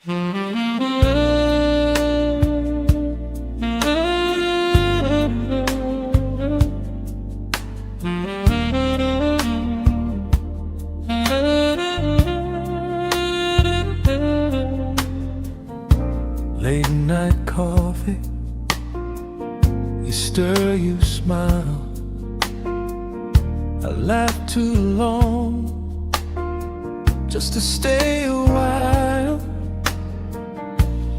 Late night coffee, you stir, you smile. I laugh too long just to stay a while.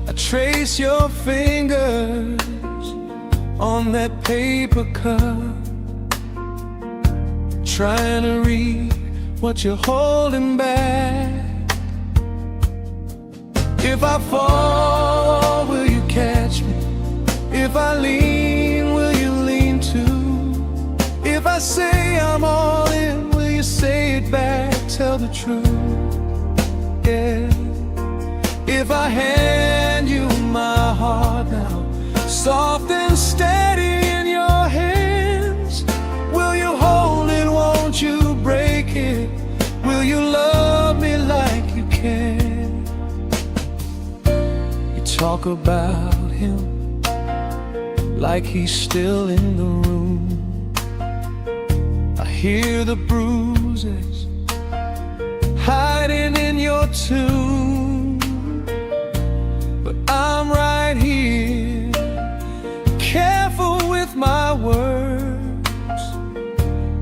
I trace your fingers on that paper cup, trying to read what you're holding back. If I fall, will you catch me? If I lean, will you lean too? If I say I'm all in, will you say it back? Tell the truth, yeah. If I hand you my heart now, soft and steady in your hands, will you hold it, won't you break it? Will you love me like you can? Talk about him like he's still in the room. I hear the bruises hiding in your tune, but I'm right here, careful with my words,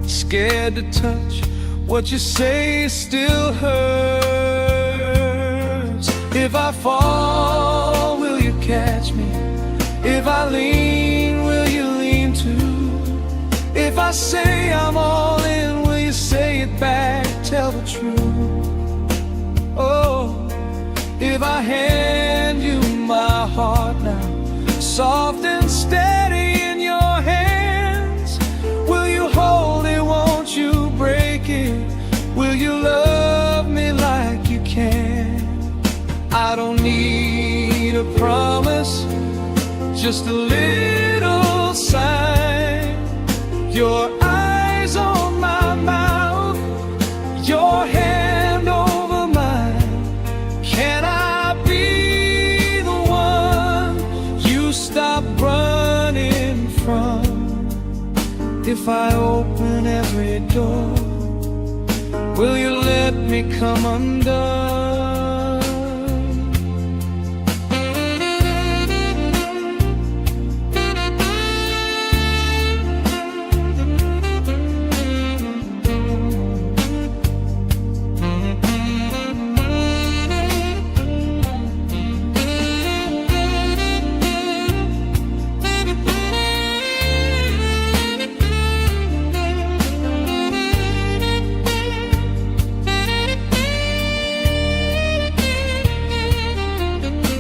scared to touch what you say still hurts. If I fall, will you catch me? If I lean, will you lean too? If I say I'm all in, will you say it back? Tell the truth. Oh, if I hand you my heart now, soft and steady in your hands, will you hold it, won't you break it? Will you love me like you can? I don't need a promise, just a little sign. Your eyes on my mouth, your hand over mine. Can I be the one you stop running from? If I open every door, will you let me come undone?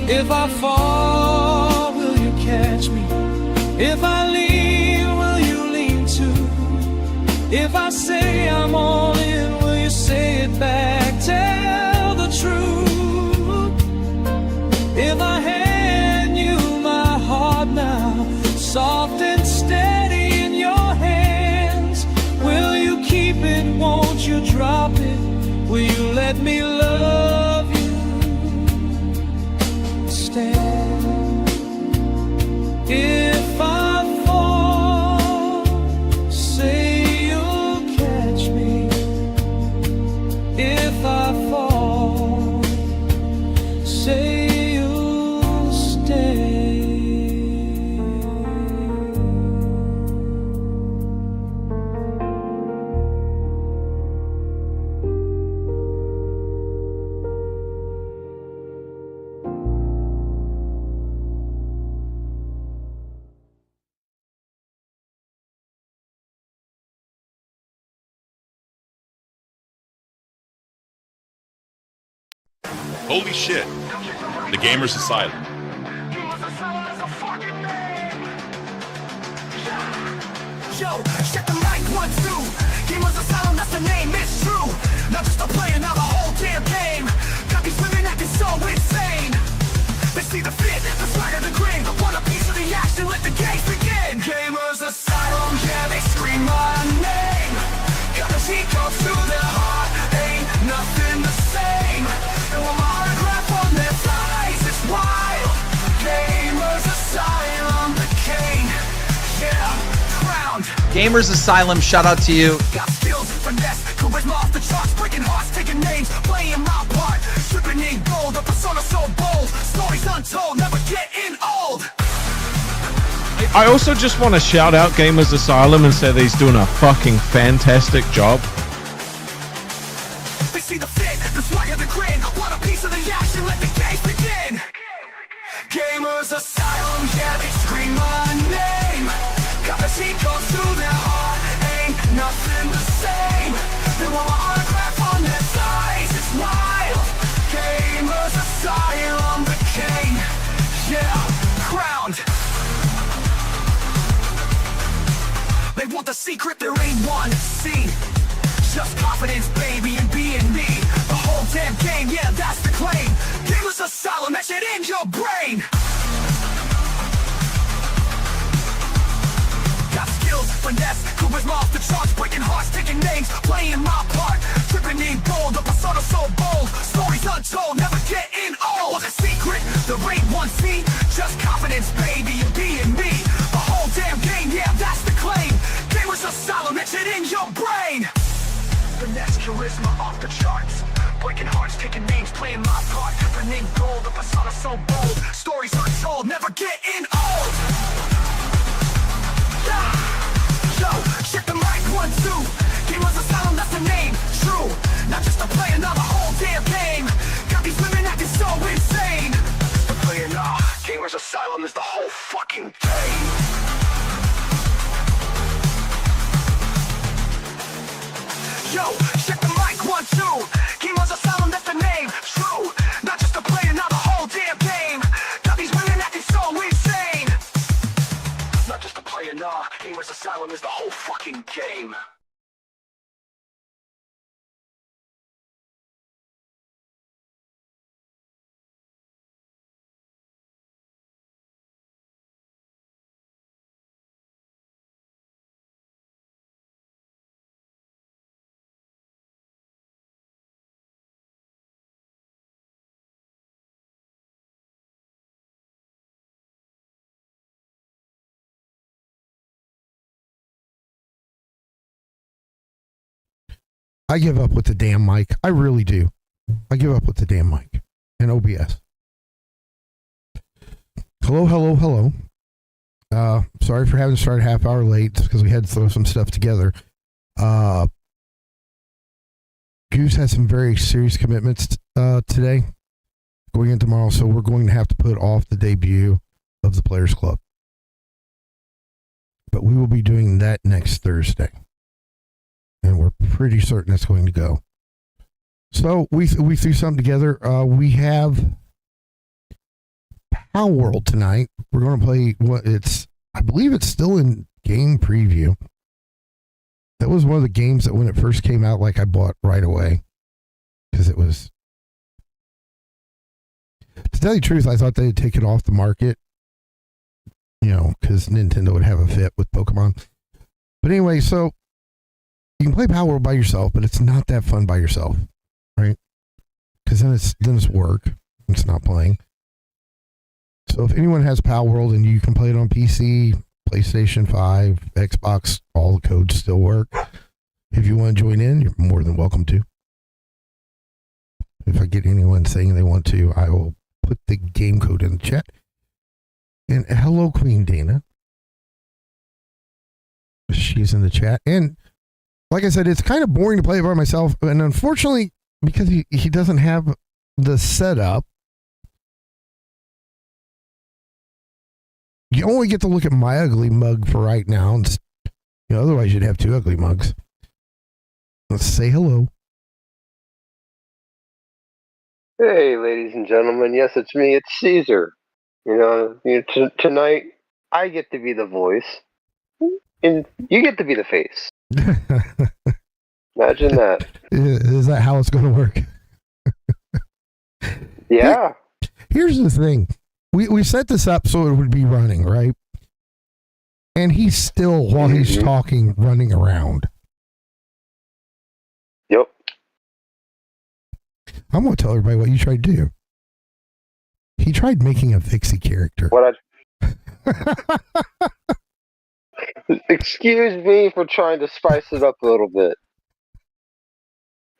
If I fall, will you catch me? If I lean, will you lean too? If I say I'm all in, will you say it back? Tell the truth. If I hand you my heart now, soft and steady in your hands, will you keep it, won't you drop it? Will you let me love you? If I fall, say you'll catch me. If I fall, say you'll stay. Holy shit. The gamer's Asylum. Yo, check the mic, 1, 2. Gamers Asylum, that's the name, it's true. Not just a player, now the whole damn game. Got these women acting so insane. They see the fit, the swagger, the grin. Want a piece of the action, let the games begin. Gamers Asylum, yeah, they scream my name. Got the cheat codes to their heart, ain't nothing the same. And when my autograph on their side, Gamers Asylum, shout out to you. Got skills, finesse, charisma off the charts, breaking hearts, taking names, playing my part, tripping in gold, a persona so bold, stories untold, never getting old. I also just want to shout out Gamers Asylum and say that he's doing a fucking fantastic job. They see the fit, the swagger, the grin, want a piece of the action, let the game begin. Gamers Asylum, yeah, they scream my name. Got the heat goes through their heart, ain't nothing the same. They want my autograph on their thighs, it's wild. Gamers Asylum, the king, yeah, crowned. They want the secret, there ain't one seen. Just confidence, baby, and being me. The whole damn game, yeah, that's the claim. Gamers Asylum, that shit in your brain. Got skills, finesse, charisma off the charts, breaking hearts, taking names, playing my part, tripping in gold, a persona so bold, stories untold, never getting old. The secret, there ain't one scene, just confidence, baby, and being me. The whole damn game, yeah, that's the claim. Gamers Asylum, that shit in your brain. Finesse, charisma off the charts, breaking hearts, taking names, playing my part, tripping in gold, a persona so bold, stories untold, never getting old. Yo, check the mic, 1, 2. Gamers Asylum, that's the name, true. Not just to play another whole damn game. Got these women acting so insane. To play another, Gamers Asylum is the whole fucking game. Yo, check the mic, 1, 2. Gamers Asylum, that's the name, true. Not just to play another whole damn game. Got these women acting so insane. Not just to play enough, Gamers Asylum is the whole fucking game. I give up with the damn mic. I really do. I give up with the damn mic and OBS. Hello, hello, hello. Sorry for having to start a half hour late because we had to throw some stuff together. Goose has some very serious commitments today, going in tomorrow, so we're going to have to put off the debut of the Players Club. But we will be doing that next Thursday. And we're pretty certain it's going to go. So we threw something together. We have PALworld tonight. We're going to play I believe it's still in game preview. That was one of the games that when it first came out, like I bought right away. Because it was, to tell you the truth, I thought they'd take it off the market. You know, because Nintendo would have a fit with Pokemon. But anyway, so you can play PALworld by yourself, but it's not that fun by yourself, right? Because then it's work. It's not playing. So if anyone has PALworld and you can play it on PC, PlayStation 5, Xbox, all the codes still work. If you want to join in, you're more than welcome to. If I get anyone saying they want to, I will put the game code in the chat. And hello, Queen Dana. She's in the chat. And like I said, it's kind of boring to play it by myself. And unfortunately, because he doesn't have the setup, you only get to look at my ugly mug for right now. And, you know, otherwise, you'd have 2 ugly mugs. Let's say hello. Hey, ladies and gentlemen. Yes, it's me. It's Caesar. Tonight, I get to be the voice, and you get to be the face. Imagine that. Is that how it's going to work? Yeah. Here's the thing. We set this up so it would be running, right? And he's still, while he's talking, running around. Yep. I'm going to tell everybody what you tried to do. He tried making a Vixie character. What Excuse me for trying to spice it up a little bit.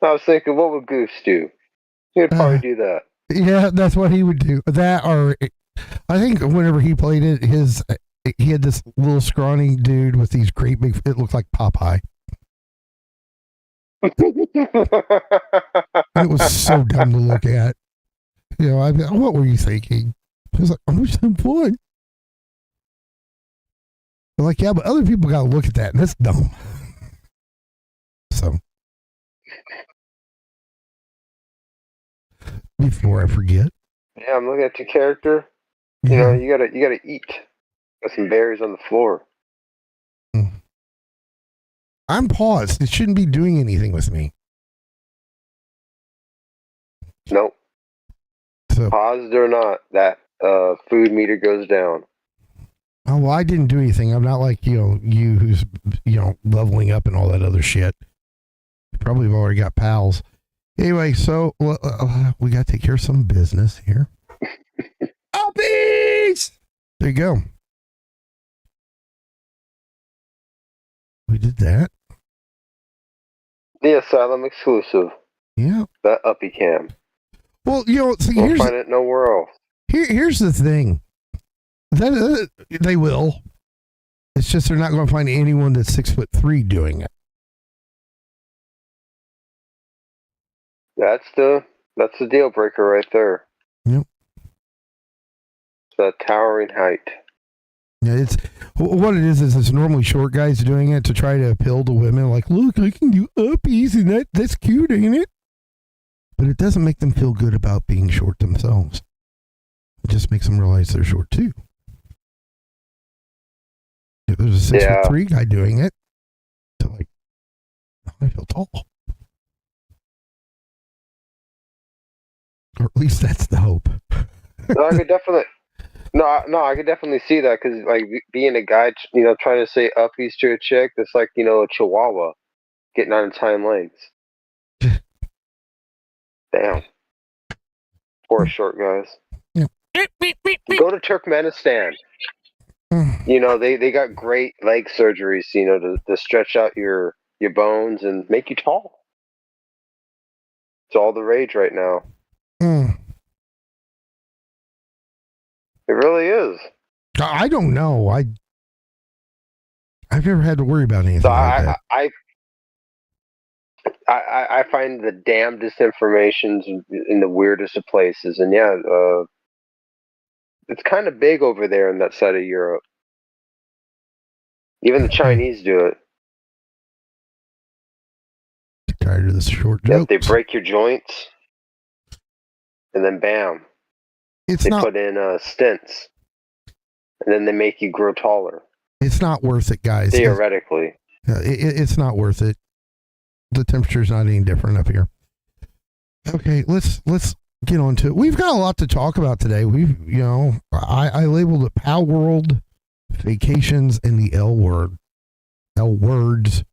I was thinking, what would Goose do? He'd probably do that. Yeah, that's what he would do. That, or I think whenever he played it, he had this little scrawny dude with these great big. It looked like Popeye. It was so dumb to look at. You know, what were you thinking? I was like, I'm just having fun. They're like, yeah, but other people got to look at that, and that's dumb. So, before I forget. Yeah, I'm looking at your character. You know, you gotta eat. Got some berries on the floor. I'm paused. It shouldn't be doing anything with me. Nope. So, Paused or not, that food meter goes down. oh, well, I didn't do anything. I'm not like, you who's, leveling up and all that other shit. Probably have already got pals. Anyway, so we got to take care of some business here. Uppies! There you go. We did that. The Asylum exclusive. Yeah. That uppy cam. Well, see, Won't find it nowhere else. here's the thing. That they will. It's just they're not going to find anyone that's 6'3" doing it. That's the deal breaker right there. Yep. It's that towering height. Yeah, it's what it is it's normally short guys doing it to try to appeal to women. Like, look, I can do uppies, and that's cute, ain't it? But it doesn't make them feel good about being short themselves. It just makes them realize they're short too. If there's a 6'3" guy doing it, they're like, I feel tall. Or at least that's the hope. I could definitely see that because, like, being a guy, trying to say uppies to a chick, it's like, a chihuahua getting on its hind legs. Damn. Poor short guys. Yeah. Go to Turkmenistan. They got great leg surgeries, to stretch out your bones and make you tall. It's all the rage right now. It really is. I don't know. I've never had to worry about anything So like that. I find the damnedest information in the weirdest of places, and it's kind of big over there in that side of Europe. Even the Chinese do it. Tired of this short Yeah, jokes. they break your joints, and then bam, It's they not. put in stents, and then they make you grow taller. It's not worth it, guys. Theoretically, It's not worth it. The temperature's not any different up here. Okay, let's get on to it. We've got a lot to talk about today. I labeled it PALworld, vacations, and the L word. L words,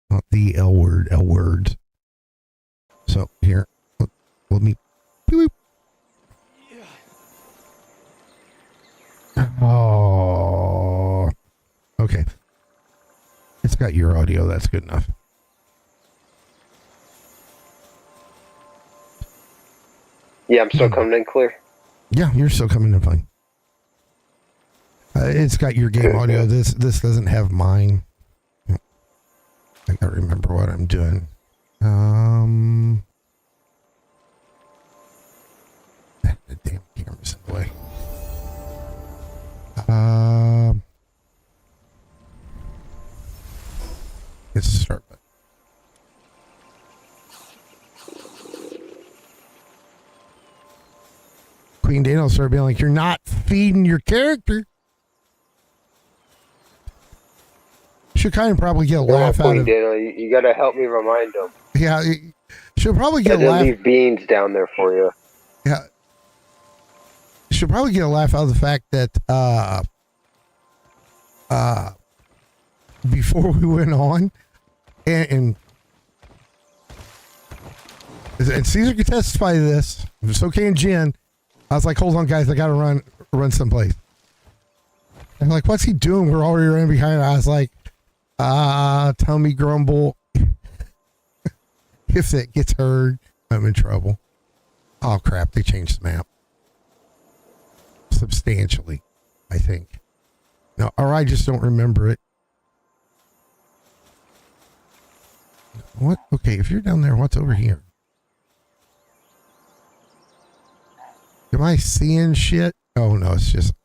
not the L word. L words. So here, let me. Boop. Oh, okay. It's got your audio. That's good enough. yeah, I'm still coming in clear. Yeah, you're still coming in fine. It's got your game audio. This doesn't have mine. I gotta remember what I'm doing. The damn camera's in the way. It's a start button. Queen Dana will start being like, you're not feeding your character. She'll kind of probably get a laugh out of it. Daniel, you got to help me remind them. Yeah, she'll probably get a They'll laugh. leave beans down there for you. Yeah, she'll probably get a laugh out of the fact that before we went on, and Caesar can testify to this. So can Jen. I was like, hold on, guys, I gotta run someplace. I'm like, what's he doing? We're already running behind. I was like, tummy grumble. If it gets heard, I'm in trouble. Oh crap, they changed the map. Substantially, I think. No, or I just don't remember it. What? Okay, if you're down there, what's over here? Am I seeing shit? Oh no, it's just,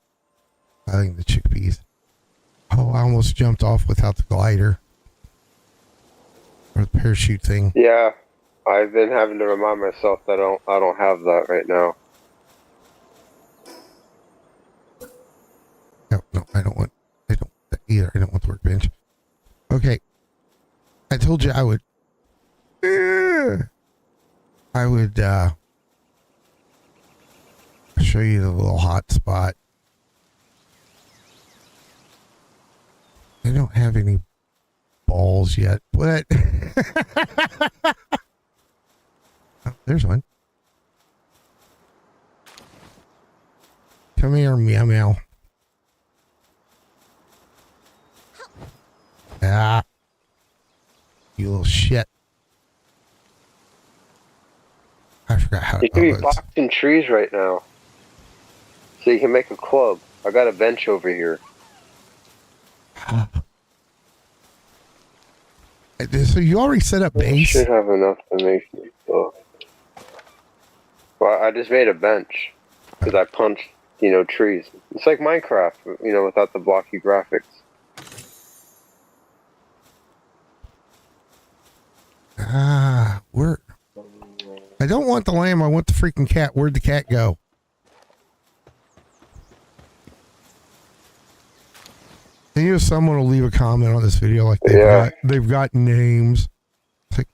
I think the chickpeas. Oh, I almost jumped off without the glider. Or the parachute thing. Yeah, I've been having to remind myself that I don't have that right now. No, I don't want that either. I don't want the workbench. Okay. I told you I would show you the little hot spot. I don't have any balls yet, but oh, there's one. Come here, meow meow. Ah, you little shit. I forgot how You can be boxing trees right now. So you can make a club. I got a bench over here. So you already set up I base? should have enough to make it. Well, I just made a bench. Because I punched, trees. It's like Minecraft, without the blocky graphics. Where? I don't want the lamb. I want the freaking cat. Where'd the cat go? And someone will leave a comment on this video like they've got names. It's like,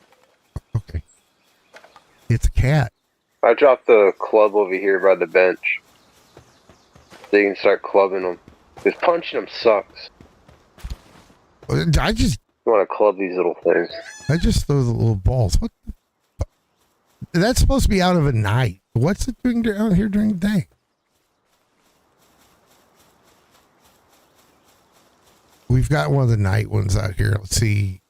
okay, it's a cat. I dropped the club over here by the bench. So you can start clubbing them. Because punching them sucks. I just want to club these little things. I just throw the little balls. What? That's supposed to be out of a night. What's it doing out here during the day? We've got one of the night ones out here. Let's see.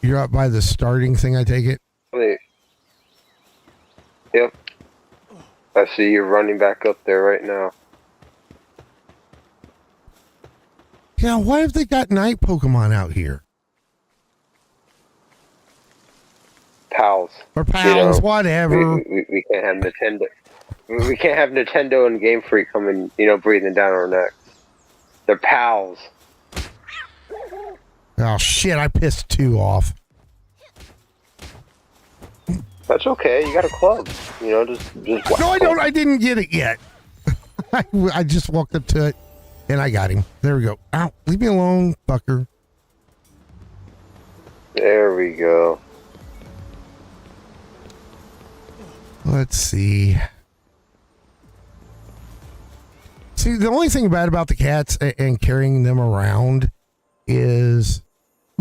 You're up by the starting thing, I take it? Yep. I see you running back up there right now. Yeah, why have they got night Pokemon out here? Pals. Or pals, whatever. We can't have Nintendo. We can't have Nintendo and Game Freak coming, breathing down our necks. They're pals. Oh shit! I pissed 2 off. That's okay. You got a club. Just. No, I don't. I didn't get it yet. I just walked up to it, and I got him. There we go. Ow! Leave me alone, fucker. There we go. Let's see. See, the only thing bad about the cats and carrying them around is,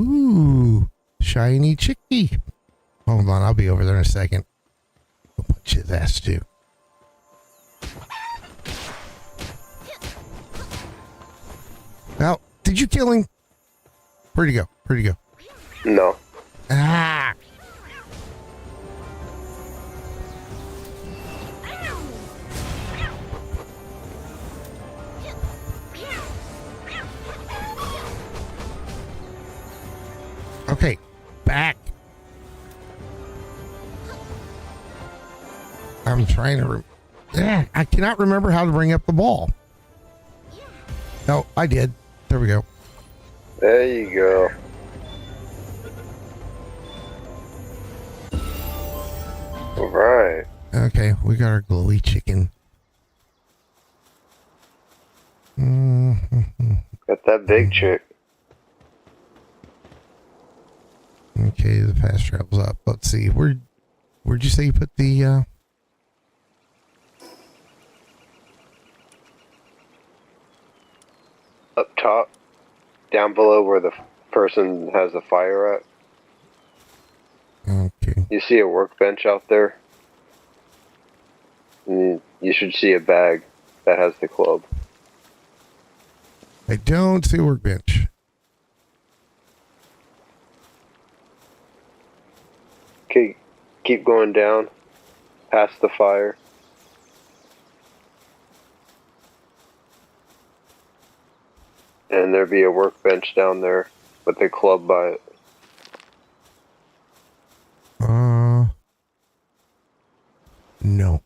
ooh, shiny chickie. Hold on, I'll be over there in a second. I'll punch his ass too. Now, did you kill him? Where'd he go? Where'd he go? No. Ah! Okay, back. I'm trying to. I cannot remember how to bring up the ball. No, I did. There we go. There you go. All right. Okay, we got our glowy chicken. Got that big chick. Okay, the fast travel's up. Let's see. Where'd you say you put the Up top, down below where the person has the fire at. Okay. You see a workbench out there? And you should see a bag that has the club. I don't see a workbench. Okay, keep going down, past the fire. And there'd be a workbench down there with a club by it. No.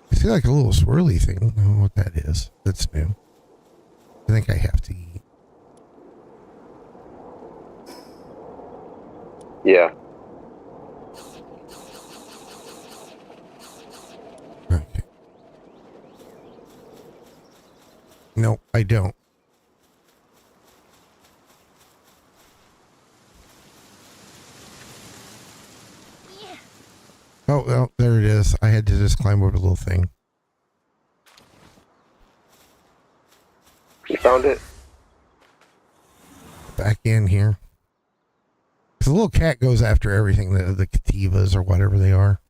I see like a little swirly thing. I don't know what that is. That's new. I think I have to eat. Yeah. Okay. No, I don't. Oh, well, there it is. I had to just climb over the little thing. You found it? Back in here. 'Cause the little cat goes after everything, the cativas or whatever they are.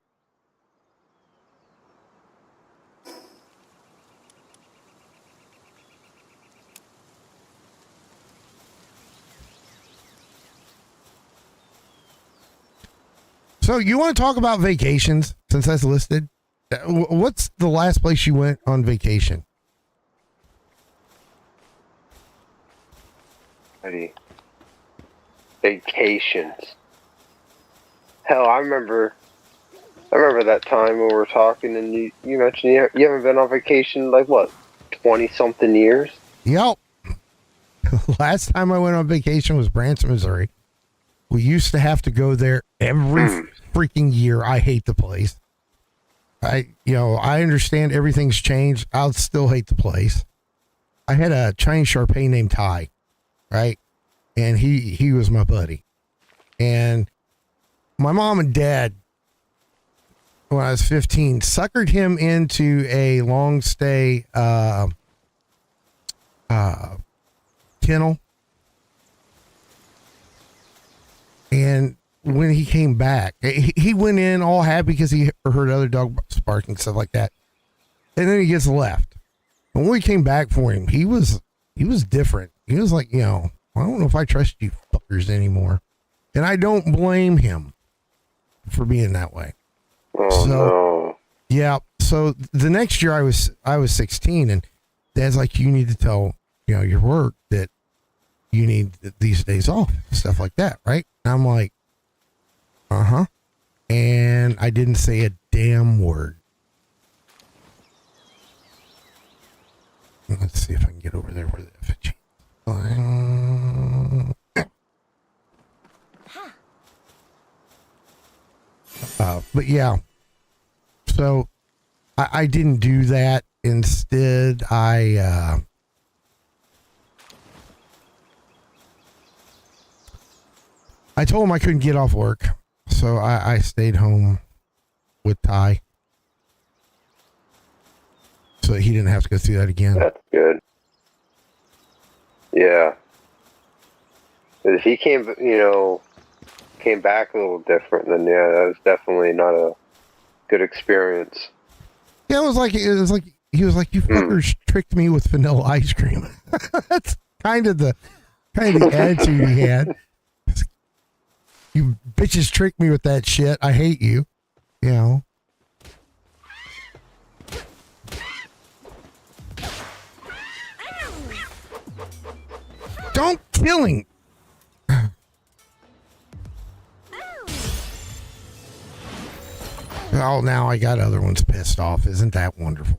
So you want to talk about vacations since that's listed? What's the last place you went on vacation? Ready. Vacations. Hell, I remember that time when we were talking and you mentioned you haven't been on vacation like what, 20 something years? Yep. Last time I went on vacation was Branson, Missouri. We used to have to go there every freaking year. I hate the place. I understand everything's changed. I'll still hate the place. I had a Chinese Shar-Pei named Ty, right? And he was my buddy. And my mom and dad, when I was 15, suckered him into a long stay kennel. And when he came back, he went in all happy because he heard other dogs barking, stuff like that. And then he gets left. And when we came back for him, he was different. He was like, I don't know if I trust you fuckers anymore. And I don't blame him for being that way. Oh, no. Yeah. So the next year I was 16 and Dad's like, you need to tell, your work that you need these days off, stuff like that. Right. And I'm like, uh-huh. And I didn't say a damn word. Let's see if I can get over there where the effigy. But yeah, so I didn't do that. Instead, I told him I couldn't get off work, so I stayed home with Ty, so he didn't have to go through that again. That's good. Yeah. If he came back a little different, then yeah, that was definitely not a good experience. Yeah, it was like he was like, you fuckers tricked me with vanilla ice cream. That's kind of the attitude he had. You bitches tricked me with that shit. I hate you. Don't kill him. Oh, now I got other ones pissed off. Isn't that wonderful?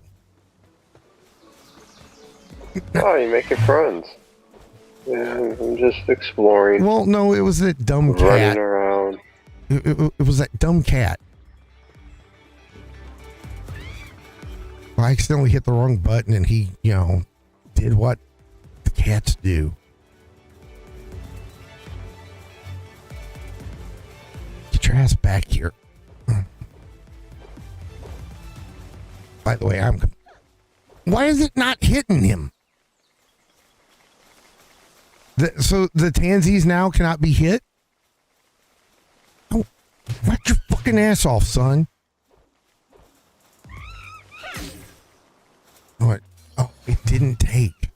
Oh, you make your friends. Yeah, I'm just exploring. Well, no, it was that dumb cat. Running around. It was that dumb cat. I accidentally hit the wrong button and he, did what the cats do. Get your ass back here. By the way, why is it not hitting him? So the tansies now cannot be hit? Oh, knock your fucking ass off, son. What? Oh, it didn't take.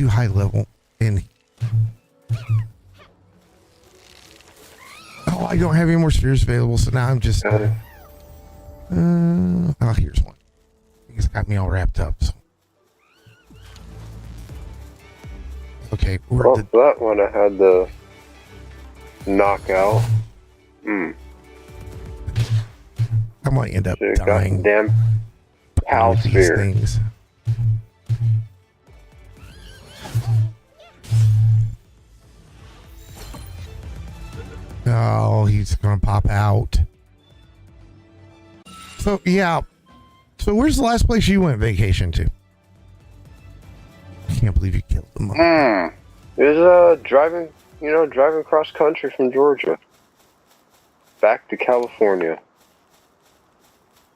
too high level. And oh, I don't have any more spheres available, so now I'm just. Oh, here's one. It's got me all wrapped up. So. Okay, Well, that one I had the knockout. I might end up Got dying. damn pal with these sphere. things. Oh, he's gonna pop out. So yeah. So where's the last place you went vacation to? I can't believe you killed them. It was driving cross country from Georgia back to California.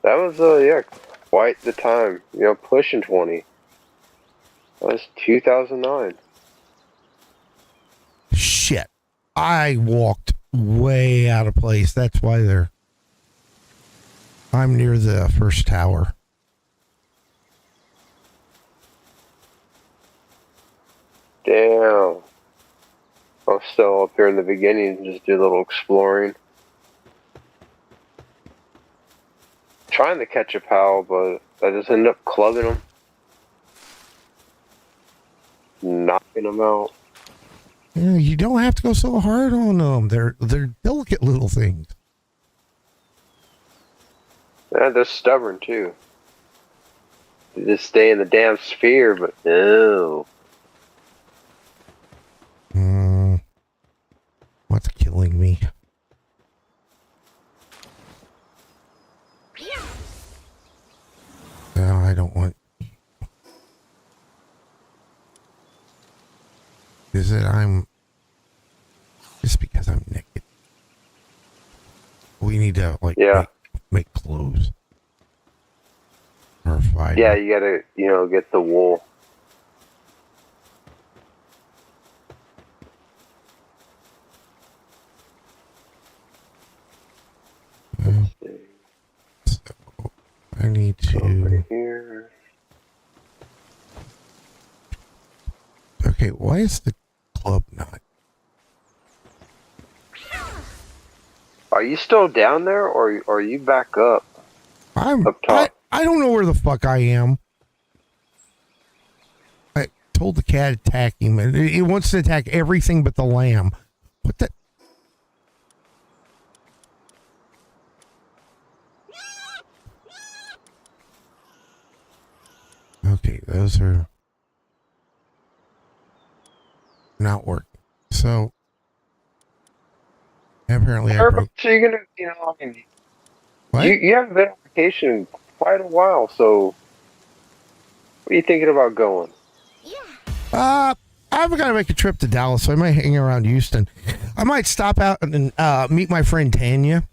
That was quite the time. Pushing 20. That was 2009. Shit. I walked way out of place. That's why I'm near the first tower. Damn. I was still up here in the beginning and just do a little exploring. Trying to catch a pal, but I just ended up clubbing them. Knocking them out. Yeah, you don't have to go so hard on them. They're delicate little things. Yeah, they're stubborn too. They just stay in the damn sphere, but no. What's killing me? No, I don't want. Is it just because I'm naked? We need to make clothes or fight. Yeah, you gotta get the wool. So I need to. Over here. Okay, why is the club not? Are you still down there, or are you back up? I'm up top. I don't know where the fuck I am. I told the cat attack him, and it wants to attack everything but the lamb. What the? Okay, those are not working. So apparently I broke. So you're gonna, What? you haven't been on vacation in quite a while. So what are you thinking about going? I've got to make a trip to Dallas, so I might hang around Houston. I might stop out and meet my friend Tanya.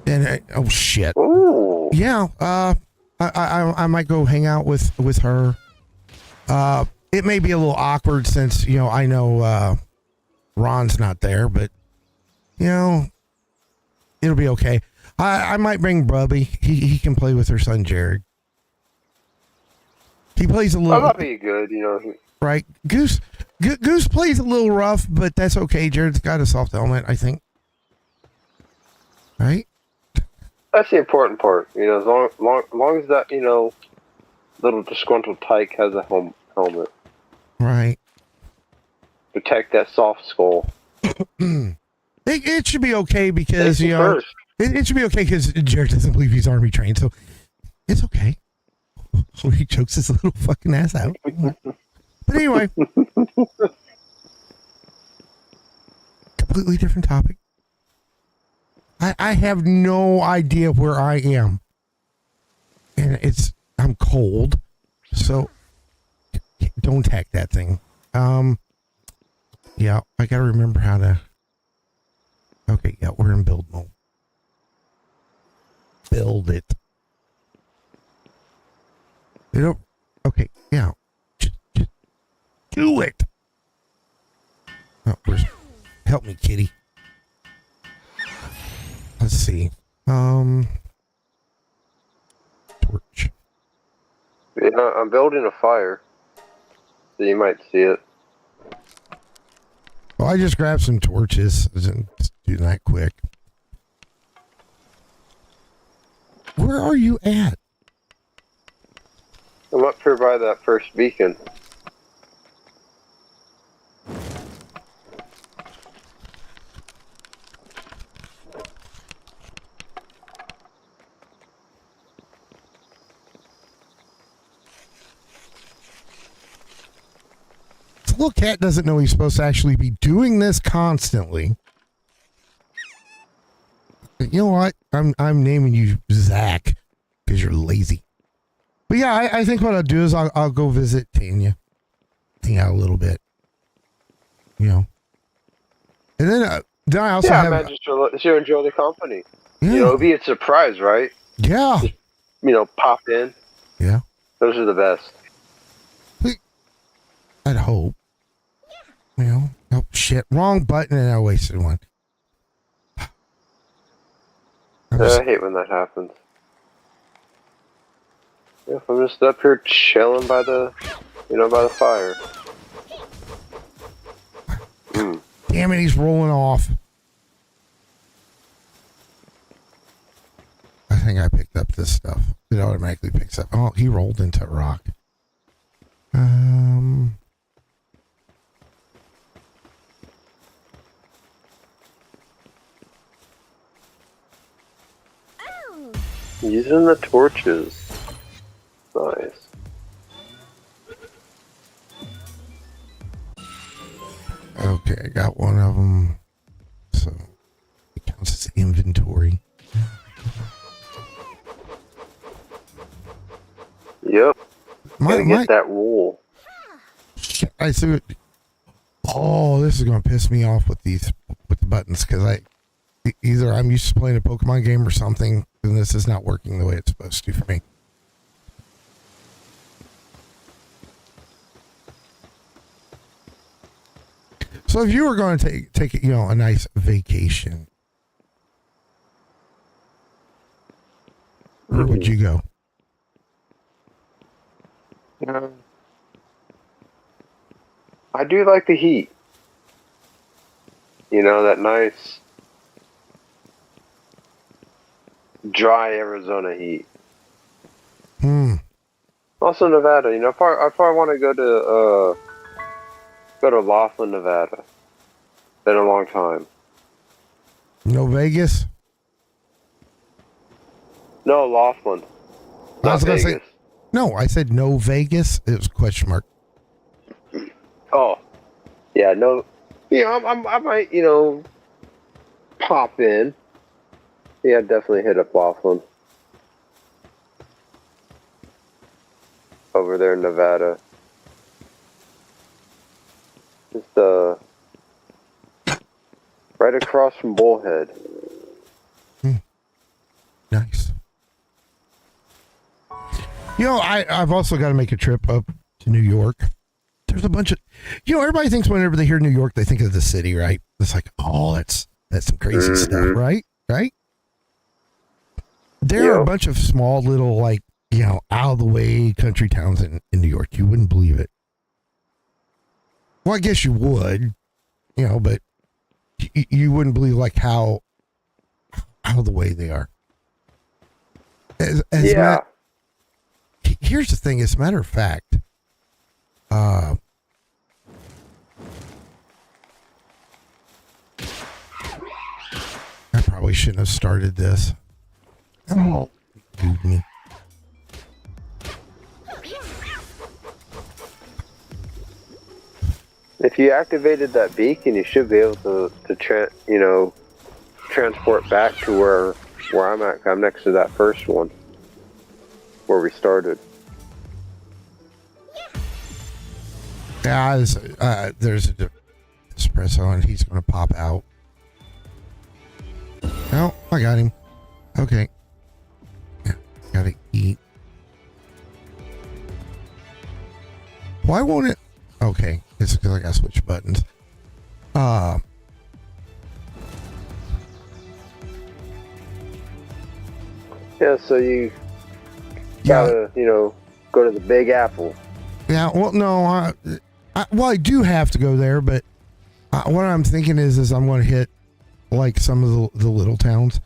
And oh shit. Ooh. Yeah. I might go hang out with her. It may be a little awkward since I know Ron's not there, but it'll be okay. I might bring Brubby. He can play with her son Jared. He plays a little. That'll be good, Right, Goose plays a little rough, but that's okay. Jared's got a soft helmet, I think. Right. That's the important part, as long as that, little disgruntled tyke has a helmet. Right. Protect that soft skull. It should be okay because, Safety first. It should be okay because Jared doesn't believe he's army trained, so it's okay. So he chokes his little fucking ass out. But anyway. Completely different topic. I have no idea where I am. And I'm cold. So don't attack that thing. Yeah, I gotta remember how to. Okay, yeah, we're in build mode. Build it. Okay, yeah. Just do it. Oh, help me, kitty. Let's see. Torch. Yeah, I'm building a fire. so you might see it. Well, I just grabbed some torches and just do that quick. Where are you at? I'm up here by that first beacon. The little cat doesn't know he's supposed to actually be doing this constantly. You know what? I'm naming you Zach because you're lazy. But yeah, I think what I'll do is I'll go visit Tanya, hang out a little bit, you know, and then I also Yeah, have. man, just enjoy the company. Yeah, You know, it'll be a surprise, right? yeah, You know, pop in. yeah. Those are the best. I'd hope. You know, oh shit, wrong button and I wasted one. I hate when that happens. Yeah, if I'm just up here chilling by the, by the fire. Damn it, he's rolling off. I think I picked up this stuff. It automatically picks up. Oh, he rolled into a rock. Using the torches. Nice. Okay, I got one of them. So it counts as inventory. Yep. Gotta My, get that wool. shit, I see it. Oh, this is going to piss me off with the buttons because either I'm used to playing a Pokemon game or something, and this is not working the way it's supposed to for me. So if you were going to take a nice vacation, where would you go? I do like the heat. You know, that nice dry Arizona heat. Also Nevada, I probably want to go to Laughlin, Nevada. Been a long time. No Vegas? No, Laughlin. I was Not going to say, Vegas. no, I said no Vegas. It was a question mark. Oh, yeah, no. I might, pop in. Yeah, definitely hit up Laughlin. Over there in Nevada. Just, right across from Bullhead. Nice. I've also got to make a trip up to New York. There's a bunch of, everybody thinks whenever they hear New York, they think of the city, right? It's like, oh, that's some crazy stuff, right? Right? There are a bunch of small little, like, out of the way country towns in New York. You wouldn't believe it. Well, I guess you would, but you wouldn't believe like how out of the way they are. Here's the thing. As a matter of fact, I probably shouldn't have started this. Oh, dude, me. If you activated that beacon, you should be able to transport back to where I'm at. I'm next to that first one where we started. Yeah, there's a espresso and he's going to pop out. No, I got him. Okay. Yeah, gotta eat. Why won't it? Okay, it's because I gotta switch buttons. Yeah, so you gotta, go to the Big Apple. Yeah, well, no, I do have to go there, but what I'm thinking is I'm going to hit like some of the little towns.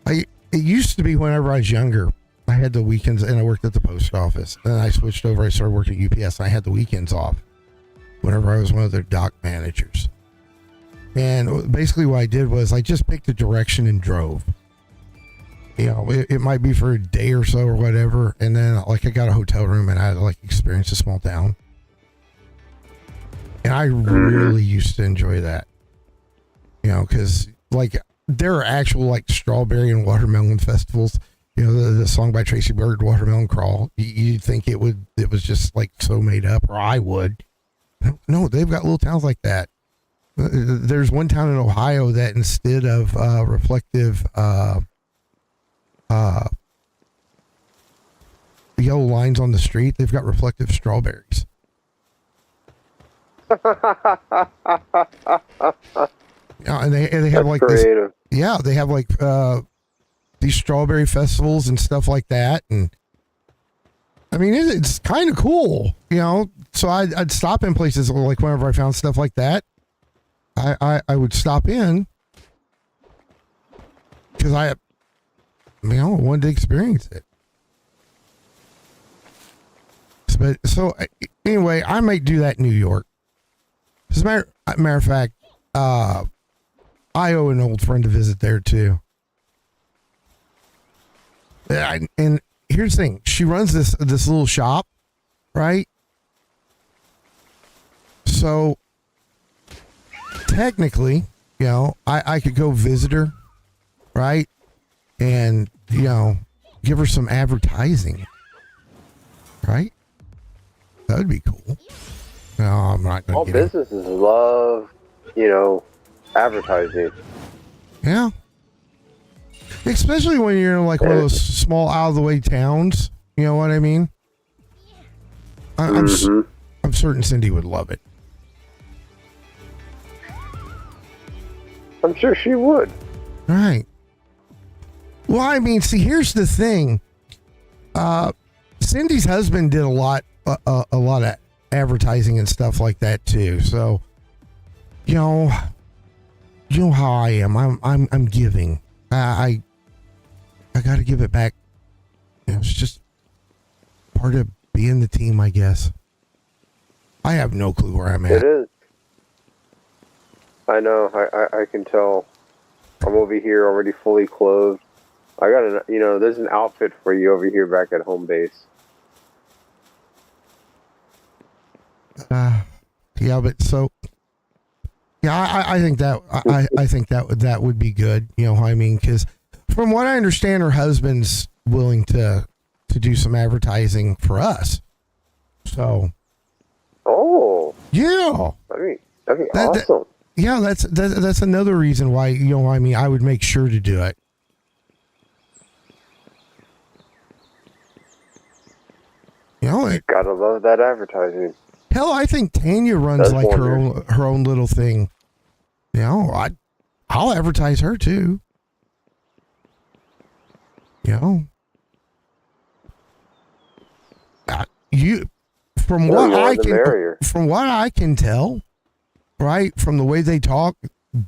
It used to be whenever I was younger, I had the weekends, and I worked at the post office. Then I switched over. I started working at UPS. And I had the weekends off whenever I was one of their dock managers. And basically what I did was I just picked a direction and drove. You know, it might be for a day or so or whatever. And then like I got a hotel room and I like experienced a small town. And I really used to enjoy that. You know, because like there are actual like strawberry and watermelon festivals. You know, the song by Tracy Bird, Watermelon Crawl. You'd think it was just like so made up, or I would. No, they've got little towns like that. There's one town in Ohio that instead of reflective yellow lines on the street, they've got reflective strawberries. Yeah, and they have like creative. they have like these strawberry festivals and stuff like that, and I mean it's kind of cool, you know. So I'd stop in places like whenever I found stuff like that, I would stop in because I wanted to experience it. But so anyway, I might do that in New York. As a matter of fact, I owe an old friend a visit there too. And here's the thing: she runs this little shop, right? So technically, you know, I could go visit her, right? And you know, give her some advertising, right? That would be cool. No, I'm not going All to. businesses love, you know, advertising. Yeah. Especially when you're in like one of those small out of the way towns. You know what I mean? I'm certain Cindy would love it. I'm sure she would. Right. Well, I mean, see, here's the thing. Cindy's husband did a lot of advertising and stuff like that too. So, you know how I am. I'm giving. I got to give it back. You know, it's just part of being the team, I guess. I have no clue where I'm at. It is. I know. I can tell. I'm over here already fully clothed. I got there's an outfit for you over here back at home base. Yeah, but so, yeah, I think that I think that would be good. You know, I mean, because from what I understand, her husband's willing to do some advertising for us. So, oh, yeah, that'd be awesome. Yeah, that's another reason why, you know, I mean, I would make sure to do it. You know, Gotta love that advertising. Hell, I think Tanya runs like her own little thing. You know, I'll advertise her too. You know, from what I can tell, right, from the way they talk,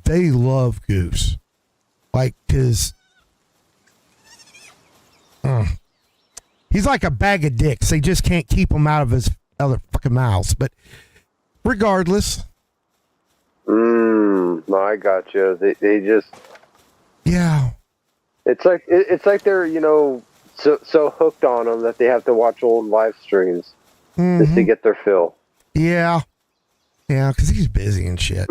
they love Goose, like, cause he's like a bag of dicks. They just can't keep him out of his other fucking mouths. But regardless, I got you. They just, yeah. It's like they're, you know, so hooked on them that they have to watch old live streams just to get their fill. Yeah, because he's busy and shit.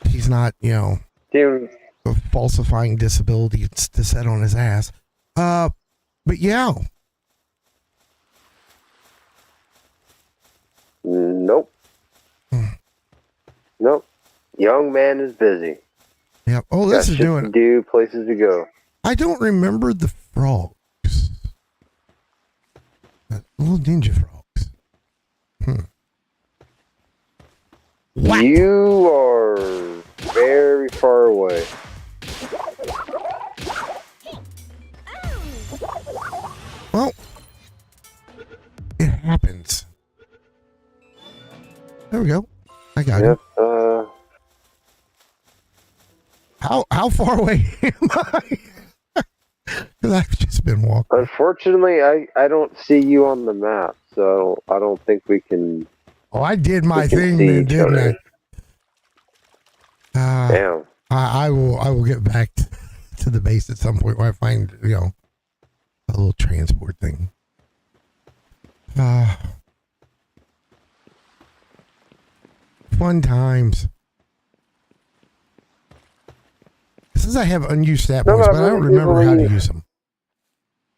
He's not, you know, falsifying disability to set on his ass. But yeah. Nope. Nope. Young man is busy. Yeah. Oh, this is doing to do, places to go. I don't remember the frogs. Little ninja frogs. What? You are very far away. Well, it There we go. I got Yep. it. How far away am I? Because I've just been walking. Unfortunately, I don't see you on the map, so I don't think we can. Oh, I did my we can thing see then, each didn't other. I? Damn. I will get back to the base at some point where I find, a little transport thing. Fun times. Since I have unused stat No, points, but but I I don't really do remember how to believe- use them.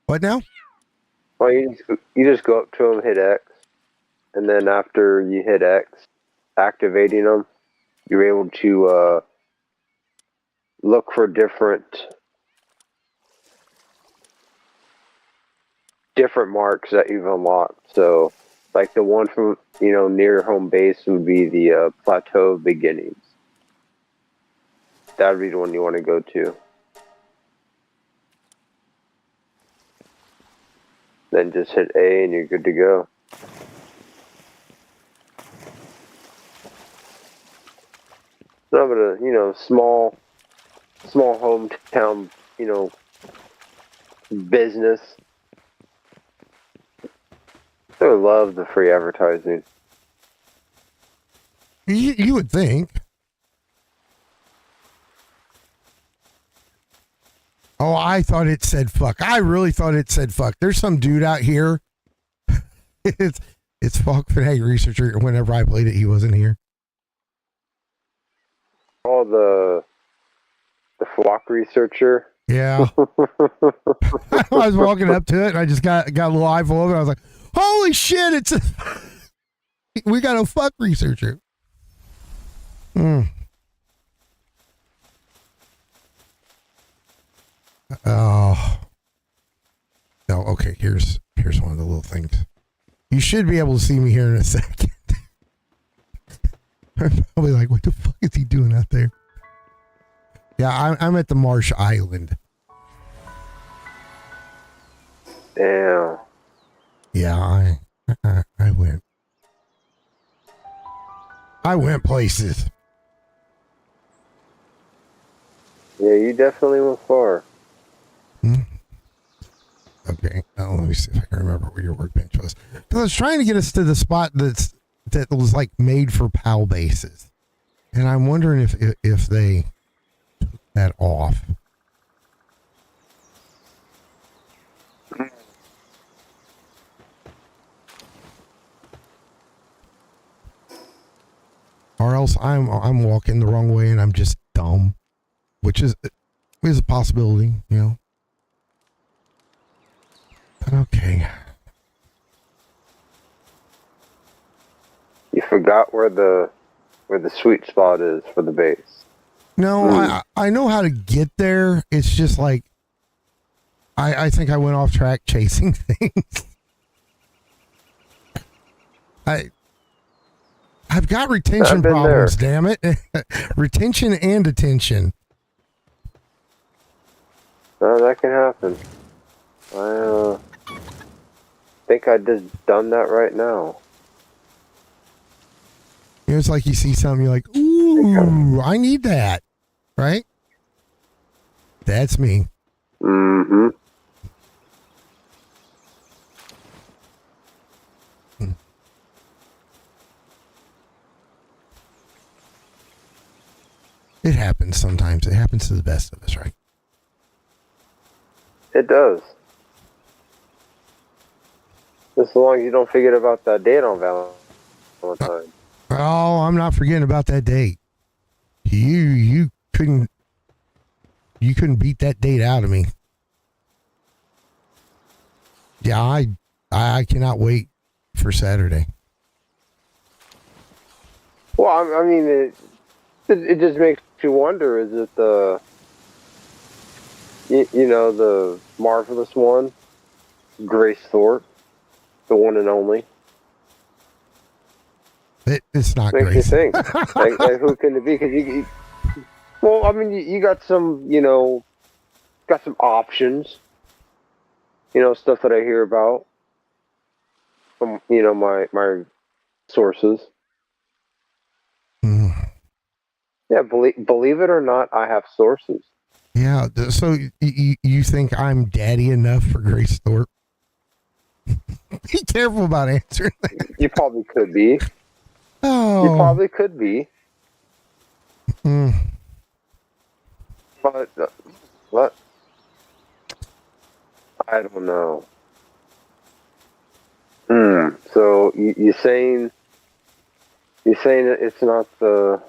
What now? Well, you just go up to them, hit X, and then after you hit X, activating them, you're able to look for different marks that you've unlocked. So, like the one from near home base would be the plateau of beginnings. That would be the one you want to go to. Then just hit A and you're good to go. No, but a small hometown business. I love the free advertising. You would think. Oh, I thought it said fuck. I really thought it said fuck. There's some dude out here. it's fuck fanatic researcher. Whenever I played it, he wasn't here. Oh, the flock researcher. Yeah. I was walking up to it and I just got a little eyeful of it. I was like, holy shit, we got a fuck researcher. Oh. No, okay, here's one of the little things. You should be able to see me here in a second. I'm probably like, what the fuck is he doing out there? Yeah, I'm at the Marsh Island. Damn. Yeah, I went. I went places. Yeah, you definitely went far. Okay, let me see if I can remember where your workbench was. Because I was trying to get us to the spot that was like made for PAL bases, and I'm wondering if they took that off. Or else I'm walking the wrong way and I'm just dumb, which is a possibility, Okay. You forgot where the sweet spot is for the base. No, I know how to get there. It's just like I think I went off track chasing things. I've got retention problems, damn it. Retention and attention. That can happen. I think I just done that right now. It's like you see something, you're like, ooh, I need that. Right? That's me. Mm-hmm. It happens sometimes. It happens to the best of us, right? It does. Just as long as you don't forget about that date on Valentine. Oh, I'm not forgetting about that date. You couldn't beat that date out of me. Yeah, I cannot wait for Saturday. Well, I mean, it just makes you wonder, is it the marvelous one, Grace Thorpe, the one and only? It's not Makes Grace. you think, like who can it be? Because well, I mean, you got some, got some options, stuff that I hear about from, my sources. Yeah, believe it or not, I have sources. Yeah. So you think I'm daddy enough for Grace Thorpe? Be careful about answering that. You probably could be. Oh. You probably could be. Mm. But what? I don't know. So you're saying that it's not the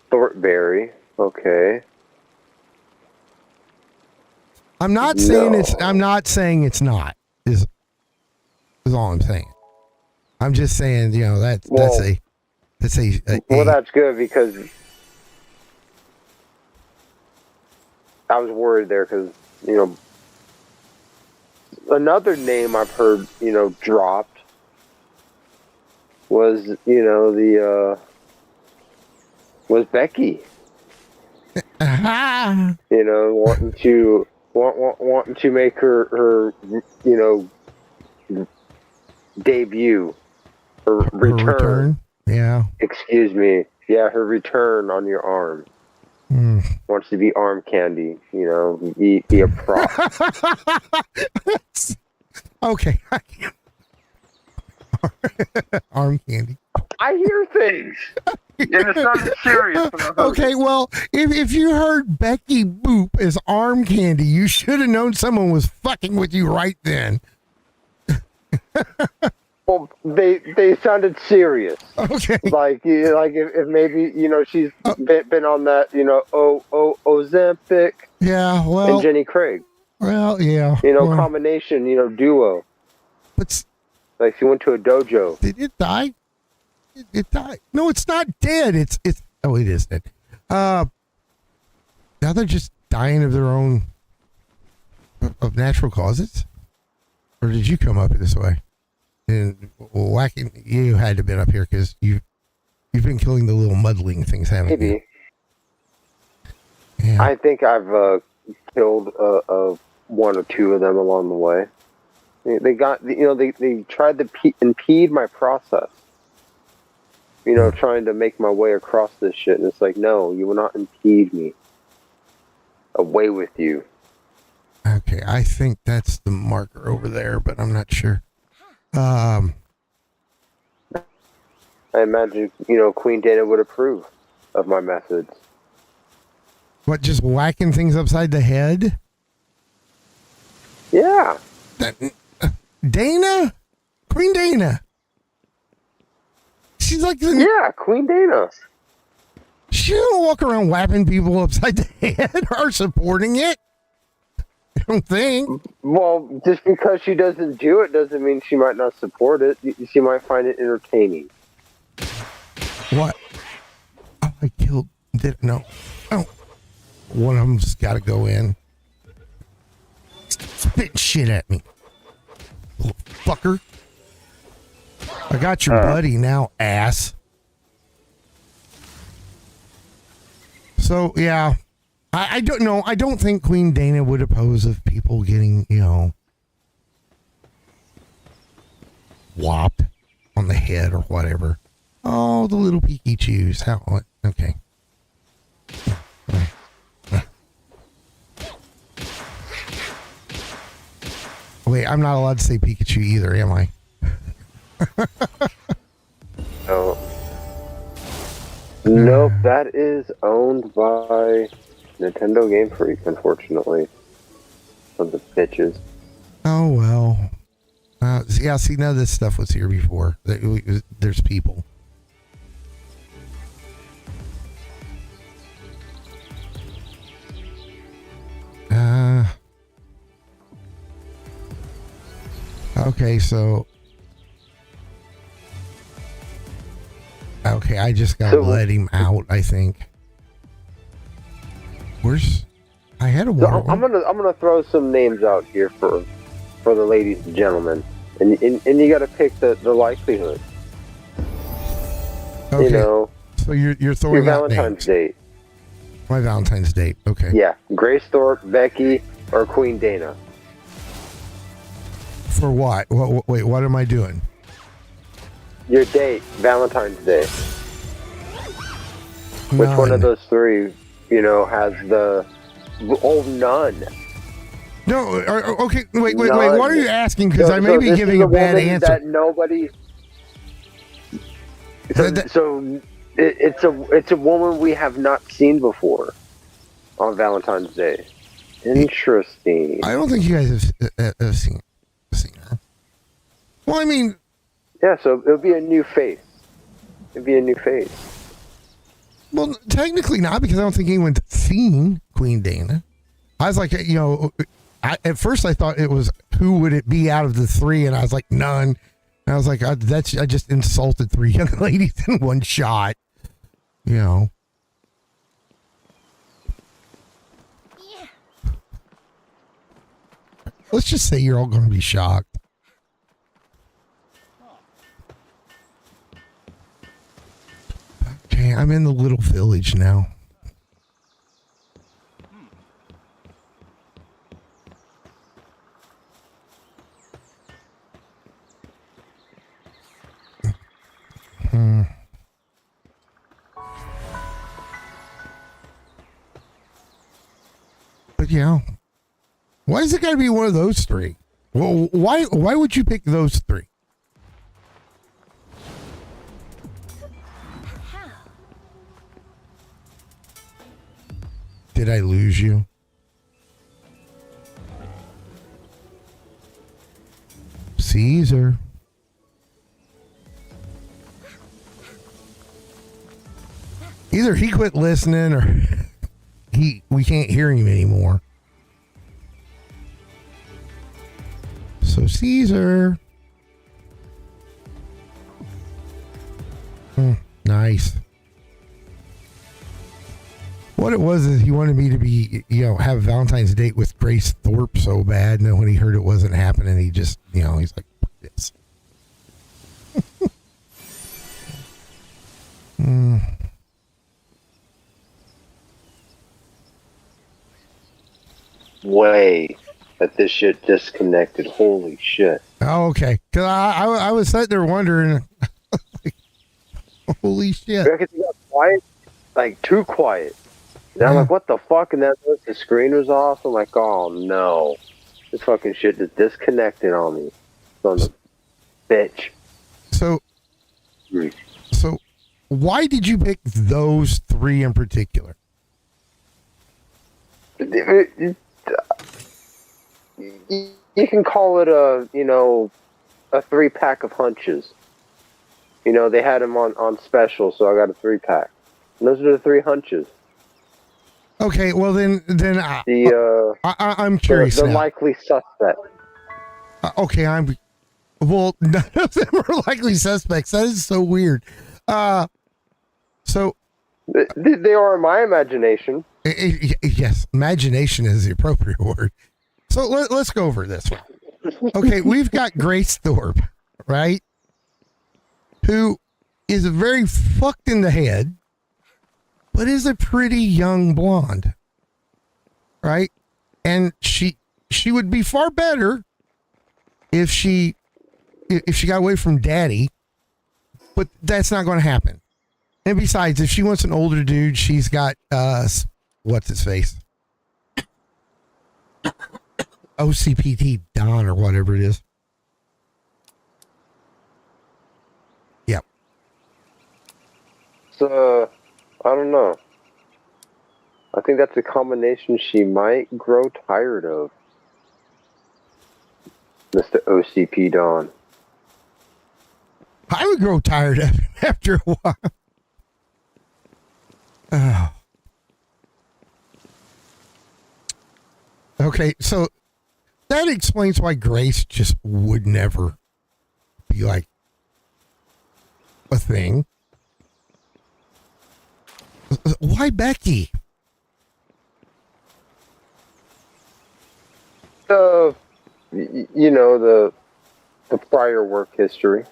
Thornberry, okay? I'm not saying it's. I'm not saying it's not. Is all I'm saying. I'm just saying, you know, that's a well, that's good because I was worried there because, you know, another name I've heard, you know, dropped was, you know, was Becky. You know, wanting to make her you know, debut, her return. Yeah. Excuse me. Yeah, her return on your arm. Wants to be arm candy, you know, be a prop. Okay. Arm candy. I hear things. And it's not serious. Okay, well, if you heard Becky Boop as arm candy, you should have known someone was fucking with you right then. Well, they sounded serious. Okay. Like if maybe, you know, she's been on that, you know, Ozempic. Yeah, well. And Jenny Craig. Well, yeah. You know, combination, you know, duo. But like she went to a dojo. Did it die? It died. No, it's not dead. It's oh, it is dead. Now they're just dying of their own of natural causes. Or did you come up this way? And whacking, you had to have been up here because you've been killing the little muddling things, haven't you? Maybe. Yeah. I think I've killed one or two of them along the way. They got, you know, they tried to impede my process. You know, trying to make my way across this shit, and it's like, no, you will not impede me. Away with you. Okay, I think that's the marker over there, but I'm not sure. I imagine, you know, Queen Dana would approve of my methods. What, just whacking things upside the head? Yeah. Dana? Queen Dana. She's like Queen Dana. She don't walk around whapping people upside the head or supporting it. I don't think. Well, just because she doesn't do it doesn't mean she might not support it. She might find it entertaining. What? Oh, I killed. No. Oh. One of them's got to go in. Spit shit at me. Little fucker. I got your buddy now, ass. So, yeah. I don't know. I don't think Queen Dana would oppose of people getting, you know, whopped on the head or whatever. Oh, the little Pikachu's. How? What? Okay. Wait, I'm not allowed to say Pikachu either, am I? No. Nope, that is owned by Nintendo Game Freak, unfortunately. Of the bitches. Oh, well. Yeah, see, none of this stuff was here before. There's people. Okay, so... Okay, I just gotta let him out, I think. Where's... I had a water. So I'm gonna throw some names out here for the ladies and gentlemen. And you gotta pick the likelihood. Okay. You know, so you're throwing your out Valentine's names. date. My Valentine's date. Okay. Yeah, Grace Thorpe, Becky, or Queen Dana. For what? Wait, what am I doing? Your date, Valentine's Day. Which one None. of those three, has the... Oh, none. No, okay, wait. None. What are you asking? Because I may So be this giving is a bad woman answer. That nobody... It's a woman we have not seen before on Valentine's Day. Interesting. I don't think you guys have seen her. Well, I mean, Yeah, so it'll be a new face. It'd be a new face. well, technically not, because I don't think anyone's seen Queen Dana. I was like, at first I thought it was who would it be out of the three, and I was like, none. And I was like, I just insulted three young ladies in one shot. Let's just say you're all going to be shocked. Okay, I'm in the little village now. But why is it got to be one of those three? Well, why would you pick those three? Did I lose you? Caesar. Either he quit listening or we can't hear him anymore. So Caesar. Nice. What it was is he wanted me to be, have a Valentine's date with Grace Thorpe so bad. And then when he heard it wasn't happening, he just, he's like, this. Way that this shit disconnected. Holy shit. Oh, okay. Because I was sitting there wondering, like, holy shit. Because it got quiet, like too quiet. And I'm like, what the fuck? And then the screen was off. I'm like, oh no. This fucking shit just disconnected on me. Son of a bitch. So why did you pick those three in particular? You can call it a 3-pack of hunches. They had them on special, so I got a 3-pack. And those are the 3 hunches. Okay, well then I'm curious. The now. likely suspect. Okay, none of them are likely suspects. That is so weird. So They are in my imagination. Yes, imagination is the appropriate word. So let's go over this one. Okay, we've got Grace Thorpe, right? Who is very fucked in the head, but is a pretty young blonde, right? And she would be far better if she got away from daddy, but that's not going to happen. And besides, if she wants an older dude, she's got what's his face? OCPT Don or whatever it is. Yep. So I don't know. I think that's a combination she might grow tired of. Mr. OCP Don. I would grow tired of him after a while. Oh. Okay, so that explains why Grace just would never be like a thing. Why Becky? The prior work history.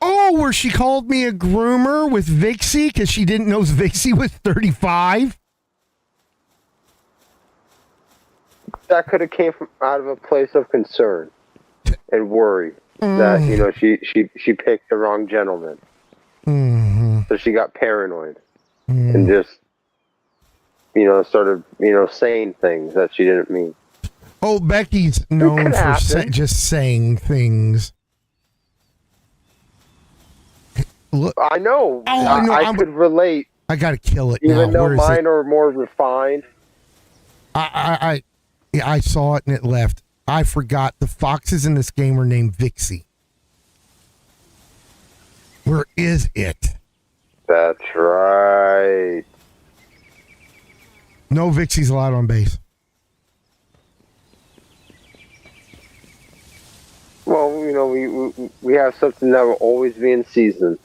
Oh, where she called me a groomer with Vixie because she didn't know Vixie was 35? That could have came from out of a place of concern and worry that she picked the wrong gentleman. Mm-hmm. So she got paranoid Mm. and just, started, saying things that she didn't mean. Oh, Becky's known could for happen. just saying things. Look, I know. Oh, I know. I could relate, I gotta kill it now. even though Where is it? mine are more refined. I saw it and it left. I forgot the foxes in this game are named Vixie. Where is it? That's right. No Vixie's allowed on base. Well, we have something that will always be in season.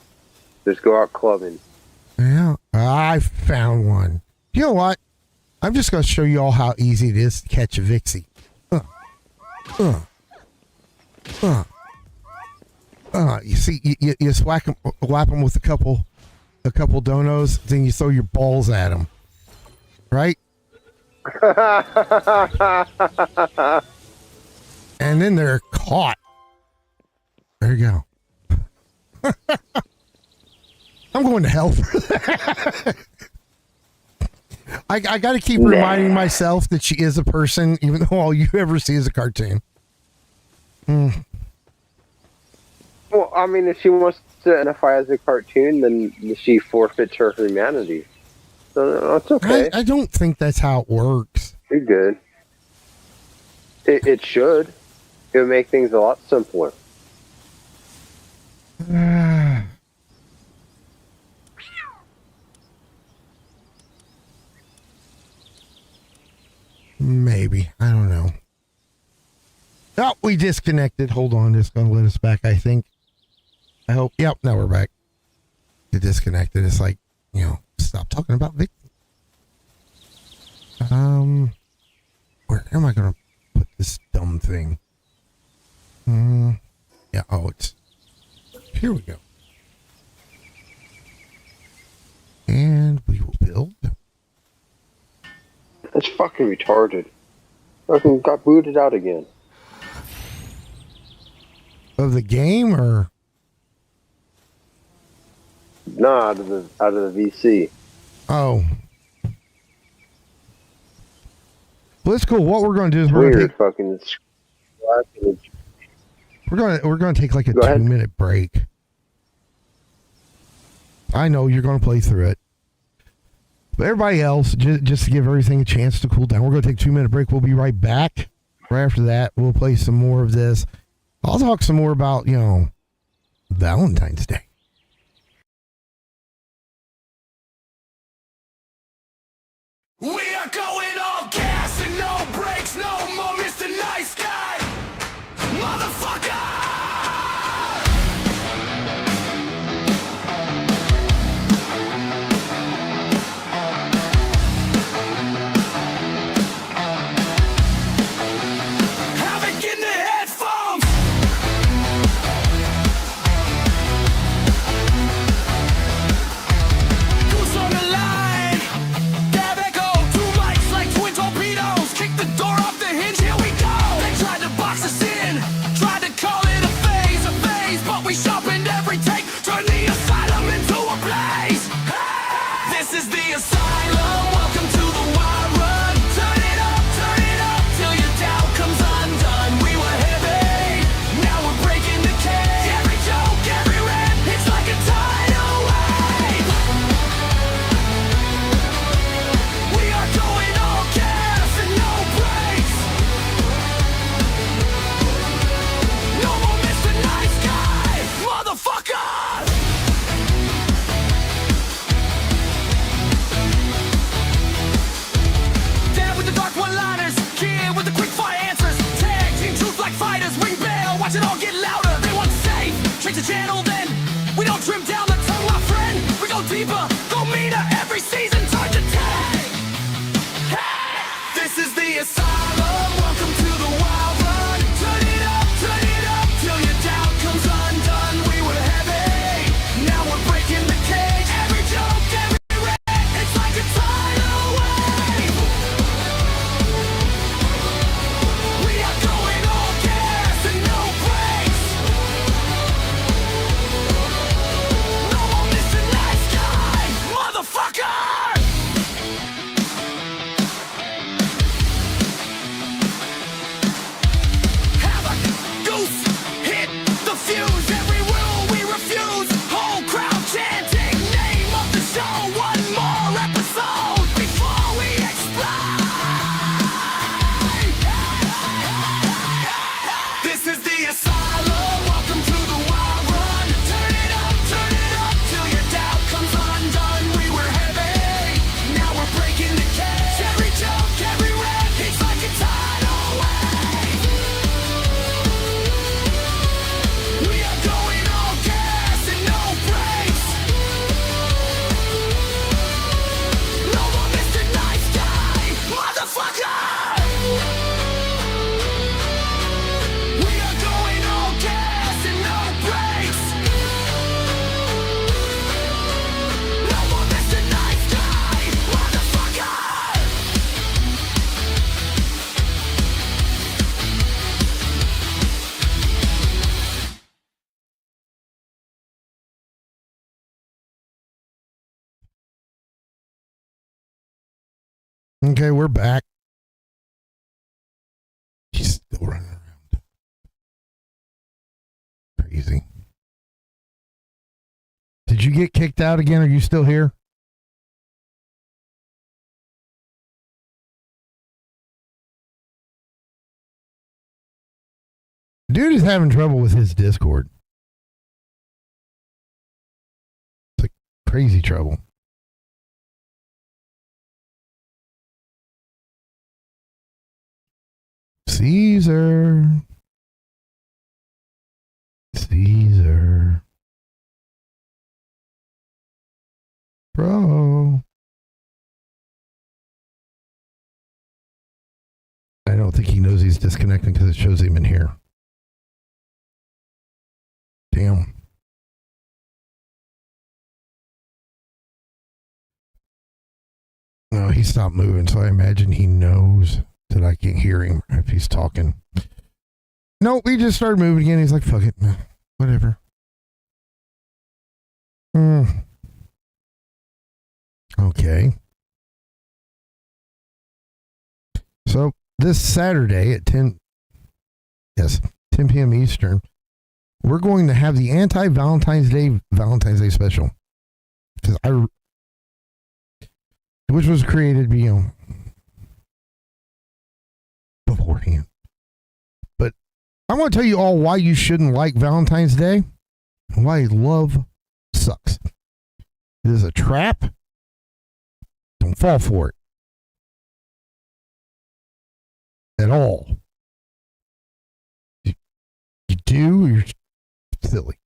Just go out clubbing. Yeah, I found one. You know what? I'm just going to show you all how easy it is to catch a Vixie. You see, you just whap them with a couple donos, then you throw your balls at them, right? And then they're caught. There you go. I'm going to hell for that. I got to keep reminding myself that she is a person, even though all you ever see is a cartoon. Mm. Well, I mean, if she wants to identify as a cartoon, then she forfeits her humanity. So it's okay. I don't think that's how it works. You're good. It should. It would make things a lot simpler. Maybe. I don't know. Oh, we disconnected. Hold on. It's going to let us back, I think. I hope. Yep. Now we're back. It disconnected. It's like, stop talking about Vic. Where am I going to put this dumb thing? Yeah. Oh, it's here we go. And we will build. That's fucking retarded. Fucking got booted out again. Of the game, or Nah, out of the VC. oh, well, it's cool. What we're going to do is we're Weird going to take like a Go ahead. 2-minute break. I know you're going to play through it, but everybody else, just to give everything a chance to cool down, we're going to take a 2-minute break. We'll be right back. Right after that, we'll play some more of this. I'll talk some more about, Valentine's Day. We are going all gas and no brakes, no more Mr. Nice Guy, motherfucker! Havoc in the headphones! Goose on the line! Dab echo, 2 mics like twin torpedoes. Kick the door off the hinge, here we go. They tried to box us in, tried to call it a phase, but we sharpened every take, turned the asylum into a blaze. This is the asylum, welcome to the wild run. Turn it up till your doubt comes undone. We were heavy, now we're breaking the cage. Every joke, every rant, it's like a tidal wave. We are going all gas and no brakes. No more Mr. Nice Guy, motherfucker! Dad with the dark one-liners, kid with the quick fire answers. Tag team truth like fighters, ring bell, watch it all get louder. They want safe, change the channel then. We don't trim down the tongue, my friend. We go deeper, go meaner. Every season turn to tag. Hey, this is the asylum. Welcome to the wild run. Turn it up till your doubt comes undone. We were heavy, now we're breaking the cage. Every joke, every rant, it's like a tidal wave. We are going all gas and no brakes. No more Mr. Nice Guy. Okay, we're back. He's still running around. Crazy. Did you get kicked out again? Are you still here? Dude is having trouble with his Discord. It's like crazy trouble. Caesar. Caesar. Bro. I don't think he knows he's disconnecting because it shows him in here. Damn. No, he stopped moving, so I imagine he knows that I can't hear him if he's talking. No, he just started moving again. He's like, fuck it. Whatever. Okay. So this Saturday at 10 p.m. Eastern, we're going to have the Anti-Valentine's Day special. Which was created, beforehand. But I want to tell you all why you shouldn't like Valentine's Day and why love sucks. It is a trap. Don't fall for it. At all. You do, you're silly.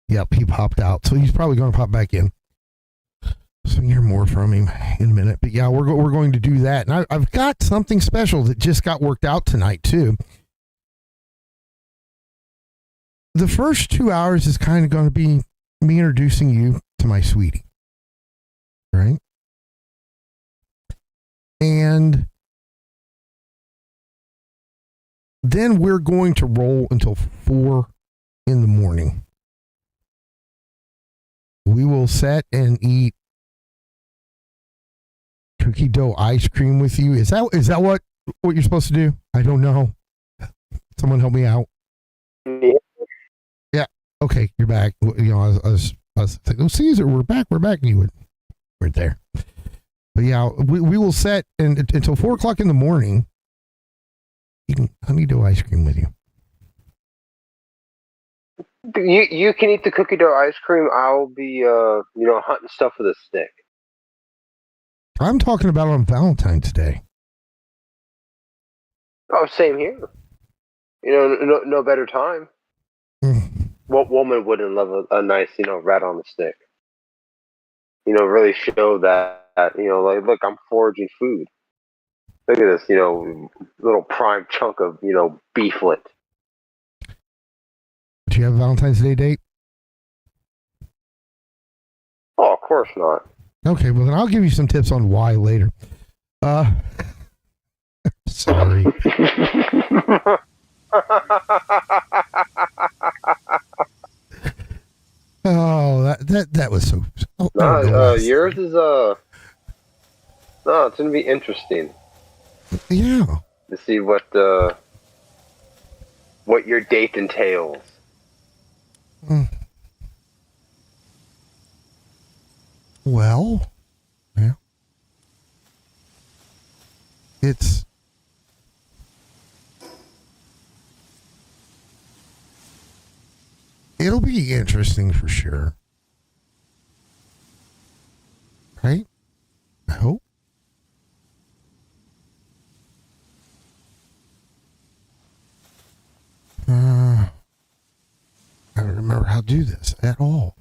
Yep, he popped out. So he's probably going to pop back in. So you hear more from him in a minute. But yeah, we're going to do that. And I've got something special that just got worked out tonight, too. The first 2 hours is kind of going to be me introducing you to my sweetie. Right? And then we're going to roll until 4 in the morning. We will sit and eat cookie dough ice cream with you. Is that what you're supposed to do? I don't know. Someone help me out. Yeah. Okay, you're back. I was thinking, oh, Caesar, we're back. And you weren't there. But yeah, we will set until 4 o'clock in the morning. Eating honeydew ice cream with you. You can eat the cookie dough ice cream. I'll be hunting stuff with a stick. I'm talking about on Valentine's Day. Oh, same here. No better time. What woman wouldn't love a nice, rat on the stick? Really show that, like, look, I'm foraging food. Look at this, little prime chunk of, beeflet. Do you have a Valentine's Day date? Oh, of course not. Okay, well then I'll give you some tips on why later. Sorry. Oh, that was so. Yours is no, it's gonna be interesting. Yeah. To see what your date entails. Well, yeah. It'll be interesting for sure. Right? I hope. I don't remember how to do this at all.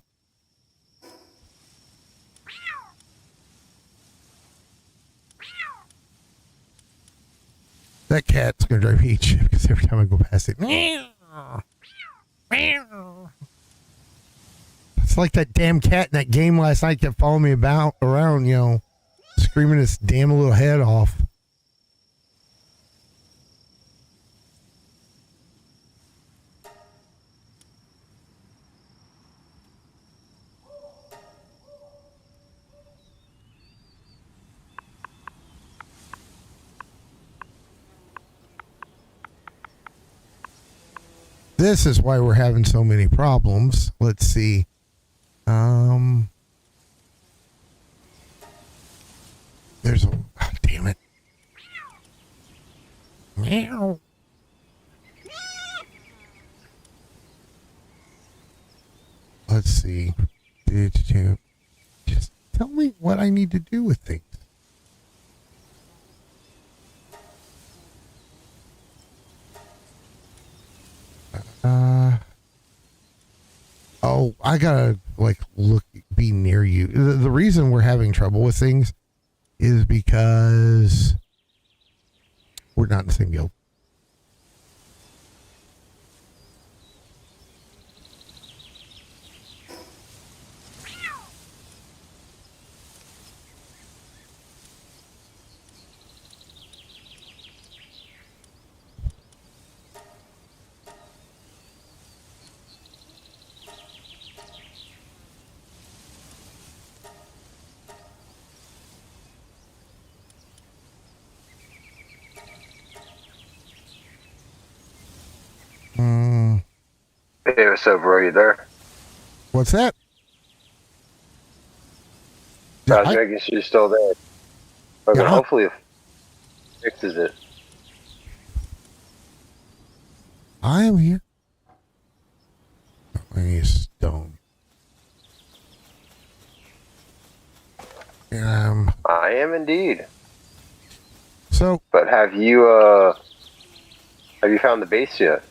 That cat's gonna drive me each shit because every time I go past it, it's like that damn cat in that game last night kept following me around, screaming his damn little head off. this is why we're having so many problems. Let's see. There's a... Oh, damn it. Meow. Let's see. Just tell me what I need to do with things. Oh, I gotta be near you. The reason we're having trouble with things is because we're not in the same guild. Hey, what's up, bro? Are you there? What's that? I was making sure you're still there. Okay, Yeah. hopefully it fixes it. I am here. I need a stone. I am indeed. So, But have you found the base yet?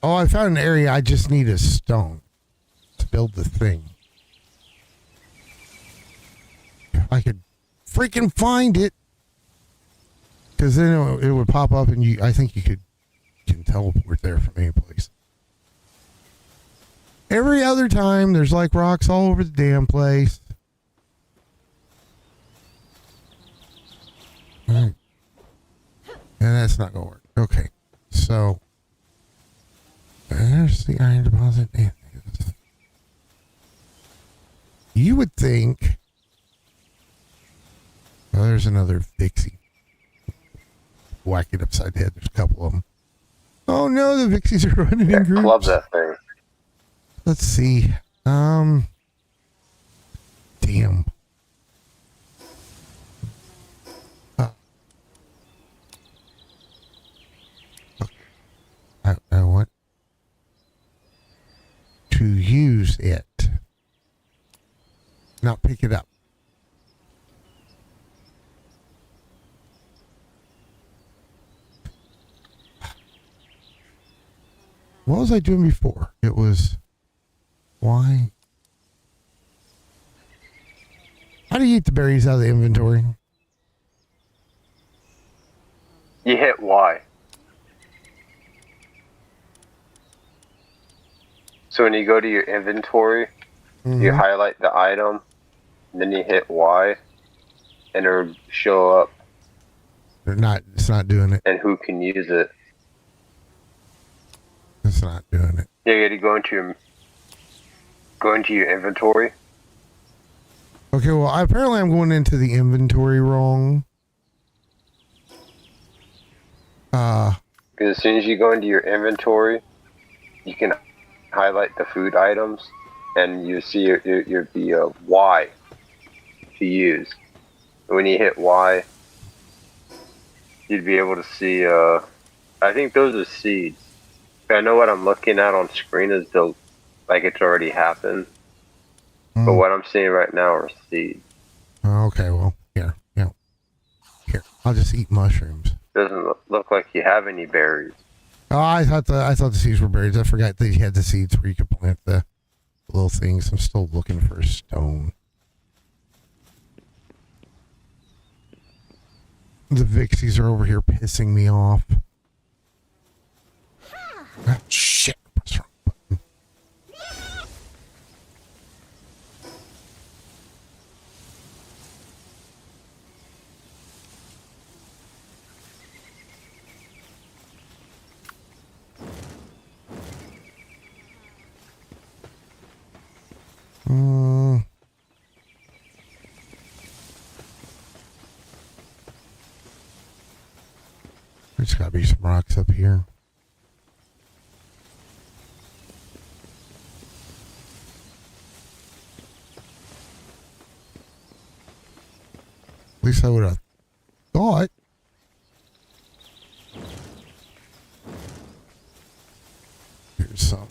I found an area. I just need a stone to build the thing. If I could freaking find it, because then it would pop up, and I think you can teleport there from any place. Every other time, there's like rocks all over the damn place. All right. And that's not gonna work. Okay, so there's the iron deposit. You would think. Well, there's another Vixie. Whack it upside the head. There's a couple of them. Oh no, the Vixies are running in groups. Love that thing. Let's see. Damn. I want to use it. Not pick it up. What was I doing before? It was... Why? How do you eat the berries out of the inventory? You hit Y. So when you go to your inventory, you highlight the item, and then you hit Y, and it'll show up. It's not doing it. And who can use it. It's not doing it. Yeah, you gotta go into your inventory. Okay, well, apparently I'm going into the inventory wrong. Because as soon as you go into your inventory, you can highlight the food items, and you see the Y to use. When you hit Y, you'd be able to see. I think those are seeds. I know what I'm looking at on screen is like it's already happened, but what I'm seeing right now are seeds. Okay, well, here. I'll just eat mushrooms. Doesn't look like you have any berries. Oh, I thought the seeds were berries. I forgot that you had the seeds where you could plant the little things. I'm still looking for a stone. The Vixies are over here pissing me off. Ah, shit. What's wrong button? There's gotta be some rocks up here. least I would have thought. Here's some.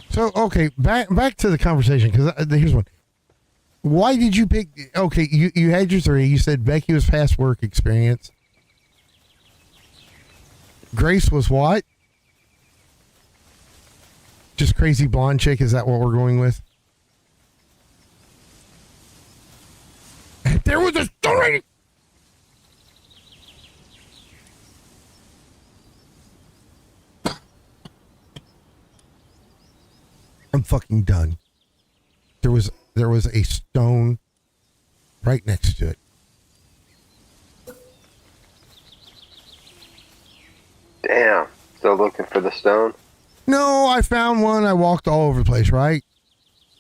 So, okay, back to the conversation, because here's one. Why did you pick... Okay, you had your three. You said Becky was past work experience. Grace was what? Just crazy blonde chick? Is that what we're going with? There was a story! I'm fucking done. There was a stone right next to it. Damn. Still looking for the stone? No, I found one. I walked all over the place, right?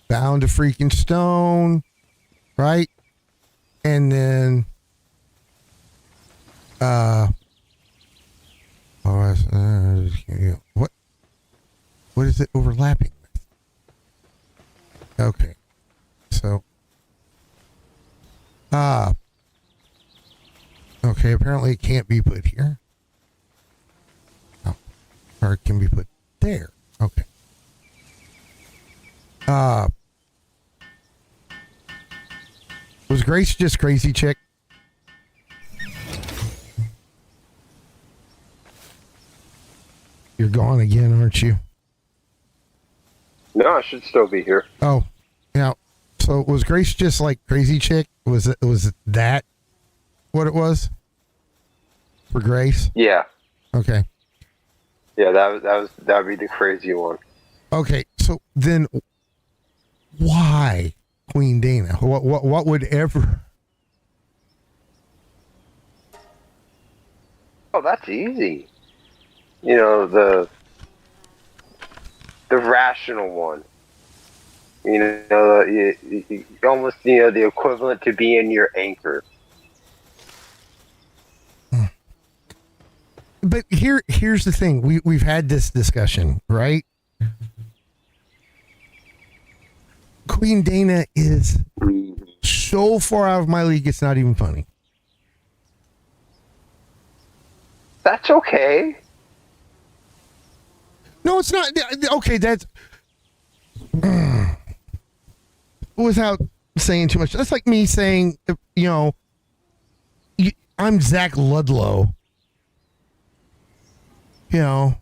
Found a freaking stone, right? And then, what is it overlapping with? Okay. So, okay, apparently it can't be put here. Oh, or it can be put there. Okay. Was Grace just crazy chick? You're gone again, aren't you? No, I should still be here. Oh, yeah. So was Grace just like crazy chick? Was that what it was for Grace? Yeah. Okay. Yeah, that'd be the crazy one. Okay. So then, why Queen Dana? What would ever? Oh, that's easy. You know, the rational one. You know, you almost, you know, the equivalent to being your anchor. But here's the thing. We've had this discussion, right? Queen Dana is so far out of my league, it's not even funny. That's okay. No, it's not. Okay, that's... Without saying too much, that's like me saying, you know, I'm Zach Ludlow. You know,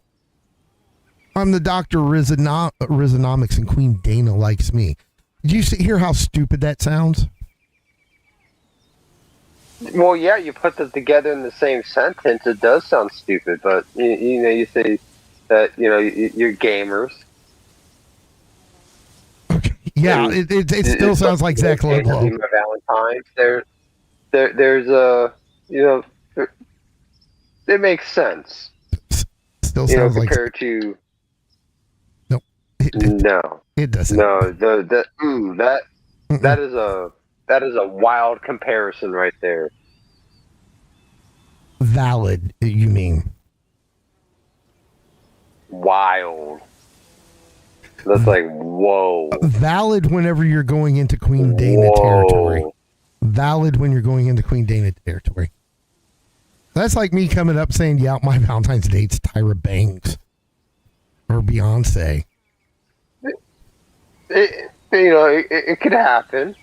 I'm the Dr. Rizonomics and Queen Dana likes me. Do you hear how stupid that sounds? Well, yeah, you put them together in the same sentence. It does sound stupid, but you know, you say that, you know, you're gamers. Okay. Yeah, it still sounds like Zach Ludlow. Valentine. There's a, you know, it makes sense. Still sounds like compared to. No, no, it doesn't. No, that is a wild comparison right there. Valid, you mean? Wild. That's like, whoa. Valid whenever you're going into Queen Dana territory. Valid when you're going into Queen Dana territory. That's like me coming up saying, yeah, my Valentine's date's Tyra Banks or Beyonce. It could happen.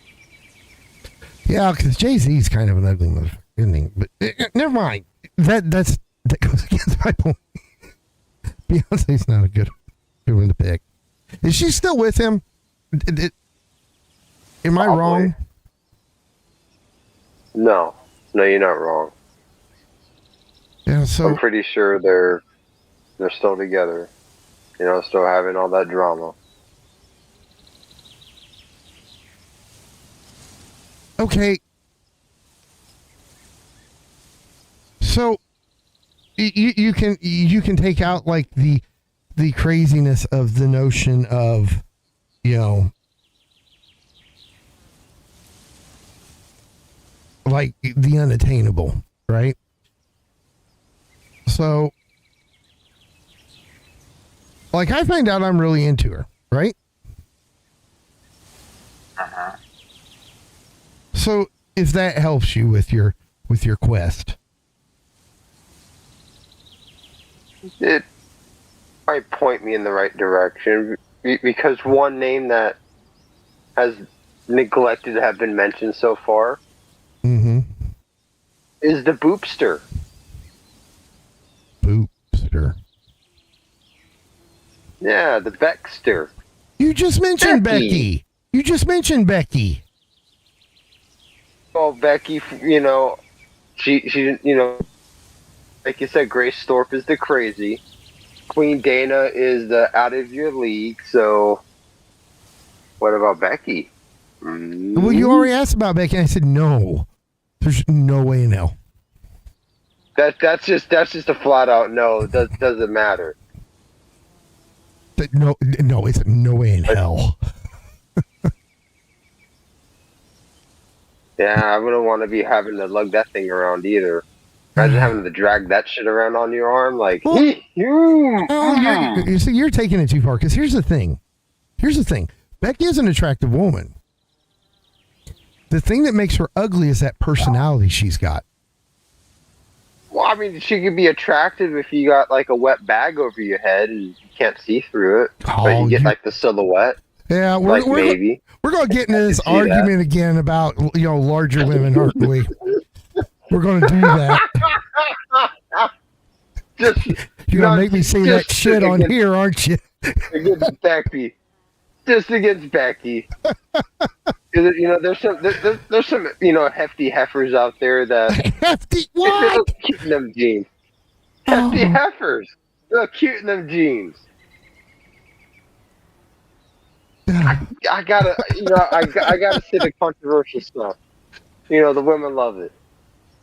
Yeah, because Jay-Z's kind of an ugly motherfucker, isn't he? But never mind. That goes against my point. Beyonce's not a good one to pick. Is she still with him? Am I wrong? No, you're not wrong. Yeah, so I'm pretty sure they're still together. You know, still having all that drama. okay. So you can take out like the craziness of the notion of, you know, like the unattainable, right? So, like, I find out I'm really into her, right? So, if that helps you with your quest, It might point me in the right direction because one name that has neglected to have been mentioned so far is the Boopster. Boopster. Yeah, the Beckster. You just mentioned Becky. You just mentioned Becky. Well, Becky, you know, she you know, like you said, Grace Thorpe is the crazy. Queen Dana is the out of your league. So, what about Becky? Well, you already asked about Becky, and I said no. There's no way in hell. That's just a flat out no. It doesn't matter. No, it's no way in hell. Yeah, I wouldn't want to be having to lug that thing around either. Imagine having to drag that shit around on your arm, like. Well, you see, you're taking it too far. Because here's the thing. Becky is an attractive woman. The thing that makes her ugly is that personality she's got. Well, I mean, she could be attractive if you got like a wet bag over your head and you can't see through it, but you get like the silhouette. Yeah, we're going to get into this argument again about larger women, aren't we? We're going to do that. You're going to make me say that shit on here, aren't you? Against Becky. Just against Becky. There's some hefty heifers out there that hefty what? look cute in them jeans. Hefty heifers. They look cute in them jeans. I gotta say the controversial stuff. The women love it.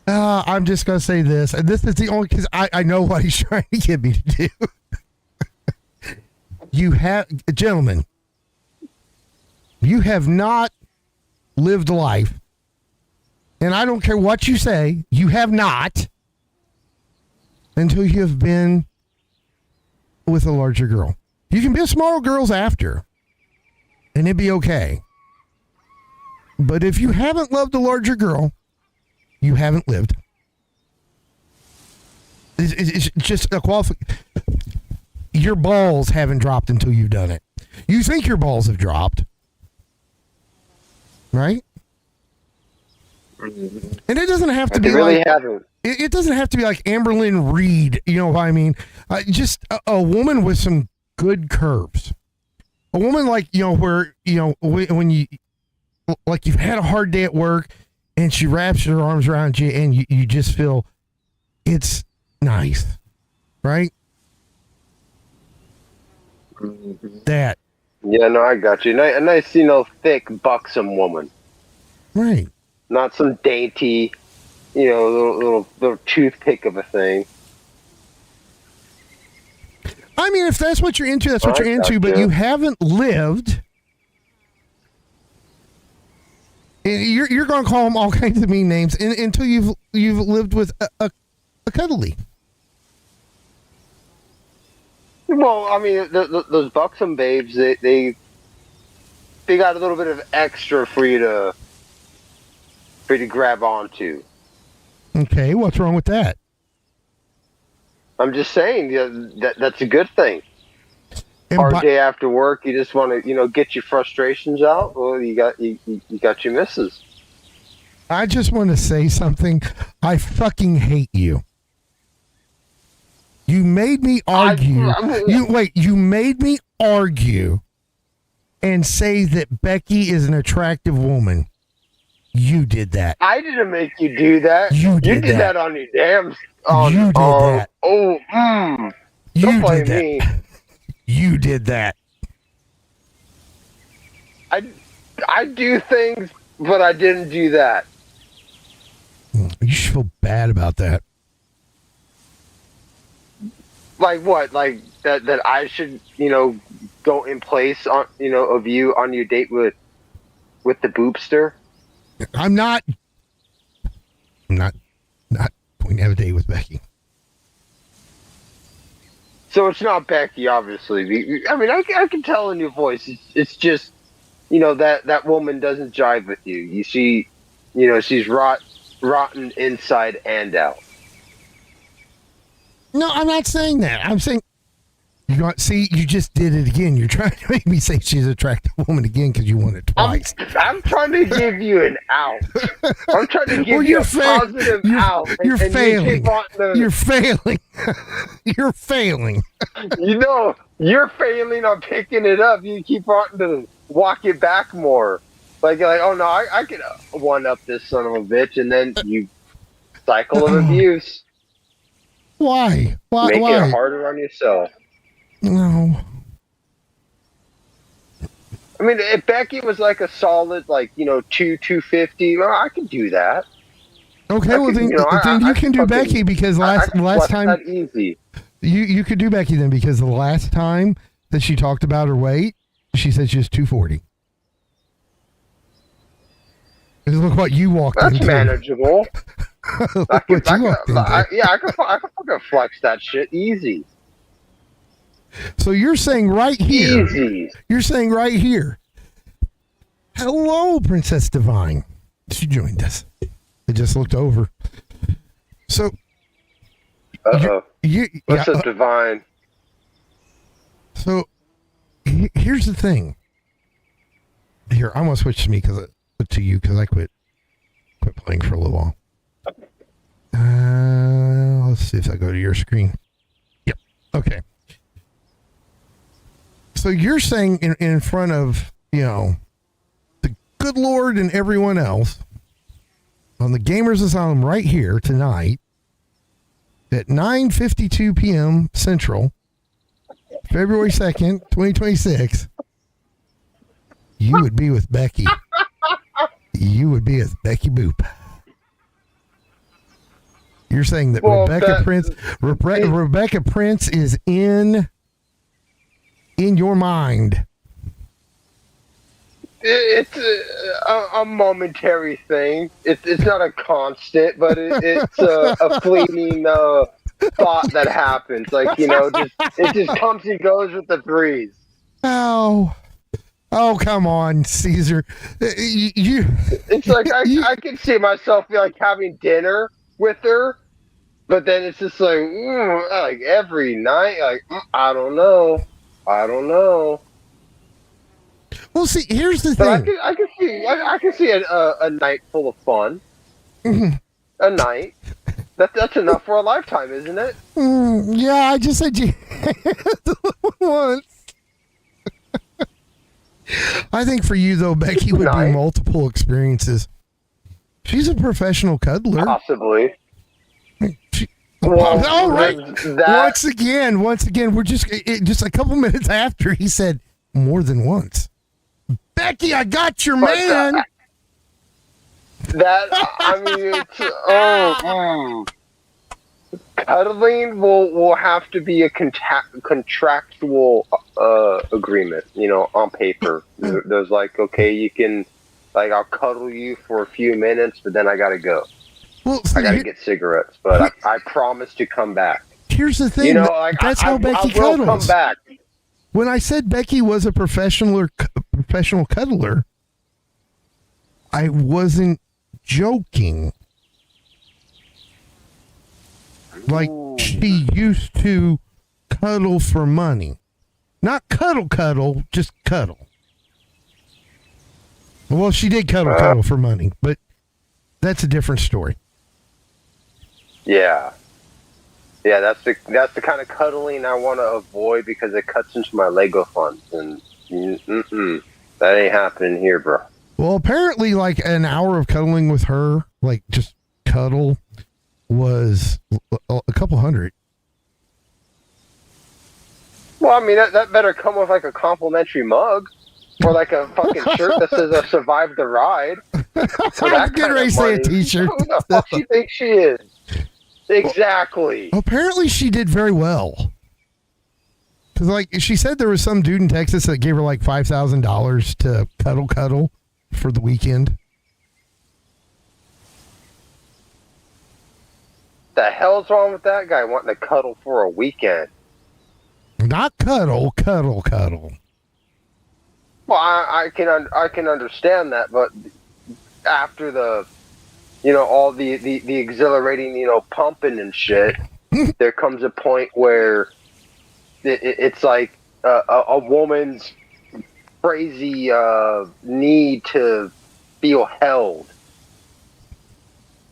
I'm just gonna say this, and this is the only because I know what he's trying to get me to do. Gentlemen, you have not lived life, and I don't care what you say, you have not until you have been with a larger girl. You can be with smaller girls after, and it'd be okay. But if you haven't loved a larger girl, you haven't lived. It's just a qualification. Your balls haven't dropped until you've done it. You think your balls have dropped, right? And it doesn't have to be really like haven't. It doesn't have to be like Amberlynn Reed. You know what I mean? Just a woman with some good curves. A woman like where when you like you've had a hard day at work, and she wraps her arms around you, and you just feel it's nice, right? That. Yeah, no, I got you. A nice, thick, buxom woman. Right. Not some dainty, little toothpick of a thing. I mean, if that's what you're into, that's what you're into, but you haven't lived. You're going to call them all kinds of mean names until you've lived with a cuddly. Well, I mean, those buxom babes, they got a little bit of extra for you to grab onto. Okay, what's wrong with that? I'm just saying, that's a good thing. Hard day after work, you just want to, get your frustrations out. Well, you got your missus. I just want to say something. I fucking hate you. You made me argue. You made me argue and say that Becky is an attractive woman. You did that. I didn't make you do that. You did that on your damn. You did that. Don't blame me. You did that. I do things, but I didn't do that. You should feel bad about that. Like what? Like that I should, go in place on, of you on your date with the boopster? I'm not. have a date with Becky. So it's not Becky, obviously. I mean, I can tell in your voice. It's just, that woman doesn't jive with you. You see, she's rotten inside and out. No, I'm not saying that. I'm saying you just did it again. You're trying to make me say she's an attractive woman again because you won it twice. I'm trying to give you an out. I'm trying to give you a positive out. You're failing. You're failing. You're failing. You're failing on picking it up. You keep wanting to walk it back more. Like you're like, oh no, I could one up this son of a bitch, and then you cycle of abuse. Why? Make it harder on yourself. No. I mean, if Becky was like a solid, 250, well, I could do that. Okay, then you can do Becky because last time that easy. You could do Becky then because the last time that she talked about her weight, she said she was 240. Look what you walked into. That's manageable. I can fucking flex that shit easy. So you're saying right here. Easy. You're saying right here. Hello, Princess Divine. She joined us. I just looked over. So. What's up, Divine? So, here's the thing. Here, I'm gonna switch to you because I quit playing for a little while. Let's see if I go to your screen. Yep. Okay. So you're saying in front of, the good Lord and everyone else on the Gamers Asylum right here tonight at 9:52 p.m. Central, February 2nd, 2026, you would be with Becky. You would be with Becky Boop. You're saying that Rebecca Prince is in your mind. It's a momentary thing. It's not a constant, but it's a fleeting thought that happens. It just comes and goes with the breeze. Oh, come on, Caesar. It's like I can see myself having dinner with her, but then it's just like every night. I don't know. Well, see, here's the thing. I can see a night full of fun. Mm-hmm. A night. That's enough for a lifetime, isn't it? Yeah, I just said you once. I think for you though, Becky would be multiple experiences. She's a professional cuddler. Possibly. All right. Once again, we're just a couple minutes after he said more than once. Becky, I got your man. Cuddling will have to be a contractual agreement, on paper. There's okay, you can, I'll cuddle you for a few minutes, but then I gotta go. Well, I gotta get cigarettes, but I promise to come back. Here's the thing. That's how Becky cuddles. I will come back. When I said Becky was a professional cuddler, I wasn't joking. She used to cuddle for money. Not cuddle, just cuddle. Well, she did cuddle for money, but that's a different story. Yeah, that's the kind of cuddling I want to avoid because it cuts into my Lego funds, and that ain't happening here, bro. Well, apparently, an hour of cuddling with her, just cuddle, was a couple hundred. Well, I mean, that better come with a complimentary mug or a fucking shirt that says "I survived the ride." I'm getting ready to say a t-shirt. Who the fuck she thinks she is? Exactly. Well, apparently, she did very well. Because, she said there was some dude in Texas that gave her $5,000 to cuddle for the weekend. The hell's wrong with that guy wanting to cuddle for a weekend? Not cuddle, cuddle. Well, I can understand that, but after the, all the exhilarating, pumping and shit, there comes a point where it's like a woman's crazy need to feel held,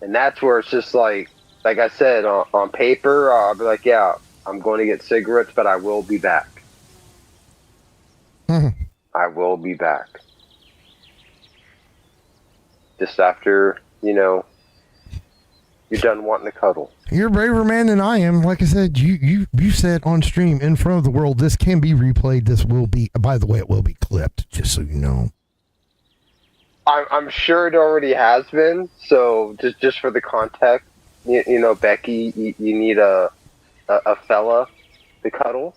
and that's where it's just like I said, on paper, I'll be like, yeah, I'm going to get cigarettes, but I will be back. I will be back. Just after, you're done wanting to cuddle. You're a braver man than I am. Like I said, you said on stream in front of the world, this can be replayed. This will be, by the way, it will be clipped, just so you know. I'm sure it already has been. So just for the context, Becky, you need a fella to cuddle.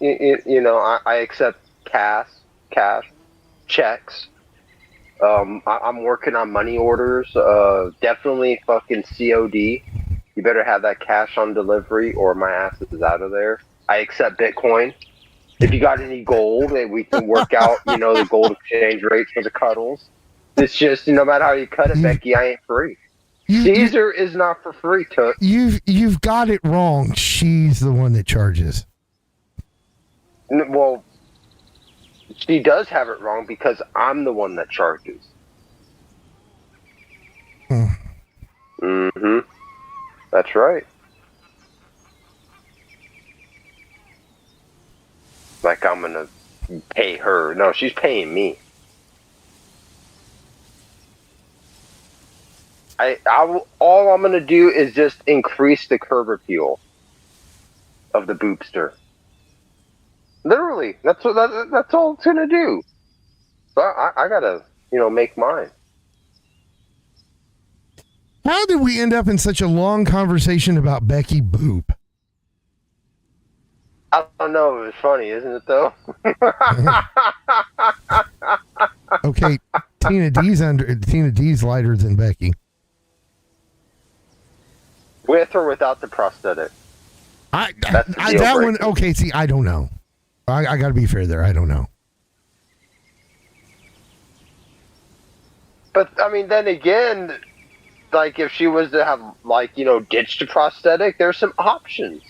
I accept cash, checks. I'm working on money orders. Definitely fucking COD. You better have that cash on delivery or my ass is out of there. I accept Bitcoin. If you got any gold, we can work out, the gold exchange rate for the cuddles. It's just, no matter how you cut it, Becky, I ain't free. Caesar is not for free, Took. You've got it wrong. She's the one that charges. Well, she does have it wrong because I'm the one that charges. Mm-hmm. That's right. Like I'm gonna pay her. No, she's paying me. All I'm gonna do is just increase the curb appeal of the boopster. Literally, that's all it's gonna do. So I gotta, make mine. How did we end up in such a long conversation about Becky Boop? I don't know. It was funny, isn't it? Though. Okay, Tina D's lighter than Becky. With or without the prosthetic? That one. Okay, see, I don't know. I got to be fair there. I don't know. But I mean, then again, like if she was to have ditched a prosthetic, there's some options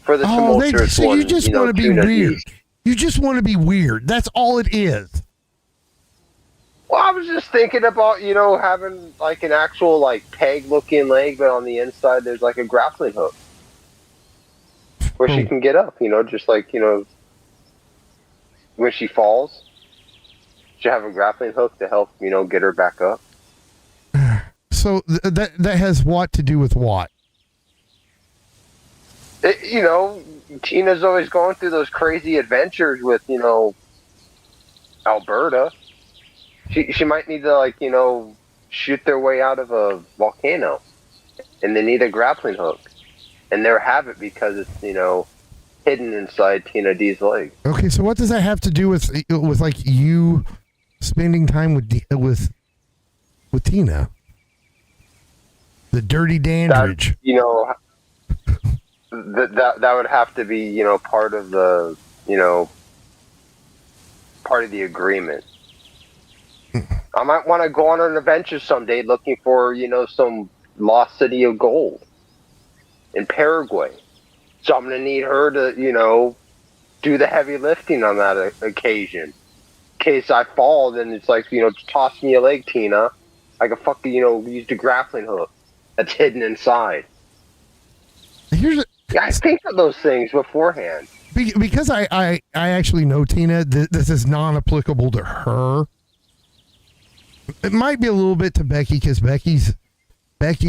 for the tumultuous one. You just want to be weird. You just want to be weird. That's all it is. Well, I was just thinking about having like an actual peg-looking leg, but on the inside there's like a grappling hook where she can get up. Just when she falls, she have a grappling hook to help get her back up. So that has what to do with what? Tina's always going through those crazy adventures with Alberta. She might need to shoot their way out of a volcano, and they need a grappling hook, and they'll have it because it's hidden inside Tina D's leg. Okay, so what does that have to do with you spending time with Tina? The dirty dandridge. That would have to be part of the agreement. I might want to go on an adventure someday looking for some lost city of gold in Paraguay. So I'm gonna need her to do the heavy lifting on that occasion. In case I fall, then it's like toss me a leg, Tina. I can fucking use the grappling hook that's hidden inside. I think of those things beforehand. Because I actually know Tina, this is non-applicable to her. It might be a little bit to Becky because Becky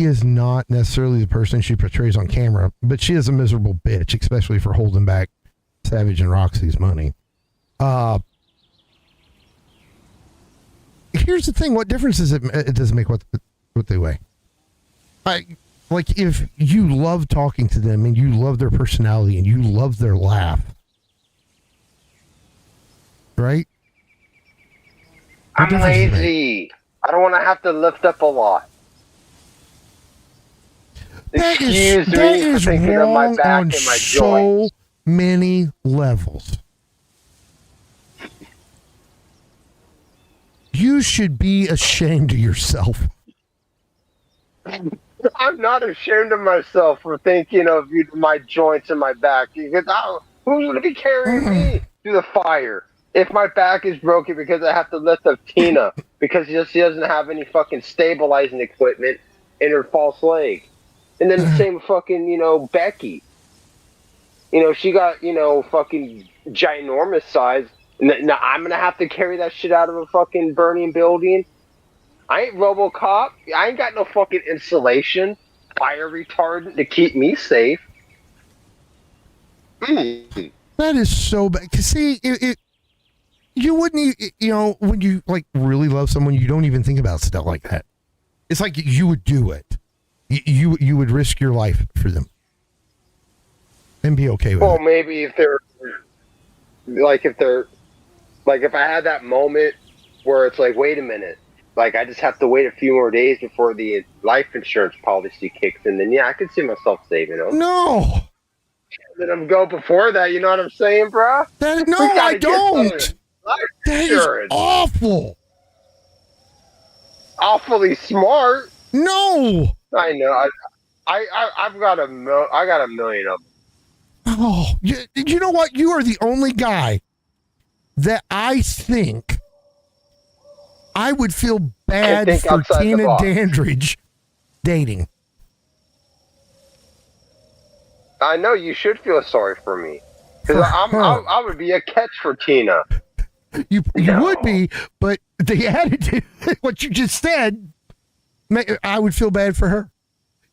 is not necessarily the person she portrays on camera, but she is a miserable bitch, especially for holding back Savage and Roxy's money. Here's the thing: what difference does it does make what they weigh? Like if you love talking to them and you love their personality and you love their laugh, right? I'm lazy. I don't want to have to lift up a lot. Excuse that me for is thinking of my wrong back on and my so joints. many levels. You should be ashamed of yourself. I'm not ashamed of myself for thinking of my joints and my back. Because who's going to be carrying me through the fire if my back is broken because I have to lift up Tina because she doesn't have any fucking stabilizing equipment in her false leg? And then the same with fucking, Becky. She got, fucking ginormous size. Now I'm going to have to carry that shit out of a fucking burning building. I ain't RoboCop. I ain't got no fucking insulation, fire retardant to keep me safe. That is so bad. 'Cause see, you wouldn't, when you like really love someone, you don't even think about stuff like that. It's like you would do it. You would risk your life for them and be okay with it. Maybe if I had that moment where it's like, wait a minute, like I just have to wait a few more days before the life insurance policy kicks in, then yeah, I could see myself saving them. No. Let them go before that, you know what I'm saying, bro? No, I don't. That is awful. Awfully smart. No. I know. I've got a million of them. Oh, you know what? You are the only guy that I think I would feel bad for Tina Dandridge dating. I know you should feel sorry for me because I would be a catch for Tina. You would be, but the attitude, what you just said, I would feel bad for her.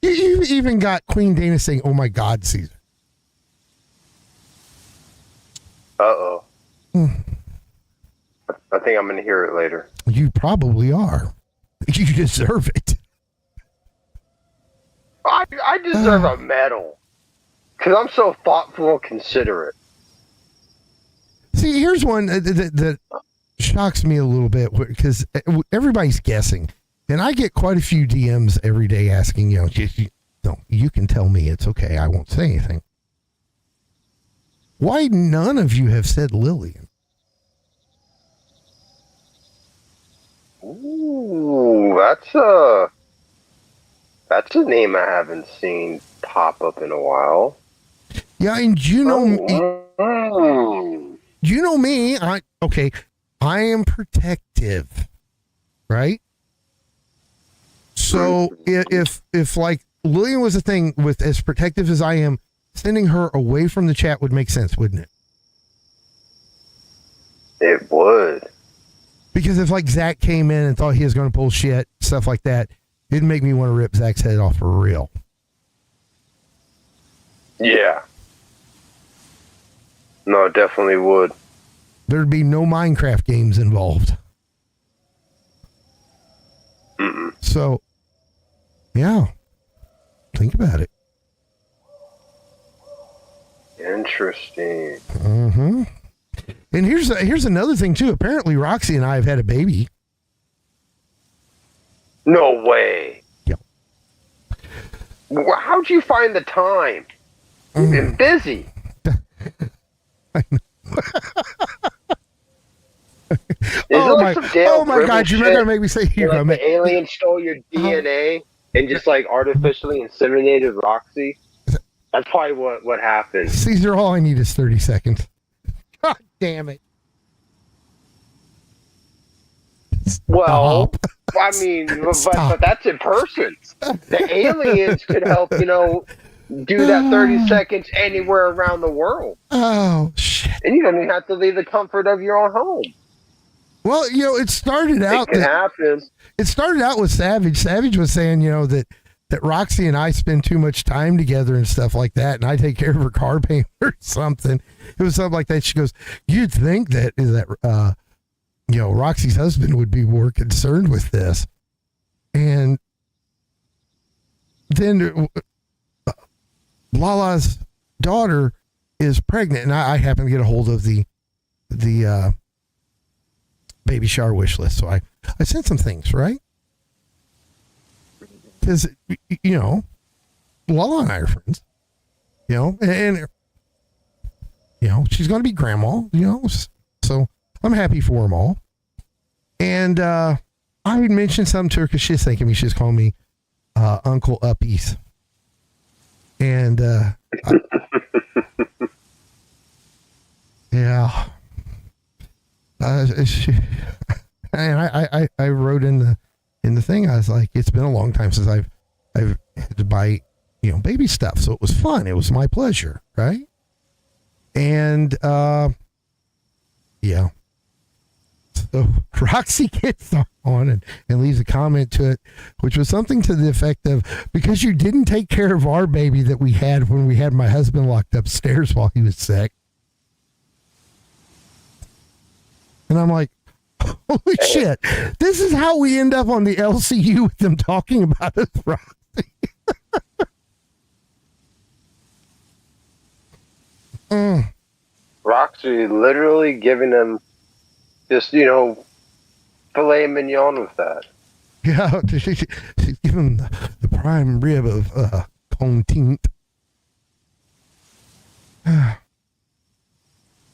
You even got Queen Dana saying, "Oh my God, Caesar." Uh-oh. I think I'm going to hear it later. You probably are. You deserve it. I deserve a medal because I'm so thoughtful and considerate. See, here's one that shocks me a little bit because everybody's guessing. And I get quite a few DMs every day asking, you can tell me, it's okay. I won't say anything. Why none of you have said Lillian? Ooh, that's a name I haven't seen pop up in a while. Yeah, and you know me. I am protective, right? So if like Lillian was a thing with as protective as I am, sending her away from the chat would make sense, wouldn't it? It would. Because if like Zach came in and thought he was going to pull shit, stuff like that, it'd make me want to rip Zach's head off for real. Yeah. No, it definitely would. There'd be no Minecraft games involved. Mm-mm. So, yeah. Think about it. Interesting. Mm-hmm. And here's another thing too. Apparently Roxy and I have had a baby. No way. Yep. How'd you find the time? You've been busy. I know. Oh my God! You're not gonna make me say you're like gonna the alien stole your DNA and just like artificially inseminated Roxy. That's probably what happened. Caesar, all I need is 30 seconds. God damn it. Well, Stop. I mean, but that's in person. The aliens could help, do that 30 seconds anywhere around the world. Oh, shit. And you don't even have to leave the comfort of your own home. Well, it started out. It can happen. It started out with Savage. Savage was saying, that Roxy and I spend too much time together and stuff like that, and I take care of her car payment or something. It was something like that. She goes, "You'd think that Roxy's husband would be more concerned with this," and then Lala's daughter is pregnant, and I happen to get a hold of the baby shower wish list, so I sent some things, right? Because Lala and I are friends. You know, and you know, she's going to be grandma, you know, so I'm happy for them all. And I had mentioned something to her because she's thinking me, she's calling me Uncle Uppies. And yeah. And I wrote in the thing, I was like, it's been a long time since I've had to buy, you know, baby stuff. So it was fun. It was my pleasure. Right. And, yeah. So Roxy gets on and leaves a comment to it, which was something to the effect of, because you didn't take care of our baby that we had when we had my husband locked upstairs while he was sick. And I'm like, holy shit, this is how we end up on the LCU with them talking about us, Roxy. Roxy literally giving them just, you know, filet mignon with that. Yeah, she's giving the prime rib of Contint.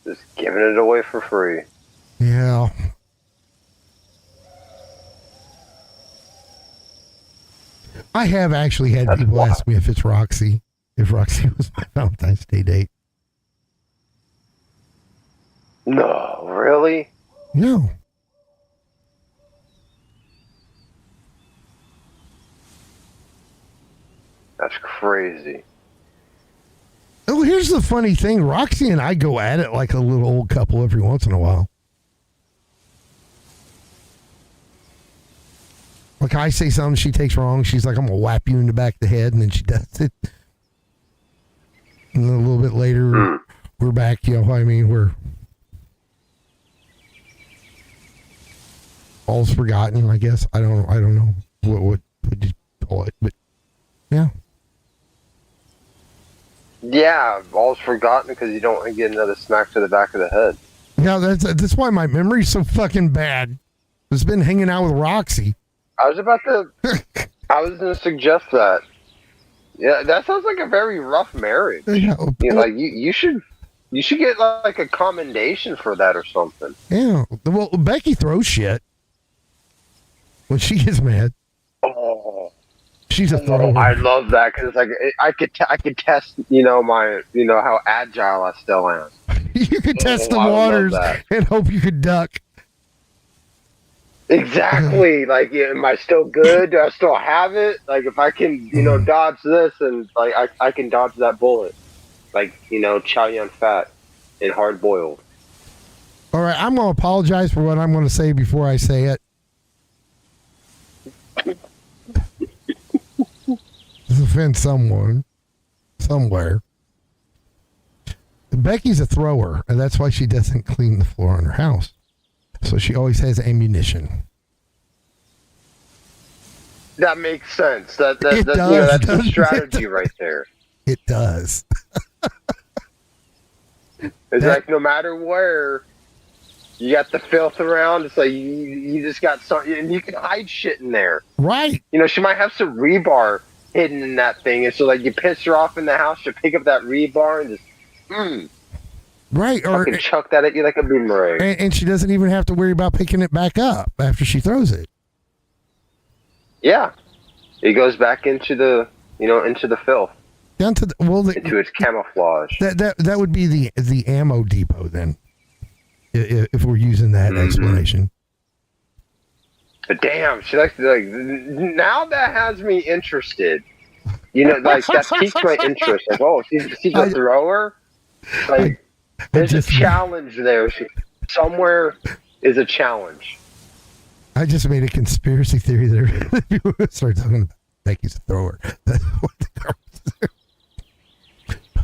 Just giving it away for free. Yeah. I have actually had people ask me if it's Roxy, if Roxy was my Valentine's Day date. No, really? No. That's crazy. Oh, here's the funny thing. Roxy and I go at it like a little old couple every once in a while. Like I say something she takes wrong. She's like, I'm going to whap you in the back of the head. And then she does it. And then a little bit later, we're back. You know what I mean? We're all's forgotten, I guess. I don't know what you call it, but yeah. Yeah, all's forgotten because you don't want to get another smack to the back of the head. Yeah, that's why my memory's so fucking bad. It's been hanging out with Roxy. I was going to suggest that. Yeah, that sounds like a very rough marriage. Yeah, you know, like you should get like a commendation for that or something. Yeah. Well, Becky throws shit when she gets mad. Oh, she's a thrower. I love that because like I could test, you know, how agile I still am. You could test the waters and hope you could duck. Exactly. Like, yeah, am I still good? Do I still have it? Like, if I can, you know, dodge this and like I can dodge that bullet. Like, you know, Chow Yun Fat and Hard Boiled. All right, I'm going to apologize for what I'm going to say before I say it. This offends someone somewhere. Becky's a thrower, and that's why she doesn't clean the floor in her house. So she always has ammunition. That makes sense. That's a strategy right there. It does. It's like no matter where, you got the filth around. It's like you just got something, and you can hide shit in there. Right. You know, she might have some rebar hidden in that thing, and so like you piss her off in the house, she'll pick up that rebar and just right, or chuck that at you like a boomerang. And she doesn't even have to worry about picking it back up after she throws it. Yeah, it goes back into the filth. Down to into its camouflage. That would be the ammo depot then, if we're using that explanation. But damn, she likes to like. Now that has me interested. You know, like that piqued my interest. Like, oh, she's a thrower. Like, there's a challenge there. Somewhere is a challenge. I just made a conspiracy theory there. People start talking about Becky's a thrower. That's what the girls do.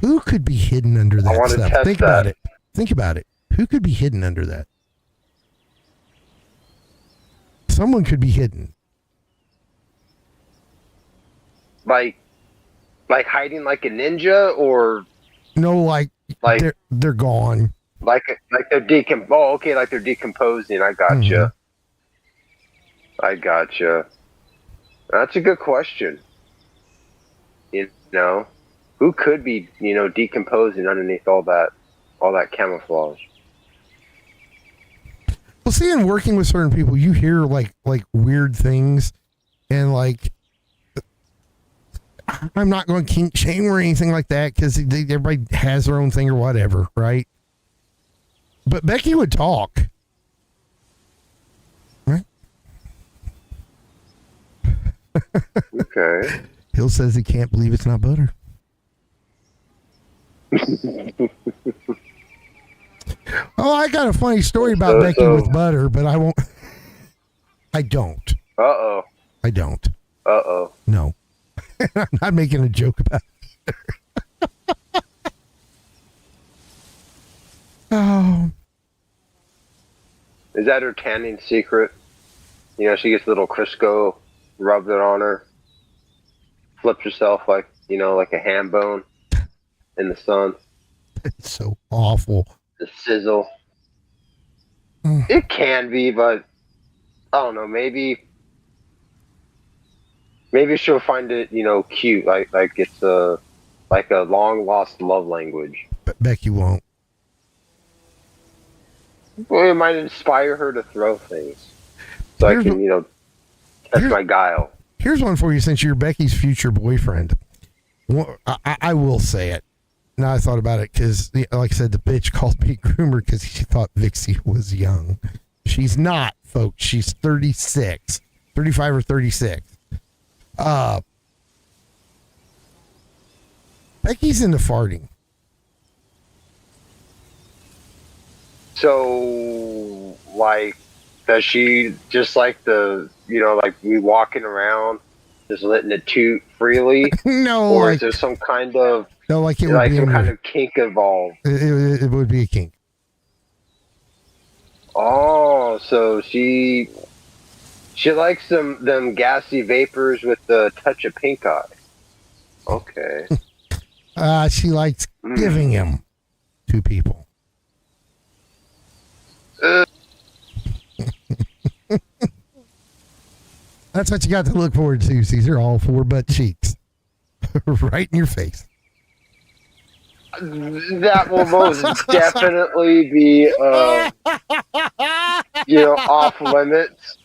Who could be hidden under that stuff? Think about it. Think about it. Who could be hidden under that? Someone could be hidden. Like hiding like a ninja, or no, like they're gone. Like they're like they're decomposing. I gotcha. I gotcha. That's a good question. You You know, who could be, decomposing underneath all that camouflage? Well, see, in working with certain people, you hear like weird things, and like, I'm not going to kink shame or anything like that because everybody has their own thing or whatever, right? But Becky would talk, right? Okay. Hill says he can't believe it's not butter. Oh, I got a funny story about Becky with butter, but I won't. I don't. Uh-oh. I don't. Uh-oh. No. I'm not making a joke about it. Oh. Is that her tanning secret? She gets a little Crisco, rubs it on her, flips herself like a ham bone in the sun. It's so awful. The sizzle. It can be, but I don't know. Maybe she'll find it, cute. Like it's a long lost love language. Becky won't. Well, it might inspire her to throw things, so I can, test my guile. Here's one for you, since you're Becky's future boyfriend. I will say it. Now I thought about it because, like I said, the bitch called me groomer because she thought Vixie was young. She's not, folks. She's 36, 35 or 36. Becky's into farting. So, like, does she just like like we walking around, just letting it toot freely? No, or like, is there some kind of like it would be some kind of kink involved? It would be a kink. Oh, so she likes them gassy vapors with the touch of pink eye. Okay. She likes giving him to people. That's what you got to look forward to, Caesar. All 4 butt cheeks. Right in your face. That will most definitely be, off limits.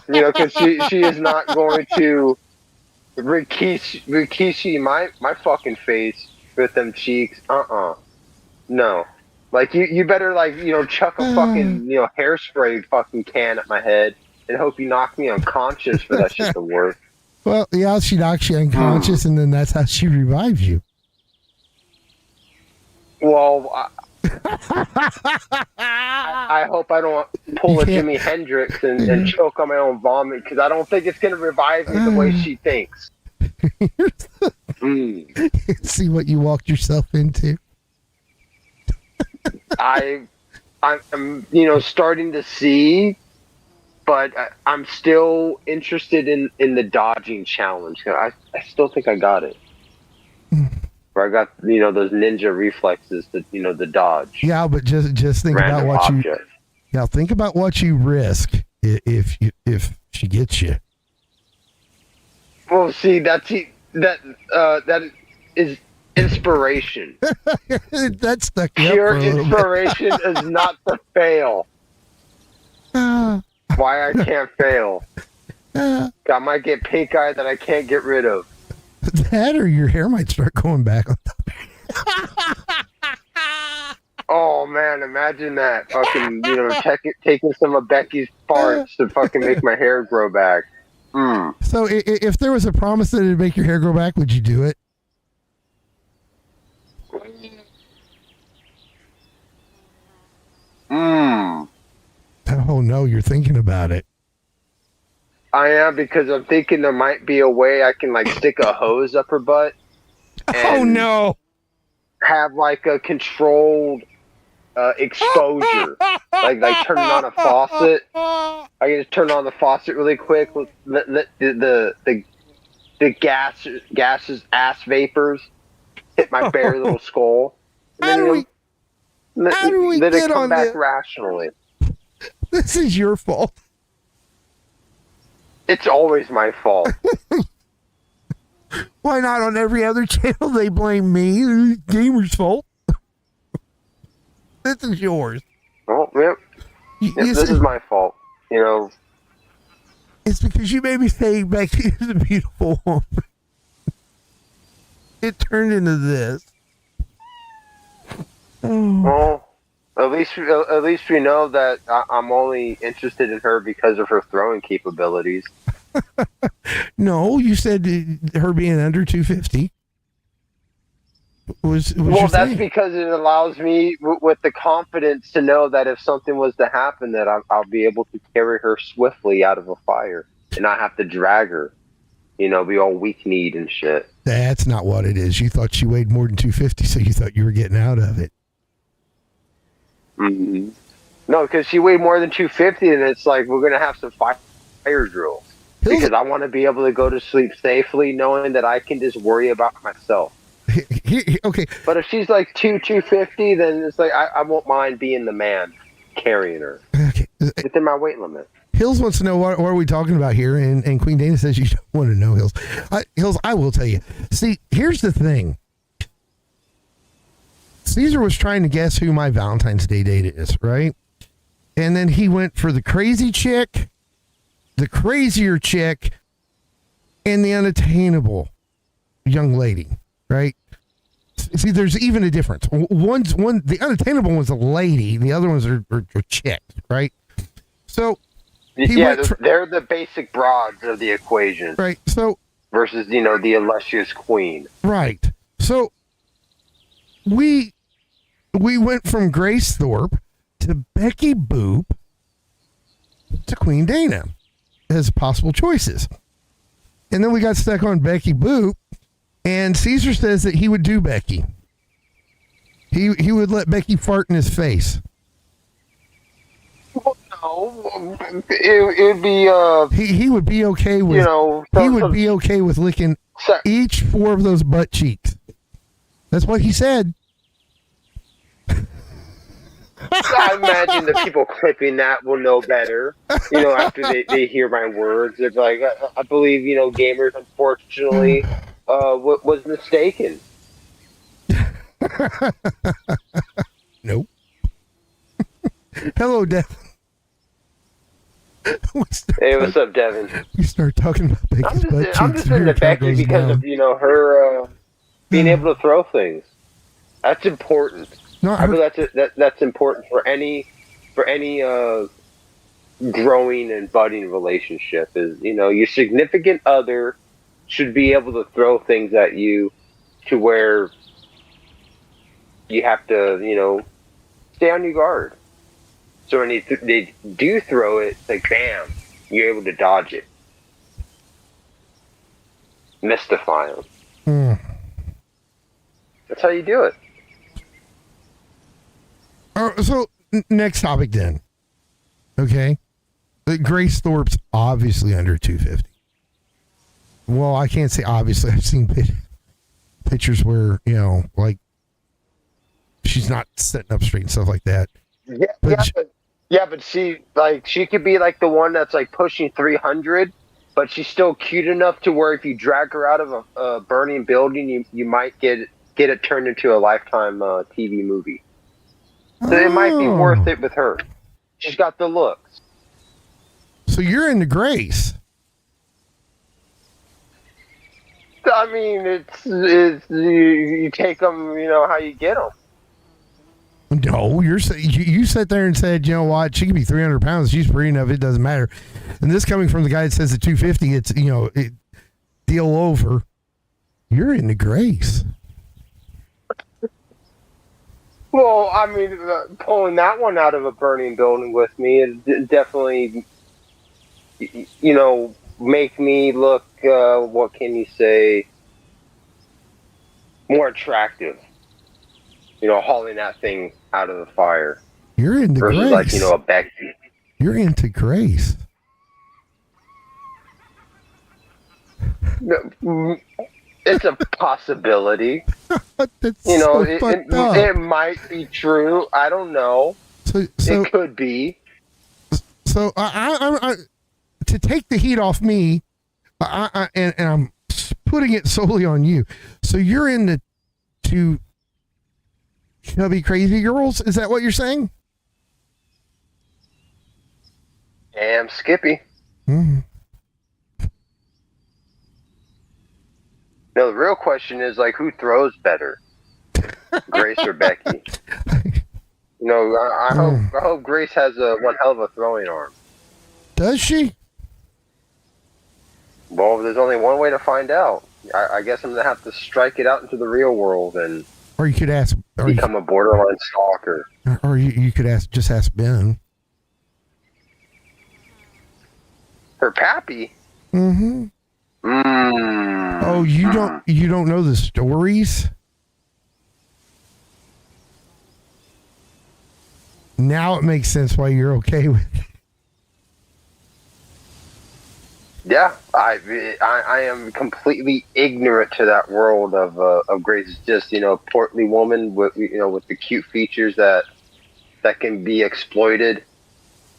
Because she is not going to rikishi my fucking face with them cheeks. No. Like, you better, chuck a fucking, hairspray fucking can at my head and hope you knock me unconscious for that shit to work. Well, yeah, she knocks you unconscious, and then that's how she revives you. Well, I hope I don't pull a Jimi Hendrix and choke on my own vomit, because I don't think it's going to revive me the way she thinks. See what you walked yourself into. I'm starting to see, but I'm still interested in the dodging challenge. I still think I got it. Where I got, those ninja reflexes to, the dodge. Yeah, but just think about what object. think about what you risk if she gets you. Well, see, that is inspiration. That stuck you Pure up for a little inspiration is not to fail. Why I can't fail? I might get pink eye that I can't get rid of. That, or your hair might start going back on top. Oh man, imagine that. Fucking, taking some of Becky's parts to fucking make my hair grow back. So if there was a promise that it'd make your hair grow back, would you do it? Oh no, you're thinking about it. I am, because I'm thinking there might be a way I can stick a hose up her butt. Oh no! Have a controlled exposure, like turning on a faucet. I can just turn on the faucet really quick. Let the gases ass vapors hit my bare little skull. How do we let get it come on back this? rationally. This is your fault. It's always my fault. Why not on every other channel they blame me? Gamer's fault. This is yours. Oh, yep. This is my fault. You know, It's because you made me say Becky is a beautiful woman. It turned into this. Oh. well, at least we know that I'm only interested in her because of her throwing capabilities. No, you said her being under 250 was Well, that's because it allows me with the confidence to know that if something was to happen, that I'll be able to carry her swiftly out of a fire and not have to drag her. You know, be all weak-kneed and shit. That's not what it is. You thought she weighed more than 250, so you thought you were getting out of it. Mm-hmm. No, because she weighed more than 250, and it's like we're gonna have some fire drills because I want to be able to go to sleep safely, knowing that I can just worry about myself. Okay. But if she's like 250, then it's like I won't mind being the man carrying her Okay. within my weight limit. Hills wants to know what are we talking about here, and Queen Dana says you don't want to know, Hills. Hills, I will tell you. See, here's the thing. Caesar was trying to guess who my Valentine's Day date is, right? And then he went for the crazy chick, the crazier chick, and the unattainable young lady, right? See, there's even a difference. The unattainable one's a lady, the other ones are chicks, right? So they're the basic broads of the equation, right? So versus the illustrious queen, right? So we went from Grace Thorpe to Becky Boop to Queen Dana as possible choices, and then we got stuck on Becky Boop. And Caesar says that he would do Becky. He would let Becky fart in his face. Well, no, it would be he would be okay with he would be okay with licking each 4 of those butt cheeks. That's what he said. I imagine the people clipping that will know better. After they hear my words, they're like, I believe gamers unfortunately was mistaken. Nope. Hello, Devin. Hey, what's up, Devin? We start talking about Becky's butt cheeks. I'm just into Becky because of her being able to throw things. That's important. No, I believe that's important for any growing and budding relationship. Is your significant other should be able to throw things at you to where you have to stay on your guard. So when they do throw it, it's like bam, you're able to dodge it, mystify them. That's how you do it. So next topic then. Okay. Grace Thorpe's obviously under 250. Well, I can't say obviously. I've seen pictures where, like she's not sitting up straight and stuff like that. But she could be like the one that's like pushing 300, but she's still cute enough to where if you drag her out of a burning building, you might get it turned into a Lifetime TV movie. So it might be worth it with her. She's got the looks. So you're into Grace. I mean, it's you take them, how you get them. No, you sat there and said, you know what, she could be 300 pounds. She's pretty enough. It doesn't matter. And this coming from the guy that says at 250, it's, deal over. You're into Grace. Well, I mean, pulling that one out of a burning building with me is definitely, make me look, what can you say, more attractive. Hauling that thing out of the fire. You're into versus Grace. Like, a Becky. You're into Grace. It's a possibility. That's so fucked up. It might be true. I don't know. So it could be. So I to take the heat off me, and I'm putting it solely on you. So you're into two chubby crazy girls? Is that what you're saying? Damn, Skippy. Mm-hmm. No, the real question is like, who throws better, Grace or Becky? You know, I hope Grace has one hell of a throwing arm. Does she? Well, there's only one way to find out. I guess I'm gonna have to strike it out into the real world and Or you could ask, become a borderline stalker. or you could just ask Ben. Her pappy. Mm-hmm. Oh, you don't know the stories? Now it makes sense why you're okay with it. Yeah, I am completely ignorant to that world of Grace. Just, you know, portly woman with, you know, with the cute features that can be exploited.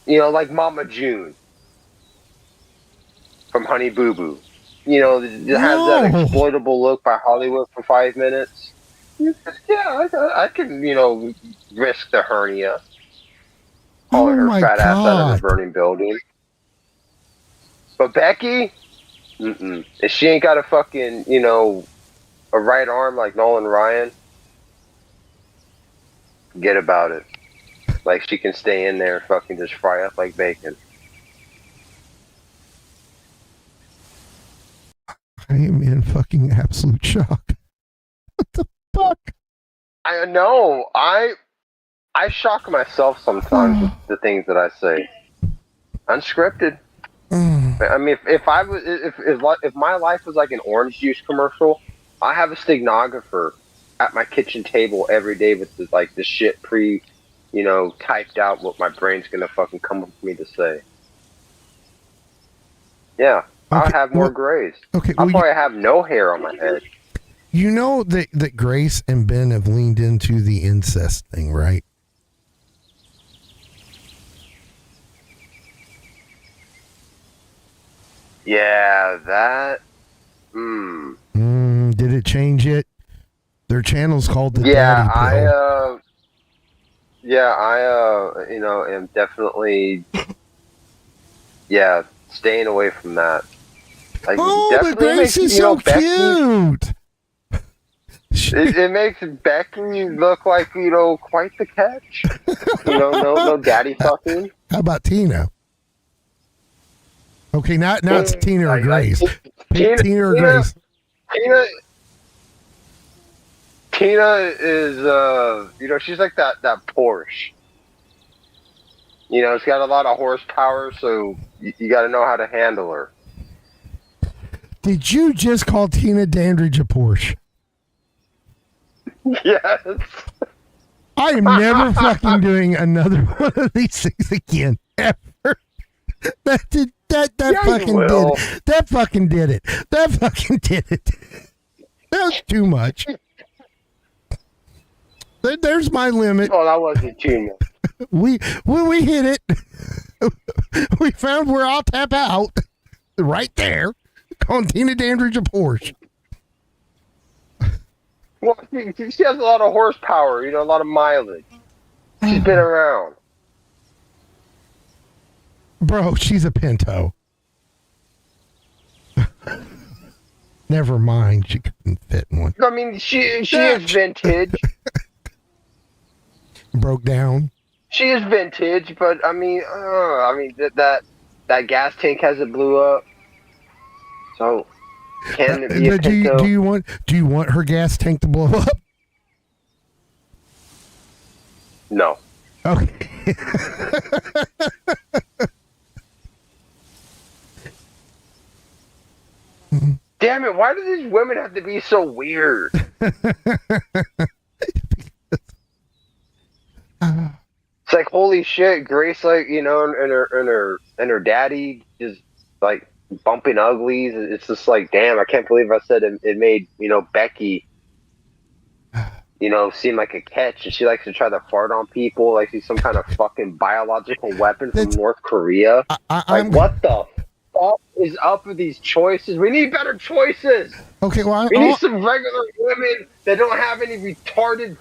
You know, like Mama June from Honey Boo Boo. You know, it has that exploitable look by Hollywood for 5 minutes. Yeah, I can, you know, risk the hernia. Hauling her fat ass out of a burning building. But Becky, if she ain't got a fucking, you know, a right arm like Nolan Ryan, forget about it. Like, she can stay in there and fucking just fry up like bacon. I am in fucking absolute shock. What the fuck? I know. I shock myself sometimes with the things that I say. Unscripted. I mean, if my life was like an orange juice commercial, I have a stenographer at my kitchen table every day with the shit you know, typed out what my brain's gonna fucking come up with me to say. Yeah, I'll have more grays. Okay, I'll probably have no hair on my head. You know that Grace and Ben have leaned into the incest thing, right? Yeah, that. Did it change it? Their channel's called the Daddy Pill. You know, am definitely, staying away from that. Like, but Grace is so cute. It makes Becky look like, you know, quite the catch. You know, no daddy fucking. How about Tina? Okay, not it's Tina or Grace. Tina or Grace. Tina is, you know, she's like that Porsche. You know, it's got a lot of horsepower, so you got to know how to handle her. Did you just call Tina Dandridge a Porsche? Yes. I am never fucking doing another one of these things again, ever. That fucking did it. That fucking did it. That fucking did it. That was too much. There's my limit. Oh, that wasn't too much. We hit it. We found where I'll tap out. Right there. Calling Tina Dandridge a Porsche. Well, she has a lot of horsepower, you know, a lot of mileage. She's been around. Bro, she's a Pinto. Never mind, she couldn't fit in one. I mean, she is vintage. Broke down. She is vintage, but I mean, that gas tank hasn't blew up. So, can it be a Pinto? Do you want her gas tank to blow up? No. Okay. Damn it, why do these women have to be so weird? It's like, holy shit, Grace, like, you know, and her daddy just like bumping uglies. It's just like, damn, I can't believe I said it made, you know, Becky, you know, seem like a catch, and she likes to try to fart on people like she's some kind of fucking biological weapon from North Korea. What the fault is up with these choices. We need better choices. Okay, well, We need some regular women that don't have any retarded.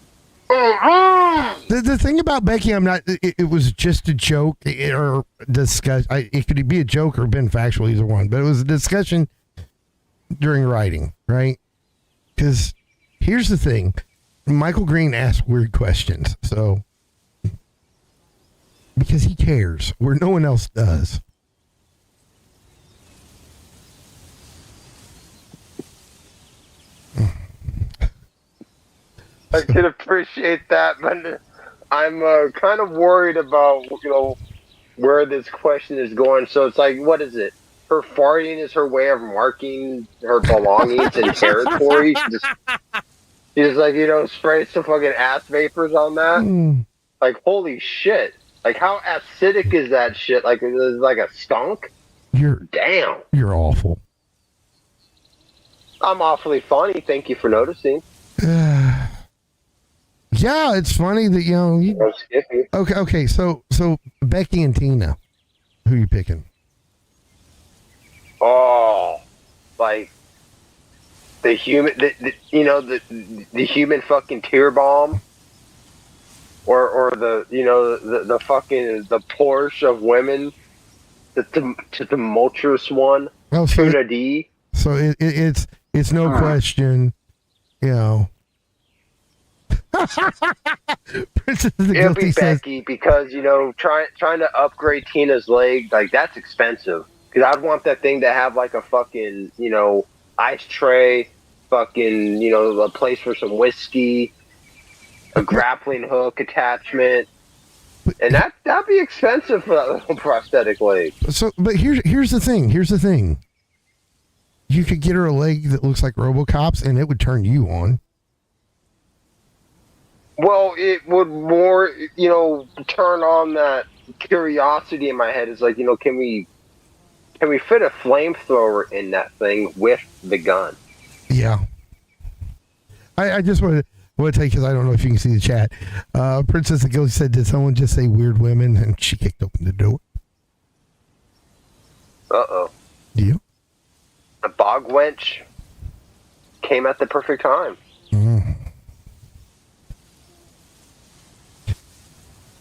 the thing about Becky, I'm not. It was just a joke or discuss. It could be a joke or been factual, either one. But it was a discussion during writing, right? Because here's the thing: Michael Green asks weird questions, so because he cares, where no one else does. I can appreciate that, but I'm kind of worried about where this question is going. So it's like, what is it? Her farting is her way of marking her belongings and territory. She just like sprays some fucking ass vapors on that. Like, holy shit! Like, how acidic is that shit? Like, it's like a skunk. Damn. You're awful. I'm awfully funny. Thank you for noticing. Yeah, it's funny that Okay. So Becky and Tina, who you picking? Oh, like the human, the human fucking tear bomb, or the fucking the Porsche of women, the tumultuous one, Tuna D. So it's no question, Princess of the It'll Guilty be says, Becky because trying to upgrade Tina's leg, like, that's expensive. Because I'd want that thing to have like a fucking ice tray, fucking a place for some whiskey, a grappling hook attachment, and that'd be expensive for that little prosthetic leg. So, but here's the thing. You could get her a leg that looks like RoboCop's, and it would turn you on. Well, it would more, turn on that curiosity in my head. Is like, can we fit a flamethrower in that thing with the gun? Yeah. I just want to tell you, because I don't know if you can see the chat. Princess of the Guilty said, did someone just say weird women? And she kicked open the door. Uh-oh. Yeah. The bog wench came at the perfect time. Mm.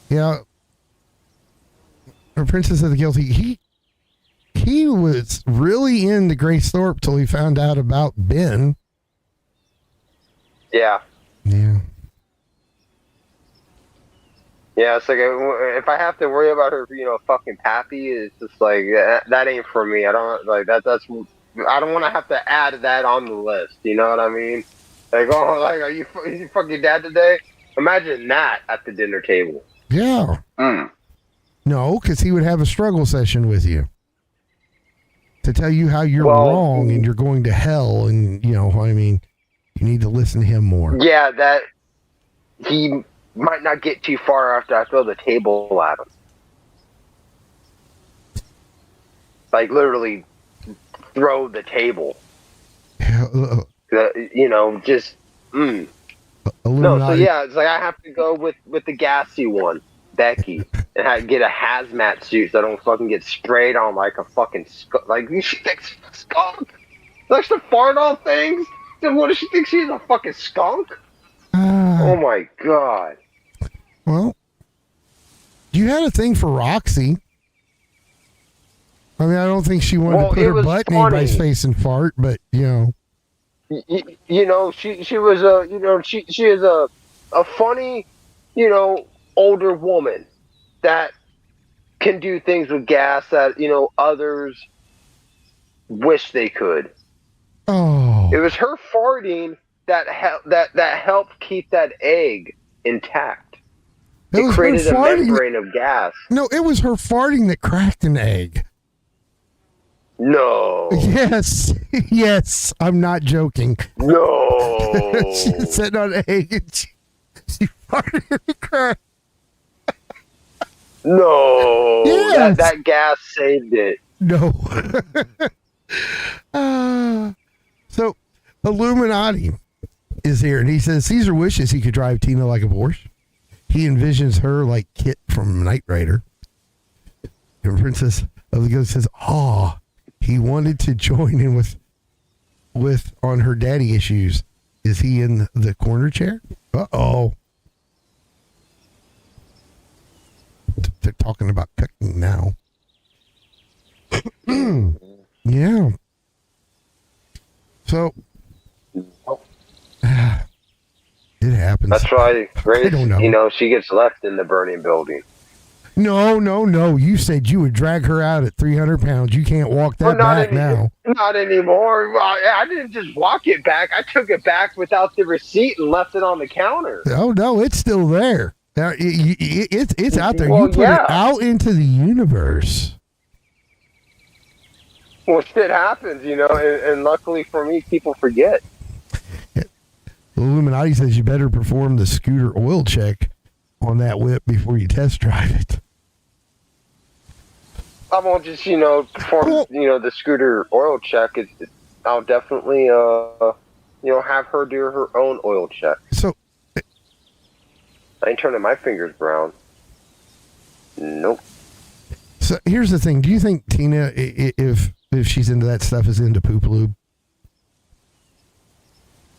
Yeah. Princess of the Guilty, he was really into Grace Thorpe till he found out about Ben. Yeah. Yeah. Yeah, it's like, if I have to worry about her, fucking pappy, it's just like, that ain't for me. I don't like that. I don't want to have to add that on the list. You know what I mean? Like, are you fucking dad today? Imagine that at the dinner table. Yeah. No, because he would have a struggle session with you to tell you how you're wrong and you're going to hell, and you need to listen to him more. Yeah, that he might not get too far after I throw the table at him. Like, literally throw the table. Just No, so yeah, it's like I have to go with the gassy one, Becky, and get a hazmat suit so I don't fucking get sprayed on like a fucking skunk. Like, you think skunk? Like, to fart on things? Then what does she think? She's a fucking skunk? Oh my god. Well, you had a thing for Roxy. I mean, I don't think she wanted to put her butt in anybody's face and fart, but she was she is a funny, older woman that can do things with gas that others wish they could. Oh, it was her farting that helped keep that egg intact. It created a membrane of gas. No, it was her farting that cracked an egg. No. Yes, I'm not joking. No. She sat on an egg and she farted and it cracked. No. Yes. That gas saved it. No. So, Illuminati is here, and he says Caesar wishes he could drive Tina like a Porsche. He envisions her like Kit from Knight Rider. And Princess of the Ghost says, he wanted to join in with on her daddy issues. Is he in the corner chair? Uh-oh. They're talking about cooking now. Yeah. So it happens. That's why Grace, I don't know. you know, she gets left in the burning building. No. You said you would drag her out at 300 pounds. You can't walk that back now. Not anymore. Well, I didn't just walk it back. I took it back without the receipt and left it on the counter. Oh no, it's still there. Now it's out there. Well, You put it out into the universe. Well, shit happens, you know, and luckily for me, people forget. Illuminati says you better perform the scooter oil check on that whip before you test drive it. I won't just, you know, perform, you know, the scooter oil check. I'll definitely, you know, have her do her own oil check. So, I ain't turning my fingers brown. Nope. So here's the thing. Do you think Tina, if she's into that stuff, is into poop lube?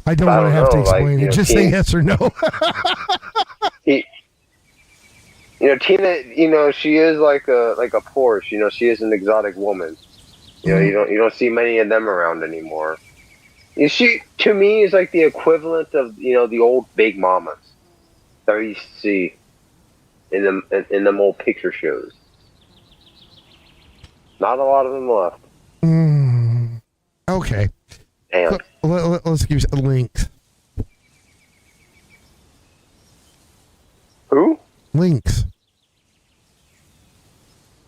I don't want to have to explain it. Just say yes or no. You know, Tina, you know, she is like a Porsche. You know, she is an exotic woman. You know, you don't see many of them around anymore. She, to me, is like the equivalent of, you know, the old big mamas that we used to see in them old picture shows. Not a lot of them left. Okay. Damn. Let's give you links. Who? Links.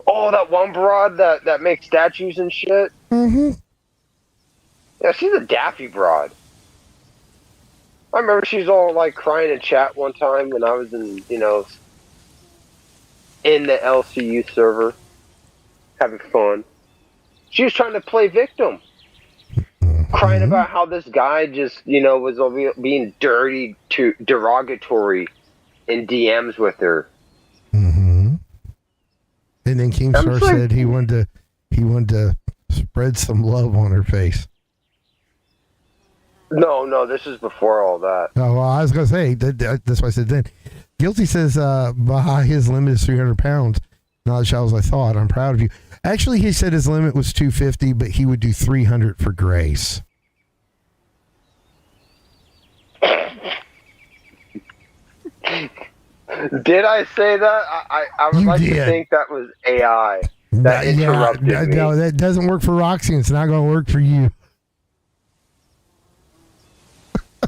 Oh, that one broad that makes statues and shit? Mm-hmm. Yeah, she's a daffy broad. I remember she's all like crying in chat one time when I was in, you know, in the LCU server, having fun. She was trying to play victim. Crying about how this guy just, you know, was being dirty, derogatory in DMs with her. Mm-hmm. And then Keemstar said he wanted to spread some love on her face. No, this is before all that. Oh, well, I was gonna say that's why I said then. Guilty says Baha, his limit is 300 pounds. Not as shallow as I thought. I'm proud of you. Actually, he said his limit was 250, but he would do 300 for Grace. Did I say that? I would like to think that was AI that interrupted me. No, that doesn't work for Roxy, and it's not going to work for you.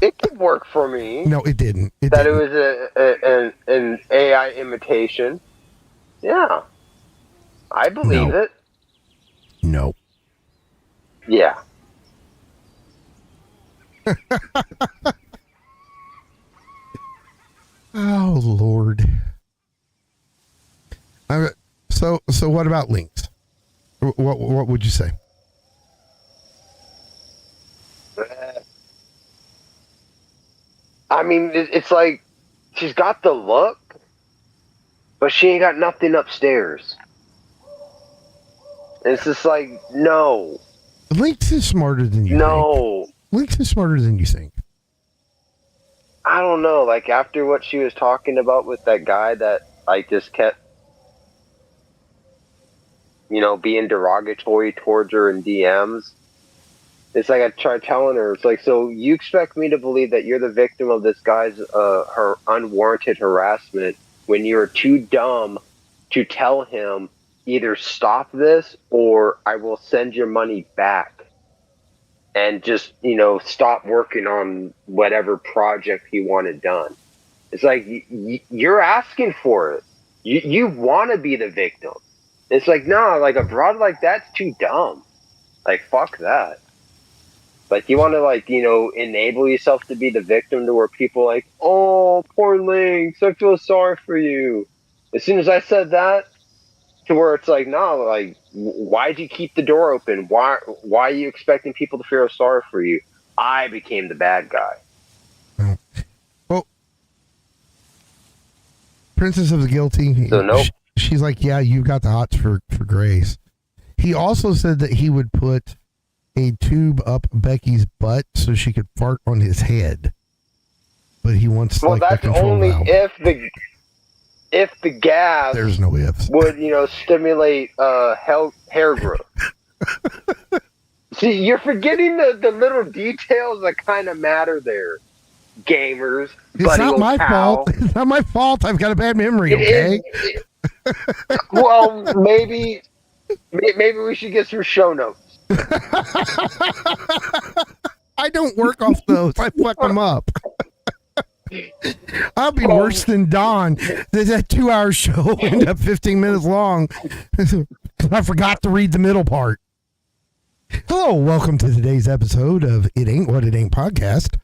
It could work for me. No, it didn't. It was an AI imitation. Yeah. I believe it. No. Yeah. Oh, Lord. So what about links? What would you say? I mean, it's like she's got the look, but she ain't got nothing upstairs. And it's just like, no. Links is smarter than you think. Links is smarter than you think. I don't know. Like, after what she was talking about with that guy that, like, just kept, you know, being derogatory towards her in DMs. It's like I tried telling her, it's like, so you expect me to believe that you're the victim of this guy's her unwarranted harassment when you're too dumb to tell him either stop this or I will send your money back and just, you know, stop working on whatever project he wanted done. It's like, you're asking for it. You want to be the victim. It's like, no, like a broad like that's too dumb. Like, fuck that. Like, you want to, like, you know, enable yourself to be the victim to where people are like, oh, poor Lynx, I feel sorry for you. As soon as I said that, to where it's like, no, like, why'd you keep the door open? Why are you expecting people to feel sorry for you? I became the bad guy. Well, Princess of the Guilty. So, nope. She's like, yeah, you got the hots for Grace. He also said that he would put a tube up Becky's butt so she could fart on his head. But he wants Well, like the that's control only valve. if the gas There's no ifs. would, stimulate hair growth. See, you're forgetting the little details that kind of matter there, gamers. It's not my fault. It's not my fault. I've got a bad memory, okay? Well, maybe we should get some show notes. I don't work off those. I fuck them up. I'll be worse than Don. That 2-hour show ended up 15 minutes long. I forgot to read the middle part. Hello, welcome to today's episode of It Ain't What It Ain't podcast.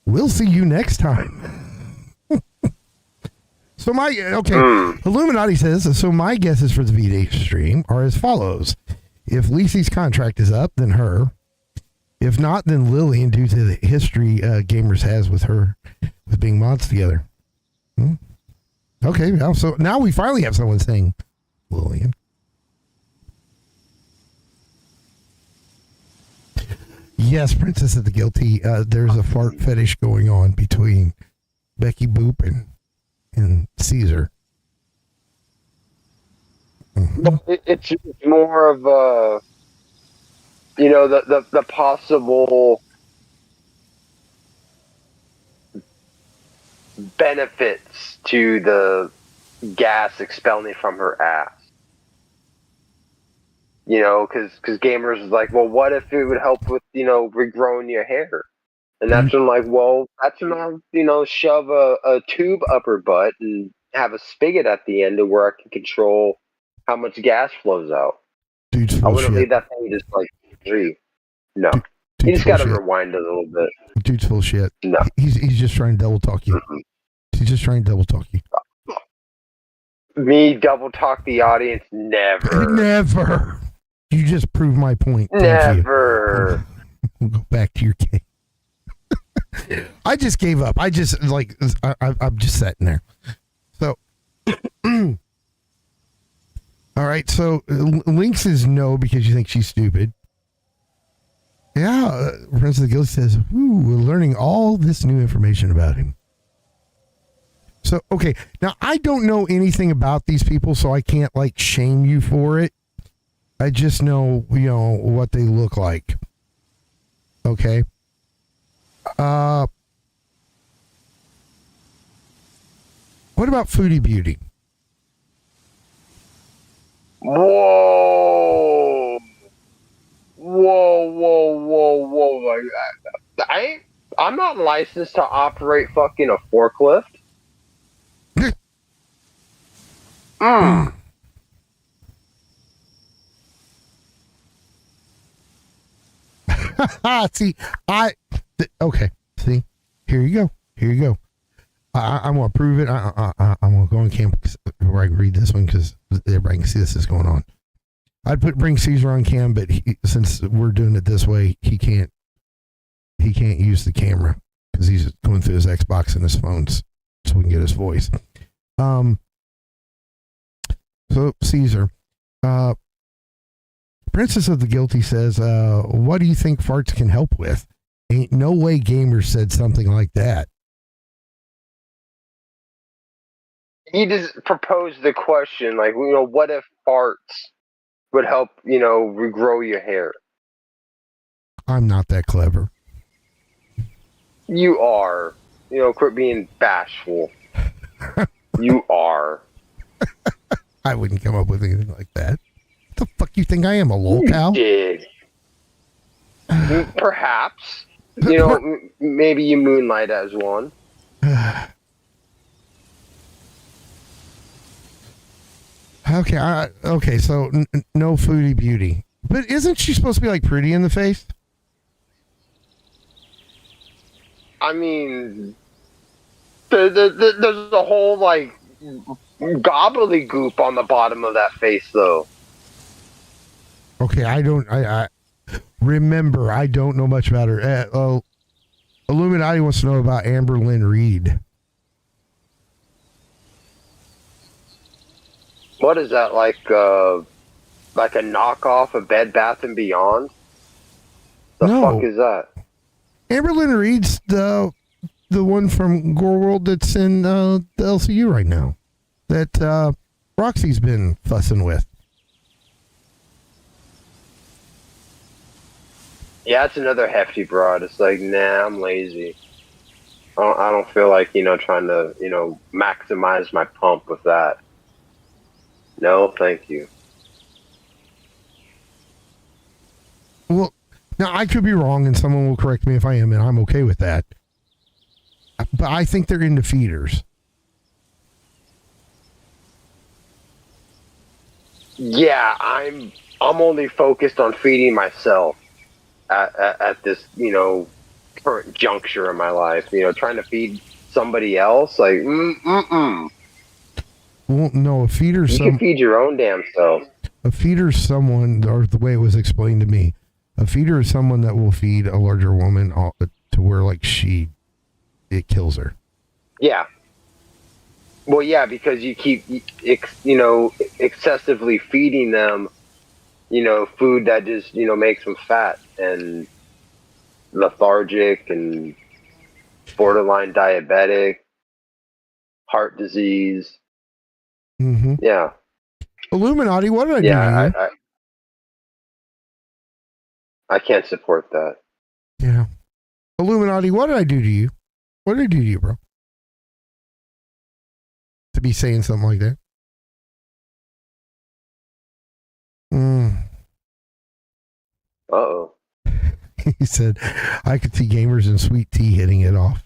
We'll see you next time. So Illuminati says, so my guesses for the V-Day stream are as follows. If Lisi's contract is up, then her. If not, then Lillian, due to the history Gamers has with her, with being mods together. Okay, so now we finally have someone saying Lillian. Yes, Princess of the Guilty. There's a fart fetish going on between Becky Boop and Caesar. It's more of a, the possible benefits to the gas expelling from her ass. Because gamers is like, well, what if it would help with, regrowing your hair? And that's when I'm like, well, that's when I'll, shove a tube up her butt and have a spigot at the end of where I can control how much gas flows out. Dude's I wouldn't leave that thing just like free. No. You just got to rewind it a little bit. Dude's full shit. No. He's just trying to double talk you. He's just trying to double talk you. Me double talk the audience? Never. Never. You just proved my point. Never. We'll go back to your game. I just gave up. I'm just sitting there. So, all right. So, Lynx is no because you think she's stupid. Yeah. Prince of the Guild says, ooh, we're learning all this new information about him. So, okay. Now, I don't know anything about these people, so I can't shame you for it. I just know, what they look like. Okay. What about Foodie Beauty? Whoa. I'm not licensed to operate fucking a forklift. Okay. See, here you go. I'm gonna prove it. I'm gonna go on campus where I can read this one because everybody can see this is going on. I'd bring Caesar on cam, but since we're doing it this way, he can't use the camera because he's going through his Xbox and his phones so we can get his voice. So Caesar, Princess of the Guilty says, what do you think farts can help with? Ain't no way Gamers said something like that. He just proposed the question, what if farts would help, regrow your hair? I'm not that clever. You are. Quit being bashful. You are. I wouldn't come up with anything like that. What the fuck you think I am, a lolcow? You did. Perhaps. Maybe you moonlight as one. Okay, so no Foodie Beauty. But isn't she supposed to be pretty in the face? I mean, there's a whole gobbledygook on the bottom of that face, though. Okay, I remember, I don't know much about her. Illuminati wants to know about Amber Lynn Reed. What is that, Like a knockoff of Bed Bath and Beyond? The No. fuck is that? Amberlyn Reed's the one from PALworld that's in the LCU right now. That Roxy's been fussing with. Yeah, it's another hefty broad. It's like, nah, I'm lazy. I don't feel like, trying to, maximize my pump with that. No, thank you. Well, now I could be wrong, and someone will correct me if I am, and I'm okay with that. But I think they're into feeders. Yeah, I'm only focused on feeding myself at this, current juncture in my life. Trying to feed somebody else, like, mm-mm. Well, no, a feeder's You can feed your own damn self. a feeder's someone, or the way it was explained to me, a feeder is someone that will feed a larger woman to where like it kills her. Yeah. Well, yeah, because you keep, excessively feeding them, food that just, makes them fat and lethargic and borderline diabetic, heart disease. Mm-hmm. Yeah. Illuminati, what did I do to you? I can't support that. Yeah. Illuminati, what did I do to you? What did I do to you, bro? To be saying something like that. Uh-oh. He said, I could see gamers and sweet tea hitting it off.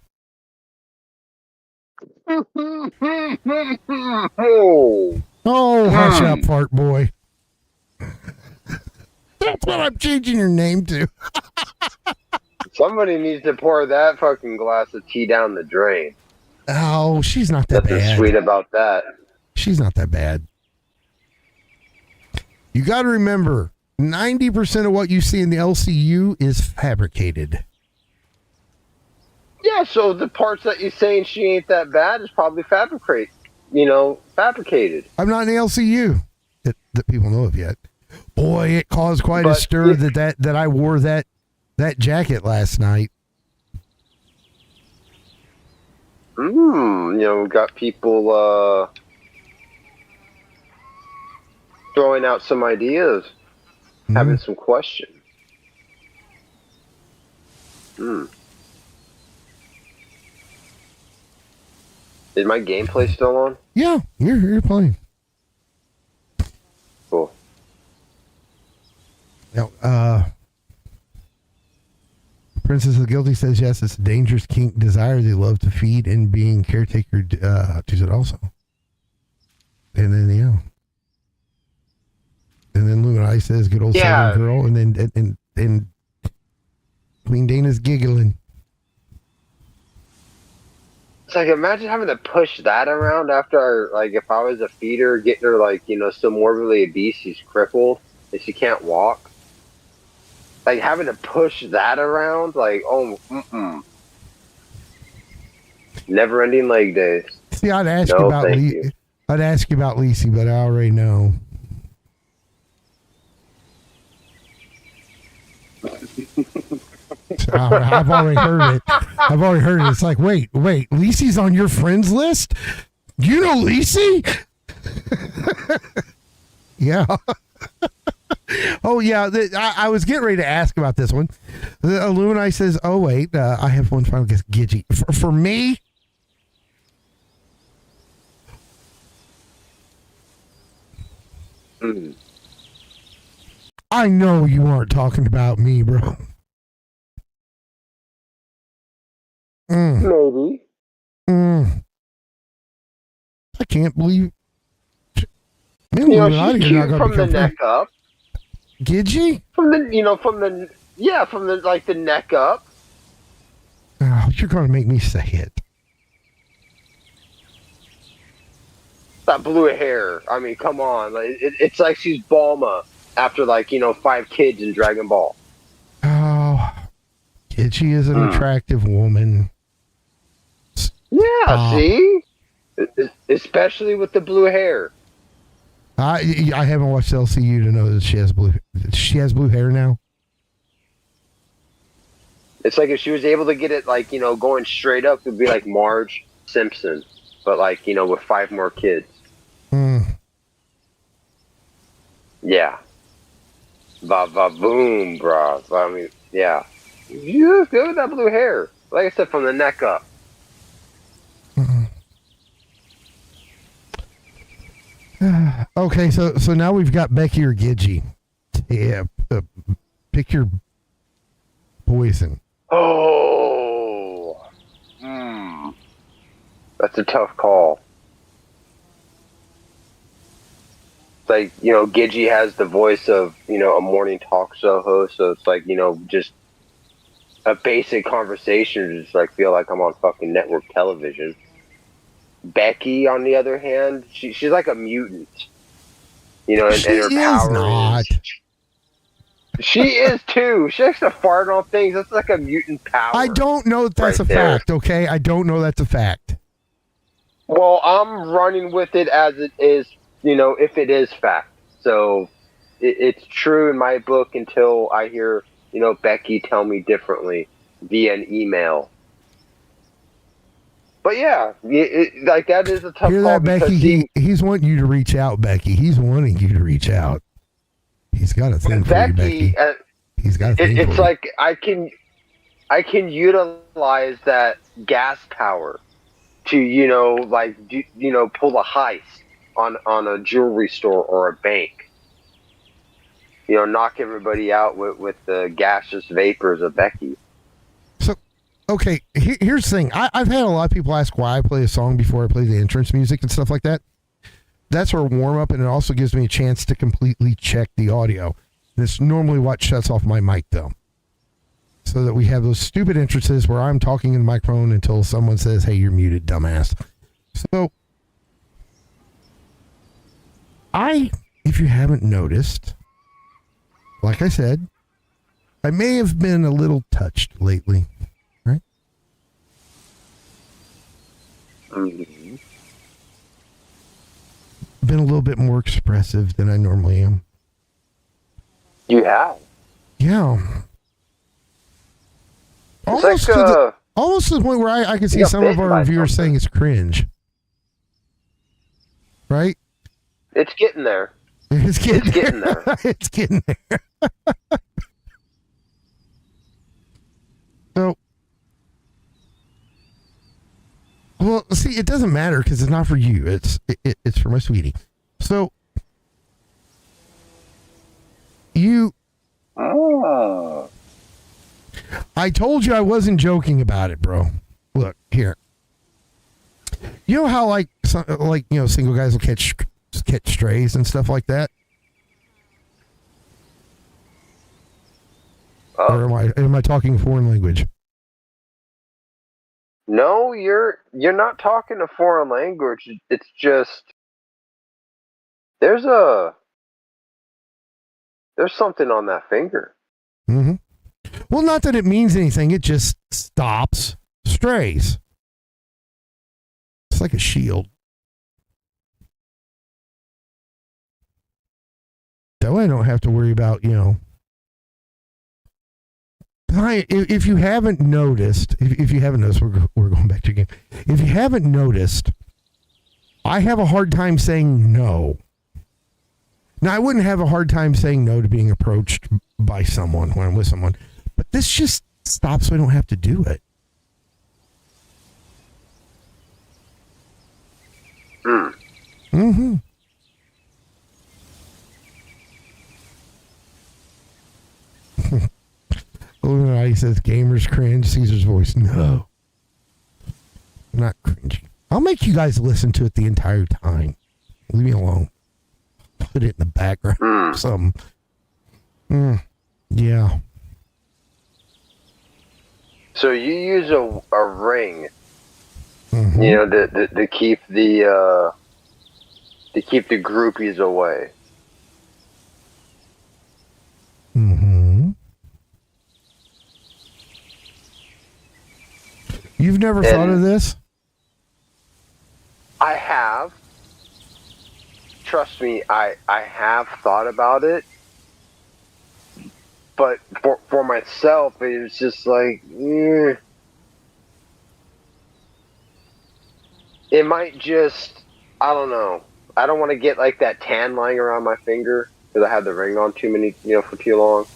Oh, hush up, fart boy. That's what I'm changing your name to. Somebody needs to pour that fucking glass of tea down the drain. Oh, she's not that Nothing bad. sweet about that. She's not that bad. You got to remember, 90% of what you see in the LCU is fabricated. Yeah, so the parts that you're saying she ain't that bad is probably fabricated. I'm not in the LCU that people know of yet. Boy, it caused quite a stir that I wore that jacket last night. We got people throwing out some ideas, having some questions. Is my gameplay still on? Yeah, you're playing. Cool. Now, Princess of the Guilty says yes, it's a dangerous kink desire they love to feed, and being caretaker does it also. And then and then Luminati says good old Southern girl, and then Queen Dana's giggling. It's like, imagine having to push that around after, like, if I was a feeder, getting her, so morbidly obese, she's crippled, and she can't walk. Like, having to push that around, like, never-ending leg days. See, I'd ask you about Lisi, but I already know. I've already heard it. It's like, wait, Lisi's on your friends list? You know Lisi? Yeah. Oh, yeah. I was getting ready to ask about this one. The Illuminati says, oh, wait, I have one final guess. Gidgy. For me? I know you aren't talking about me, bro. Maybe. I can't believe. She's cute from the neck up. Gidgy? From the neck up. Oh, you're going to make me say it. That blue hair. I mean, come on. Like, it's like she's Bulma after 5 kids in Dragon Ball. Oh, Gidgy is an attractive woman. Yeah, see? Especially with the blue hair. I haven't watched LCU to know that she has blue hair now. It's like if she was able to get it, like, going straight up, it'd be like Marge Simpson, but like, with 5 more kids. Yeah. Boom, bro. I mean, yeah. You good with that blue hair. Like I said, from the neck up. Okay, so now we've got Becky or Gidgey. Yeah, pick your poison. Oh. That's a tough call. Like, Gidgey has the voice of, a morning talk show host, so it's like, just a basic conversation, just like feel like I'm on fucking network television. Becky, on the other hand, she's like a mutant. And her power is... She is too. She likes to fart on things. That's like a mutant power. I don't know if that's a fact, okay? I don't know that's a fact. Well, I'm running with it as it is, if it is fact. So it's true in my book until I hear, Becky tell me differently via an email. But yeah, like that is a tough Hear call. that, Becky? He's wanting you to reach out, Becky. He's wanting you to reach out. He's got a thing for you, Becky. He's got a thing for you. It's like I can utilize that gas power to, pull a heist on a jewelry store or a bank. Knock everybody out with the gaseous vapors of Becky. So, okay, here's the thing. I've had a lot of people ask why I play a song before I play the entrance music and stuff like that. That's our warm-up, and it also gives me a chance to completely check the audio. And it's normally what shuts off my mic, though. So that we have those stupid entrances where I'm talking in the microphone until someone says, hey, you're muted, dumbass. So, if you haven't noticed, like I said, I may have been a little touched lately, right? Mm-hmm. Been a little bit more expressive than I normally am. You have? Yeah. It's Almost to the point where I can see some of our reviewers saying it's cringe. Right? It's getting there. It's getting there. It's getting there. So, well, see, it doesn't matter because it's not for you. It's for my sweetie. So, I told you I wasn't joking about it, bro. Look here. You know how single guys will catch strays and stuff like that? Or am I talking foreign language? No, you're not talking a foreign language. It's just there's something on that finger. Mm-hmm. Well, not that it means anything. It just stops strays. It's like a shield. That way I don't have to worry about, if you haven't noticed, we're going back to again. If you haven't noticed, I have a hard time saying no. Now, I wouldn't have a hard time saying no to being approached by someone when I'm with someone, but this just stops so I don't have to do it. Mm-hmm. Illuminati says gamers cringe. Caesar's voice, no. I'm not cringing. I'll make you guys listen to it the entire time. Leave me alone. Put it in the background or something. Yeah. So you use a ring, to keep the groupies away. Mm-hmm. You've never thought of this? I have trust me, I have thought about it, but for myself, it's just like, it might just, I don't know. I don't want to get like that tan lying around my finger because I have the ring on for too long.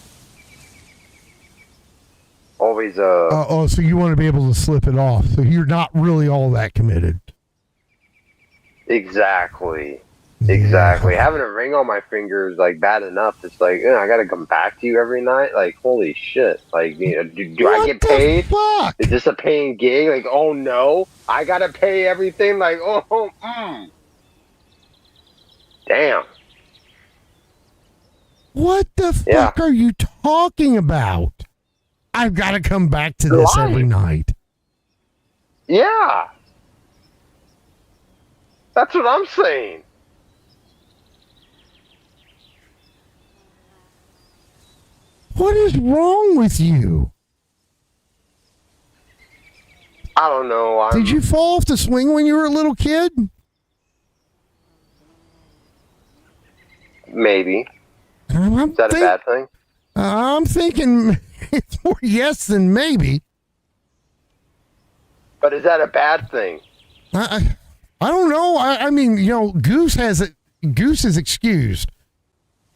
Always, so you want to be able to slip it off. So you're not really all that committed. Exactly. Yeah. Having a ring on my finger is like bad enough. It's like, I gotta come back to you every night. Like, holy shit. Like, do I get paid? Fuck? Is this a paying gig? Like, oh no, I gotta pay everything. Like, damn. What the fuck are you talking about? I've got to come back to this every night. Yeah. That's what I'm saying. What is wrong with you? I don't know. Did you fall off the swing when you were a little kid? Maybe. Is that a bad thing? I'm thinking it's more yes than maybe. But is that a bad thing? I don't know. I mean, Goose is excused.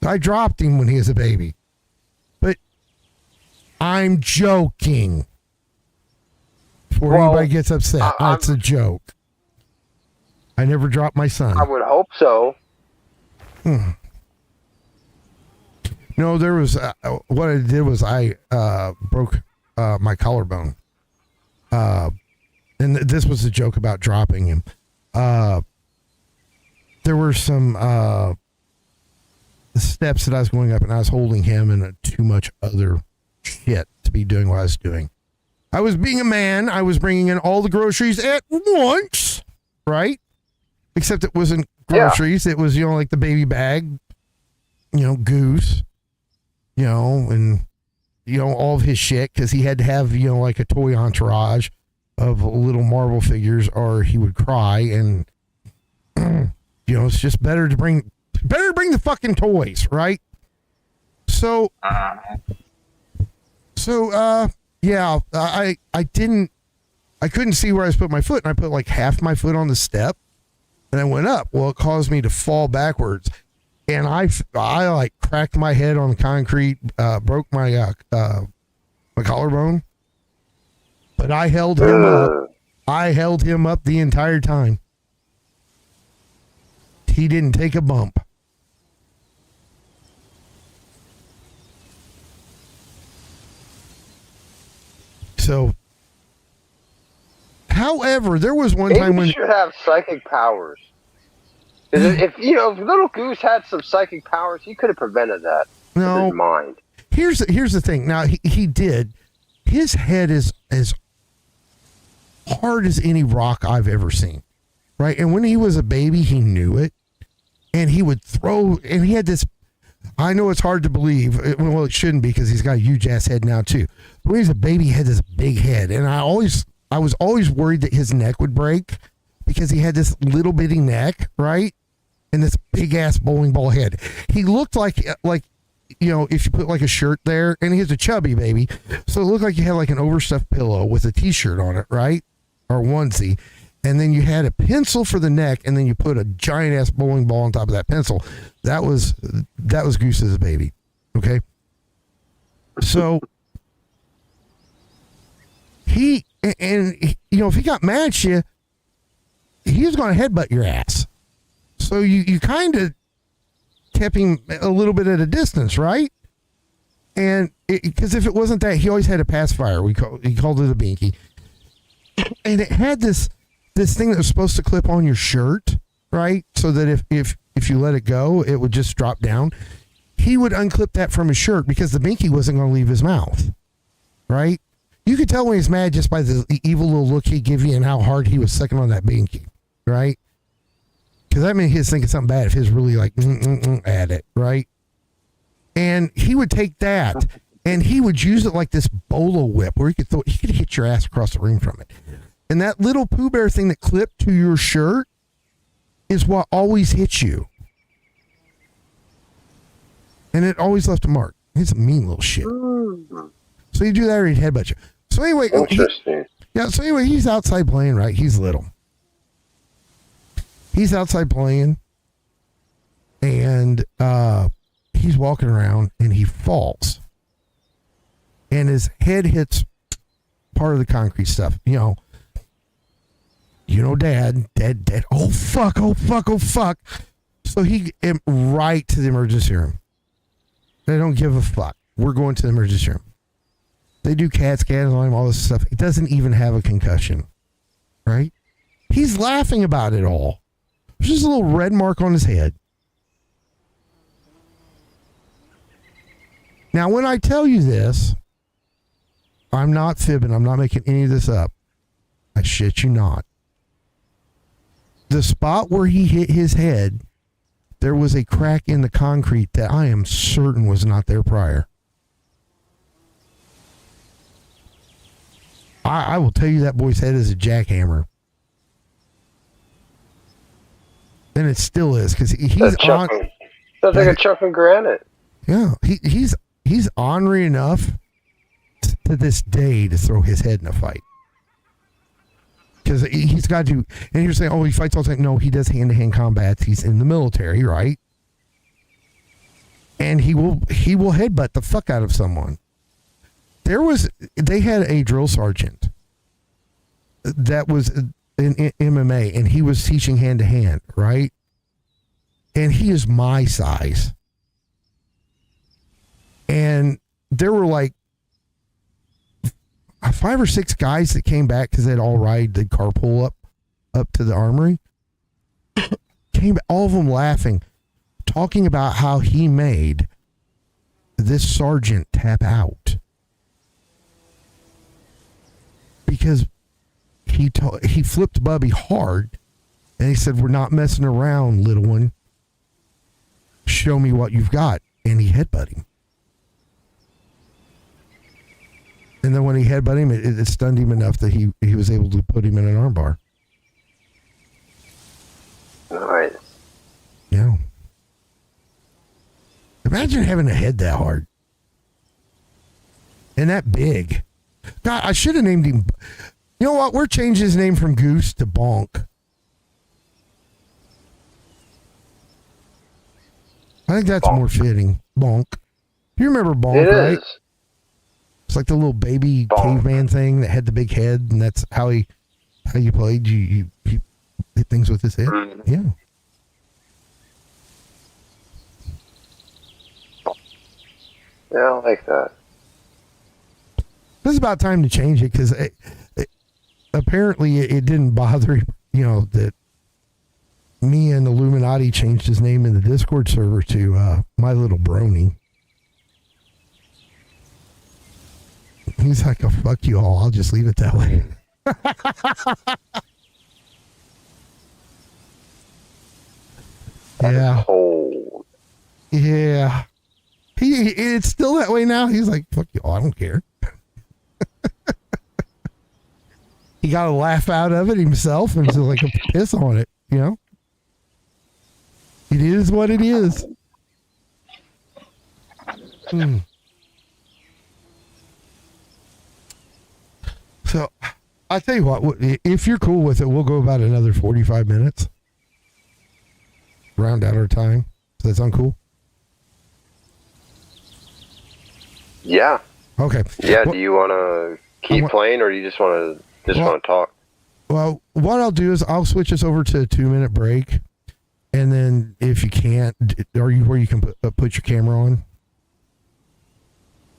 I dropped him when he was a baby. But I'm joking. Before anybody gets upset, that's a joke. I never dropped my son. I would hope so. No, there was what I did was I broke my collarbone, and this was a joke about dropping him. There were some steps that I was going up, and I was holding him, and too much other shit to be doing what I was doing. I was being a man. I was bringing in all the groceries at once, right? Except it wasn't groceries. Yeah. It was like the baby bag, Goose. And, all of his shit, because he had to have, like a toy entourage of little Marvel figures or he would cry. And, it's just better to bring the fucking toys, right? So, I couldn't see where I was putting my foot, and I put like half my foot on the step and I went up. Well, it caused me to fall backwards. And I like cracked my head on the concrete, broke my my collarbone. But I held him up. I held him up the entire time. He didn't take a bump. So, however, there was one time when you should have psychic powers. If little Goose had some psychic powers, he could have prevented that. No, with his mind. Here's the thing. Now he did. His head is as hard as any rock I've ever seen, right? And when he was a baby, he knew it, and he would throw. And he had this. I know it's hard to believe. Well, it shouldn't be because he's got a huge ass head now too. But when he was a baby, he had this big head, and I was always worried that his neck would break because he had this little bitty neck, right? And this big ass bowling ball head. He looked like if you put like a shirt there, and he was a chubby baby, so it looked like you had like an overstuffed pillow with a t-shirt on it, right? Or onesie. And then you had a pencil for the neck, and then you put a giant ass bowling ball on top of that pencil. That was Goose as a baby. Okay. So if he got mad at you, he was going to headbutt your ass. So you kind of kept him a little bit at a distance, right? And because if it wasn't that, he always had a pacifier. He called it a binky, and it had this thing that was supposed to clip on your shirt, right? So that if you let it go, it would just drop down. He would unclip that from his shirt because the binky wasn't going to leave his mouth, right? You could tell when he's mad just by the evil little look he'd give you and how hard he was sucking on that binky, right? Because that meant he was thinking something bad if he was really like at it, right? And he would take that and he would use it like this bolo whip where he could hit your ass across the room from it. And that little Pooh Bear thing that clipped to your shirt is what always hits you. And it always left a mark. He's a mean little shit. So you do that or he'd headbutt you. So anyway, Interesting. so anyway, he's outside playing, right? He's little. He's outside playing, and he's walking around, and he falls. And his head hits part of the concrete stuff. Dad, oh fuck. So he right to the emergency room. They don't give a fuck. We're going to the emergency room. They do CAT scans on him, all this stuff. He doesn't even have a concussion, right? He's laughing about it all. There's just a little red mark on his head. Now, when I tell you this, I'm not fibbing. I'm not making any of this up. I shit you not. The spot where he hit his head, there was a crack in the concrete that I am certain was not there prior. I will tell you that boy's head is a jackhammer. And it still is, because he's on. Sounds like a chunk of granite. Yeah, he's ornery enough to this day to throw his head in a fight. Because he's got to, and you're saying, oh, he fights all the time. No, he does hand-to-hand combats. He's in the military, right? And he will headbutt the fuck out of someone. They had a drill sergeant that was in MMA, and he was teaching hand-to-hand, right? And he is my size. And there were like 5 or 6 guys that came back because they'd all ride the carpool up to the armory. All of them laughing, talking about how he made this sergeant tap out because he flipped Bubby hard, and he said, "We're not messing around, little one. Show me what you've got." And he headbutted him. And then when he headbutted him, it stunned him enough that he was able to put him in an armbar. Nice. Yeah. Imagine having a head that hard. And that big. God, I should have named him. You know what? We're changing his name from Goose to Bonk. I think that's more fitting. Bonk. You remember Bonk, right? Is. It's like the little baby caveman thing that had the big head, and that's how you played. You hit things with his head. Mm-hmm. Yeah. Yeah, I like that. This is about time to change it, because apparently it didn't bother him, that me and Illuminati changed his name in the Discord server to My Little Brony. He's like, "Oh, fuck you all. I'll just leave it that way." Yeah. Cold. Yeah. It's still that way now. He's like, "Fuck you all. I don't care." He got a laugh out of it himself and just like a piss on it, It is what it is. So, I'll tell you what, if you're cool with it, we'll go about another 45 minutes. Round out our time. Does that sound cool? Yeah. Okay. Yeah. Well, Do you want to keep playing, or do you just want to talk? Well, what I'll do is I'll switch us over to a 2-minute break, and then if you can't, are you where you can put your camera on?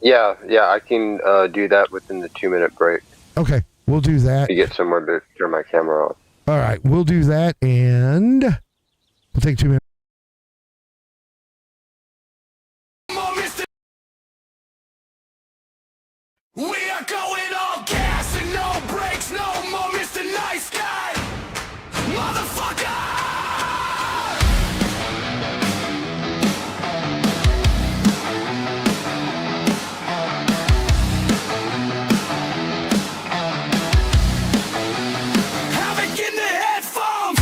Yeah. I can do that within the 2-minute break. Okay, we'll do that. You get somewhere to turn my camera on. All right, we'll do that, and we'll take 2 minutes. We are going all gas and no brakes, no more Mr. Nice Guy, motherfucker! Havoc in the headphones!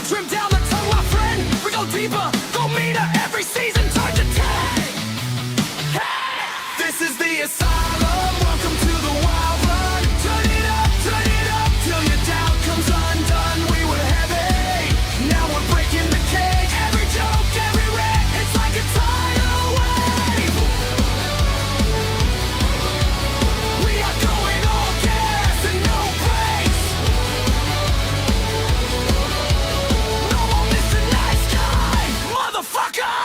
Trim down the tongue, my friend. We go deeper, go meaner. Every season turns to 10. Hey! This is the asylum. Welcome to the wild run. Turn it up till your doubt comes undone. We were heavy, now we're breaking the cage. Every joke, every rant, it's like a tidal wave. We are going all gas and no brakes. No more Mr. Nice Guy, motherfucker!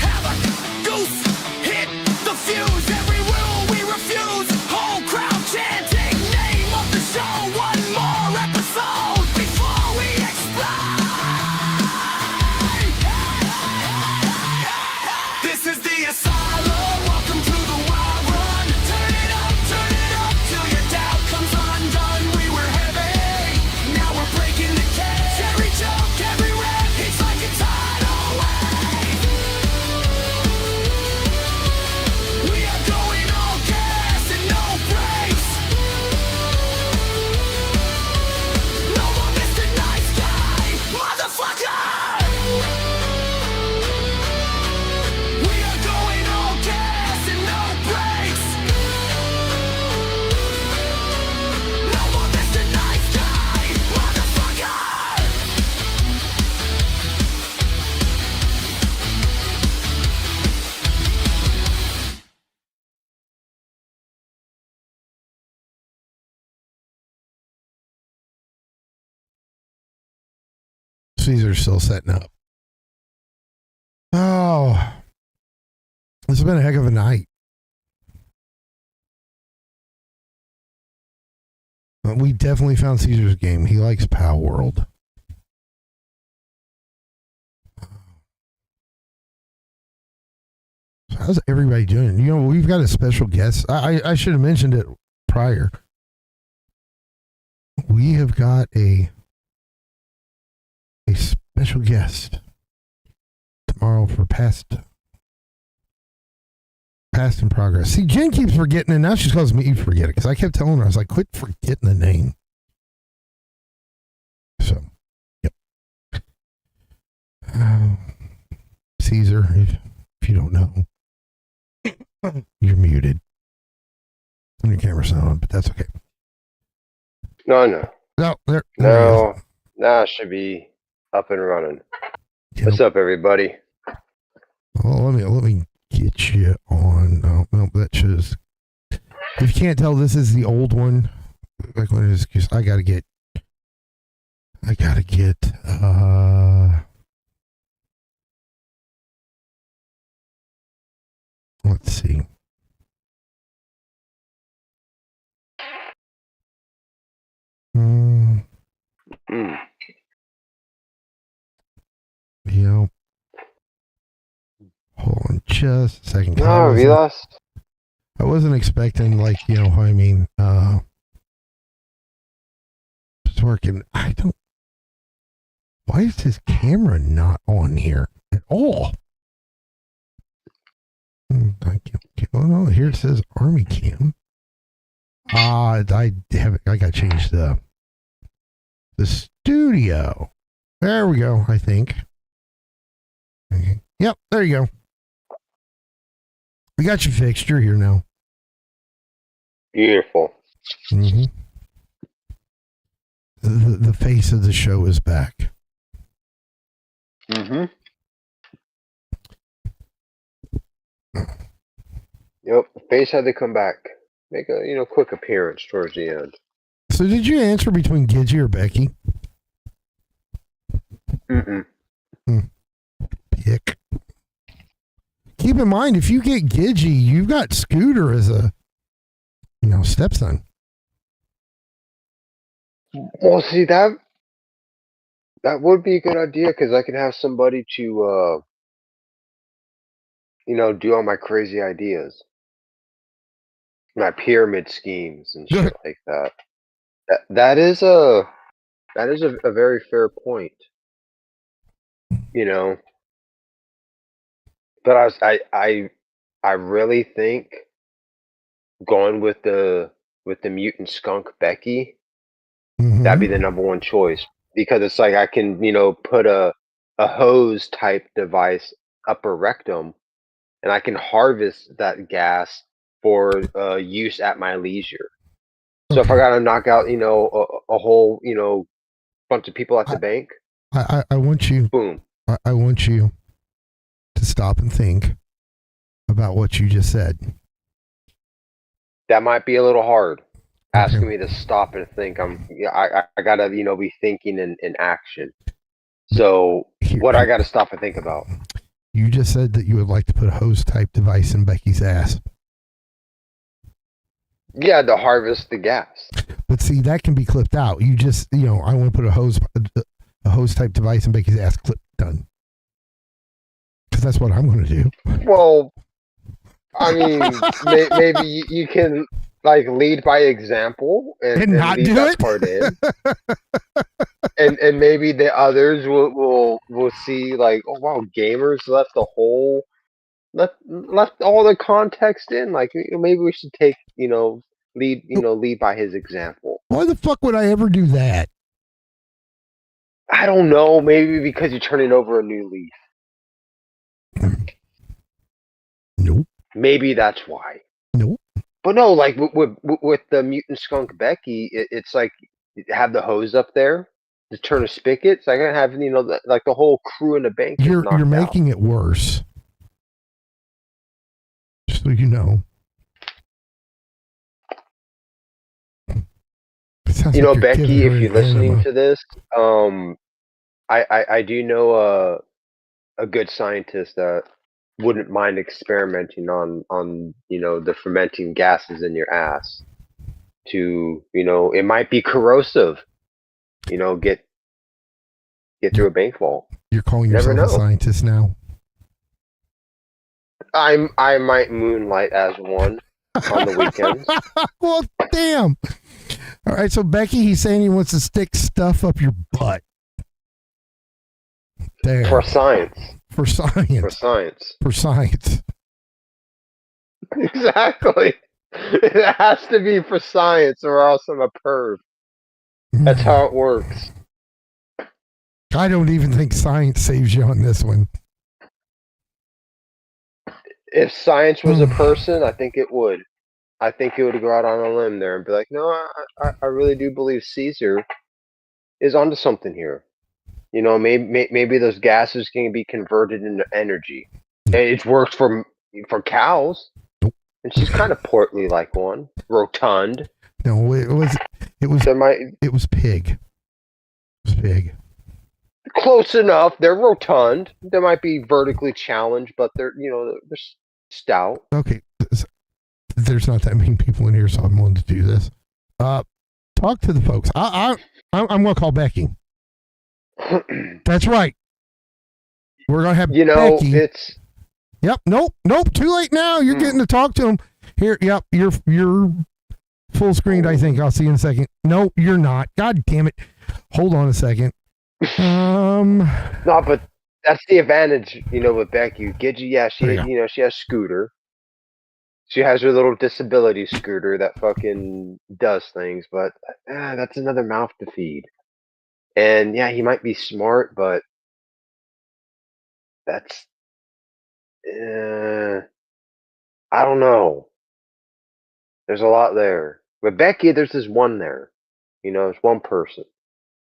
Havoc, Goose, hit the fuse. Every rule we refuse. Whole crowd chanting name of the show. One more episode before we explode. This is the asylum. Welcome to the wild run. Turn it up till your doubt comes undone. We were heavy, now we're breaking the cage. Every joke, every rap, it's like a tidal wave. We are going all gas and no brakes. No more Mr. Nice Guy, motherfucker! We are going all gas and no brakes. No more Mr. Nice Guy, motherfucker! Caesar's still setting up. Oh, this has been a heck of a night. We definitely found Caesar's game. He likes PALworld. So how's everybody doing? You know, we've got a special guest. I should have mentioned it prior. We have got a special guest tomorrow for past in progress. See, Jen keeps forgetting, and now she calls me forget it because I kept telling her, I was like, quit forgetting the name. So, yep. Caesar, if you don't know, you're muted. And your camera's not on, but that's okay. No. No, there No. Nah, it should be up and running. Yep. What's up, everybody? Well, let me get you on. No, that shows. If you can't tell, this is the old one. Like when it is, I gotta get. Let's see. Yep. Hold on just a second. No, we lost. I wasn't expecting, like, you know, I mean, it's working. Why is his camera not on here at all? Oh, no, here it says Army Cam. I got to change the studio. There we go, I think. Okay. Yep, there you go. We got you fixed. You're here now. Beautiful. Mm-hmm. The face of the show is back. Mm-hmm. Yep, the face had to come back. Make a quick appearance towards the end. So did you answer between Gidgey or Becky? Mm-mm. Pick. Keep in mind, if you get Gidgey, you've got Scooter as a, stepson. Well, see, that would be a good idea because I could have somebody to, do all my crazy ideas, my pyramid schemes and shit like that. That is a very fair point. But I really think going with the with the mutant skunk Becky, Mhm. that'd be the number one choice because it's like I can, put a hose type device up her rectum, and I can harvest that gas for use at my leisure. So if I Okay. gotta knock out, a whole, bunch of people at the bank, I want you. boom. I want you to stop and think about what you just said. That might be a little hard. Asking Okay. me to stop and think. I gotta, be thinking in action. So Here, what I gotta stop and think about? you just said that you would like to put a hose type device in Becky's ass. Yeah, to harvest the gas. But see, that can be clipped out. You just, I want to put a hose type device in Becky's ass. Clip, done. Because that's what I'm going to do. Well, I mean, maybe you can like lead by example and not leave do that it? part in, and maybe the others will see like, oh wow, gamers left all the context in. Like maybe we should take lead by his example. Why the fuck would I ever do that? I don't know. Maybe because you're turning over a new leaf. Nope. Maybe that's why. Nope. But no, like with the mutant skunk Becky, it's like have the hose up there to turn a spigot. So I gotta have like the whole crew in the bank. You're making it worse. Just so you know. Becky, if you're listening to this, I do know a good scientist that wouldn't mind experimenting on the fermenting gases in your ass to it might be corrosive, get through a bank vault. You're calling yourself a scientist now? I might moonlight as one on the weekends. Well, damn. All right, so Becky, he's saying he wants to stick stuff up your butt. There. For science. For science. For science. For science. Exactly. It has to be for science or else I'm a perv. That's how it works. I don't even think science saves you on this one. If science was a person, I think it would. I think it would go out on a limb there and be like, no, I really do believe Caesar is onto something here. Maybe those gases can be converted into energy. And it's worked for cows. And she's kind of portly like one. Rotund. No, it was pig. It was pig. Close enough. They're rotund. They might be vertically challenged, but they're stout. Okay. There's not that many people in here, so I'm willing to do this. Talk to the folks. I'm going to call Becky. That's right. We're going to have Becky. It's... Yep. Nope. Too late now. You're getting to talk to him. Here. Yep. You're full screened, I think. I'll see you in a second. Nope, you're not. God damn it. Hold on a second. No, but that's the advantage, with Becky. She has Scooter. She has her little disability scooter that fucking does things, but that's another mouth to feed. And yeah, he might be smart, but that's I don't know. There's a lot there. With Becky, there's this one there. It's one person.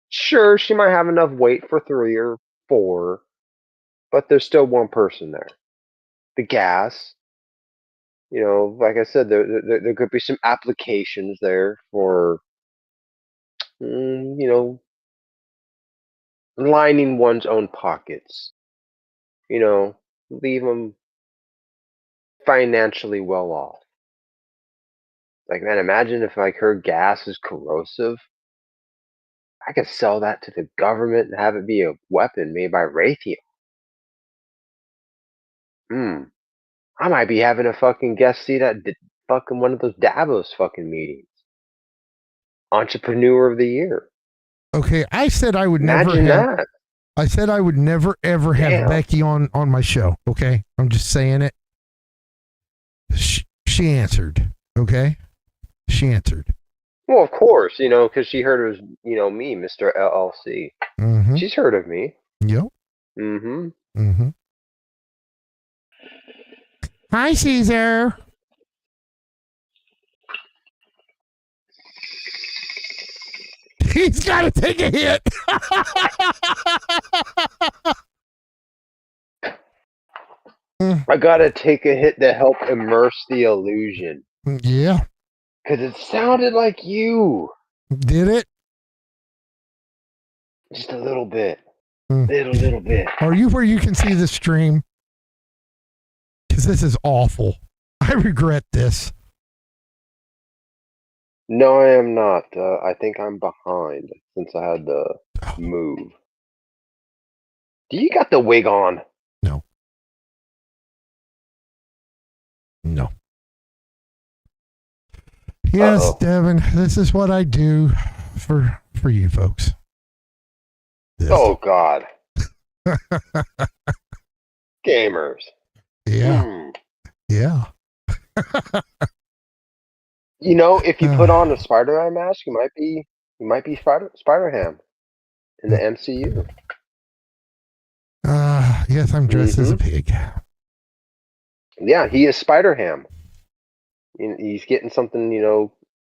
Sure, she might have enough weight for 3 or 4, but there's still one person there. The gas. Like I said, there could be some applications there for, lining one's own pockets. Leave them financially well off. Like, man, imagine if her gas is corrosive. I could sell that to the government and have it be a weapon made by Raytheon. I might be having a fucking guest seat at fucking one of those Davos fucking meetings. Entrepreneur of the Year. Okay, I said I would Imagine never that. I said I would never ever have Becky on my show. Okay, I'm just saying it. She answered. Okay, She answered. Well, of course, because she heard it was, me, Mr. LLC. Mm-hmm. She's heard of me. Yep. Mm-hmm. Mm-hmm. Hi, Caesar. He's got to take a hit. I gotta take a hit to help immerse the illusion. Yeah. Because it sounded like you. Did it? Just a little bit. Mm. Little bit. Are you where you can see the stream? Because this is awful. I regret this. No, I am not. I think I'm behind since I had to move. Do you got the wig on? No. No. Yes, Uh-oh. Devin, this is what I do for you folks. This. Oh, God. Gamers. Yeah. Hmm. Yeah. If you put on a Spider-Man mask, you might be Spider-Ham in the MCU. Yes, I'm dressed as a pig. Yeah, he is Spider-Ham. He's getting something,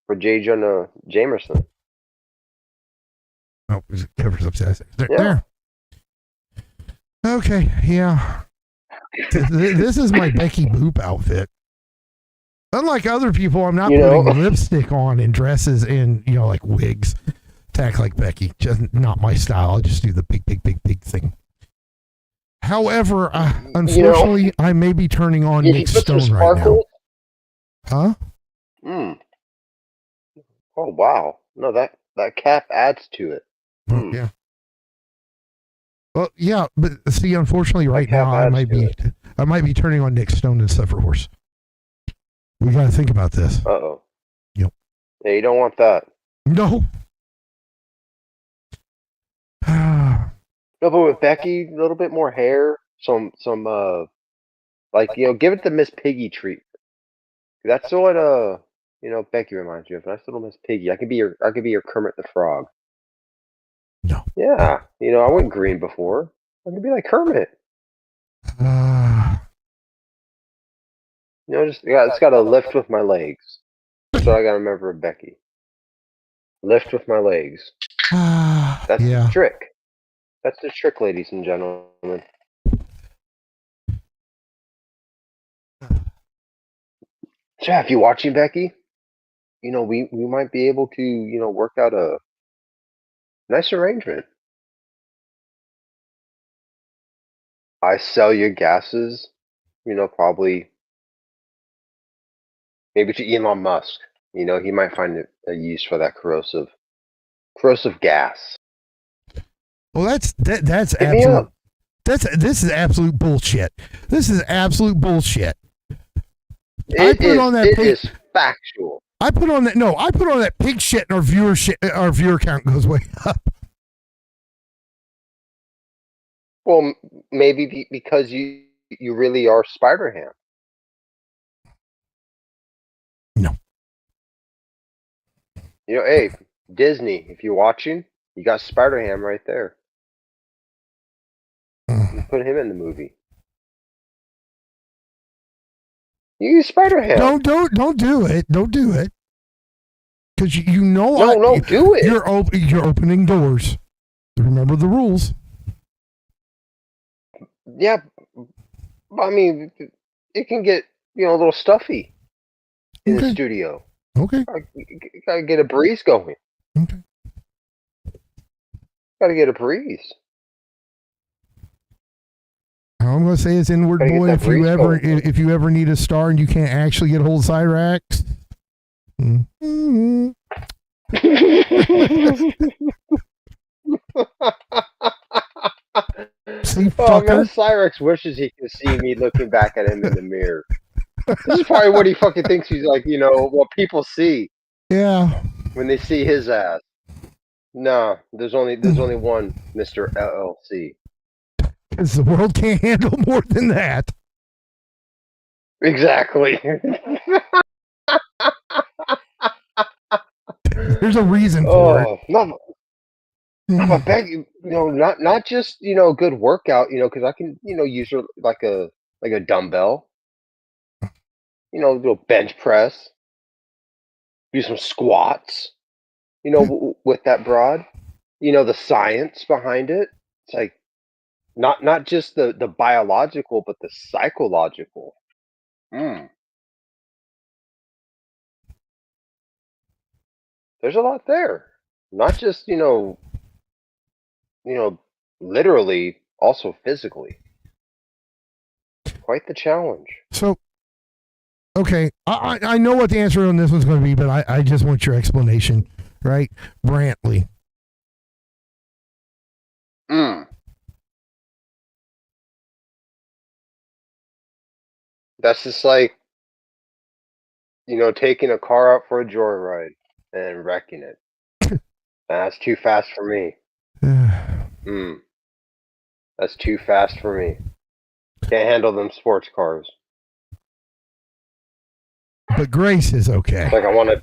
for J. Jonah Jameson. Oh, it covers up there. Yeah. There. Okay, yeah. This is my Becky Boop outfit. Unlike other people, I'm not putting lipstick on and dresses and, like wigs to act like Becky. Just not my style. I'll just do the big thing. However, unfortunately, I may be turning on Nick Stone right now. Huh? Oh, wow. No, that cap adds to it. Well, yeah. Well, yeah, but see, unfortunately, right now I might be turning on Nick Stone and Suffer Horse. We got to think about this. Uh-oh. Yep. Yeah, you don't want that. No. No, but with Becky, a little bit more hair, some give it the Miss Piggy treatment. That's what Becky reminds you of. Nice little Miss Piggy. I could be your Kermit the Frog. No. Yeah, I went green before. I could be like Kermit. It's got to lift with my legs. That's what I got to remember of Becky. Lift with my legs. That's the trick. That's the trick, ladies and gentlemen. Jeff, you watching, Becky? We might be able to, work out a nice arrangement. I sell your gases, probably maybe to Elon Musk. He might find a use for that corrosive gas. Well, that's absolute. This is absolute bullshit. This is absolute bullshit. It is factual. I put on that pig shit, and our viewer count goes way up. Well, maybe because you really are Spider-Ham. No. Hey, Disney, if you're watching, you got Spider-Ham right there. You put him in the movie. You use Spider-Ham. Don't do it. Don't do it. Because do it. You're opening doors. Remember the rules. Yeah, I mean, it can get a little stuffy in the studio. Okay. Gotta get a breeze going. Okay. Gotta get a breeze. All I'm gonna say is, Inward Boy, if you ever need a star and you can't actually get a hold of Cyrax. Mm-hmm. See, man, Cyrax wishes he could see me looking back at him in the mirror. This is probably what he fucking thinks he's like, what people see. Yeah. When they see his ass. No, there's only one Mr. LLC. Because the world can't handle more than that. Exactly. There's a reason for it. Oh, no, but Becky, not just a good workout, because I can use her like a dumbbell, do a bench press, do some squats, with that broad, the science behind it. It's like not just the biological, but the psychological. Mm. There's a lot there. Not just literally, also physically. Quite the challenge. So, okay, I know what the answer on this one's going to be, but I just want your explanation, right? Brantley. Mm. That's just like, taking a car out for a joyride and wrecking it. That's too fast for me. That's too fast for me. Can't handle them sports cars. But Grace is okay. Like I want to,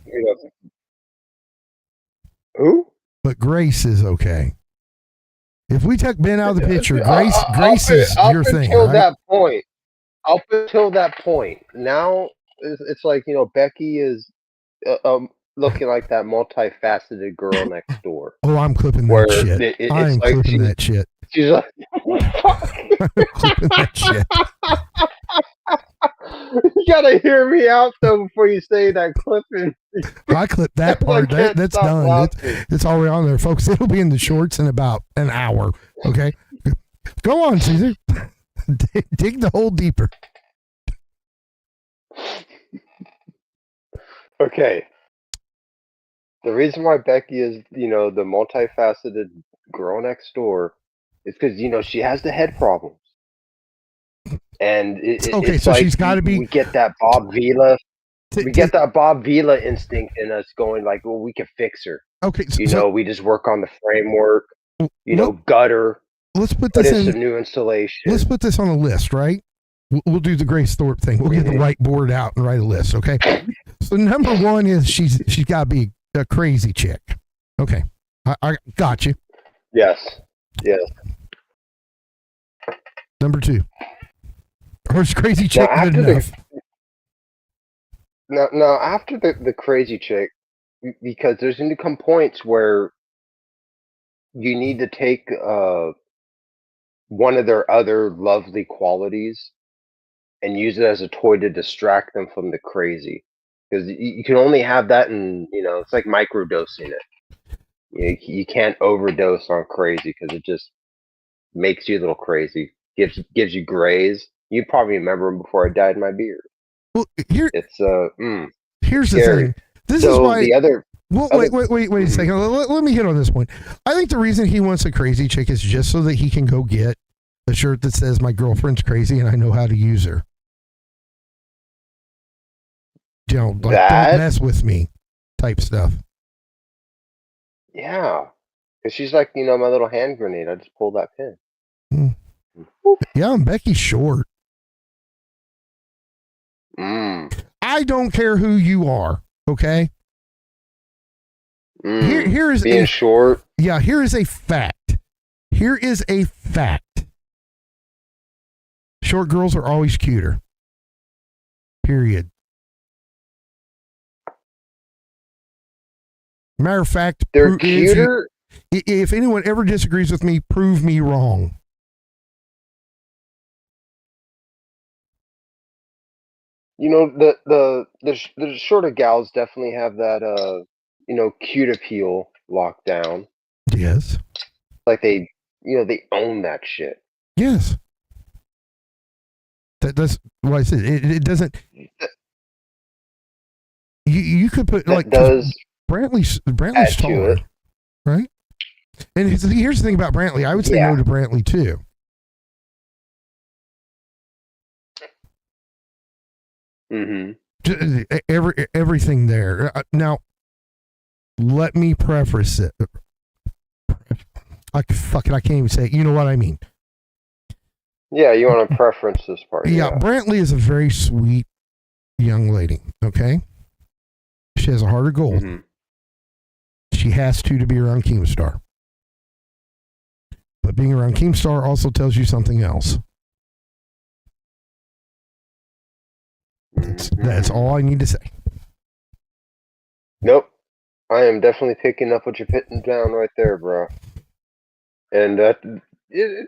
Who? But Grace is okay. If we took Ben out of the picture, Grace is your thing, Until right? that point. Up until that point. Now it's like Becky is looking like that multifaceted girl next door. Oh, I'm clipping that shit. I'm like clipping that shit. She's like, I'm clipping that shit. You gotta hear me out though before you say that clipping. I clipped that part. That's done. It's already on there, folks. It'll be in the shorts in about an hour. Okay, go on, Caesar. Dig the hole deeper. Okay. The reason why Becky is, the multifaceted girl next door is because, she has the head problems. And Okay, it's so like she's got to be. we get that Bob Vila. We get that Bob Vila instinct in us going like, well, we can fix her. Okay, we just work on the framework, gutter. Let's put Put this in in some new installation. Let's put this on a list, right? We'll do the Grace Thorpe thing. We'll get the whiteboard out and write a list, okay? So number one is she's got to be a crazy chick. Okay, I got you. Yes. Number two, or is crazy chick good enough? Now after the crazy chick, because there's going to come points where you need to take one of their other lovely qualities and use it as a toy to distract them from the crazy. Because you can only have that in, it's like microdosing it. You can't overdose on crazy because it just makes you a little crazy. Gives you grays. You probably remember them before I dyed my beard. Well, It's here's scary. the thing. This So is why the other. Well, wait a second. Let me hit on this point. I think the reason he wants a crazy chick is just so that he can go get a shirt that says "My girlfriend's crazy and I know how to use her." Don't mess with me, type stuff. Yeah, because she's like my little hand grenade. I just pulled that pin. Yeah, and Becky's short. I don't care who you are. Okay. Here is being short. Yeah, here is a fact. Here is a fact. Short girls are always cuter. Period. Matter of fact, they're cuter. If anyone ever disagrees with me, prove me wrong. The shorter gals definitely have that cute appeal locked down. Yes. Like they own that shit. Yes. That's why I said it doesn't. You could put like Brantley's taller, right? And here's the thing about Brantley. I would say no to Brantley too. Everything there. Now, let me preface it. I can't even say it. You know what I mean. Yeah, you want to preference this part. Yeah, Brantley is a very sweet young lady. Okay, she has a heart of gold. she has to be around Keemstar. But being around Keemstar also tells you something else. That's all I need to say. Nope. I am definitely picking up what you're putting down right there, bro. And it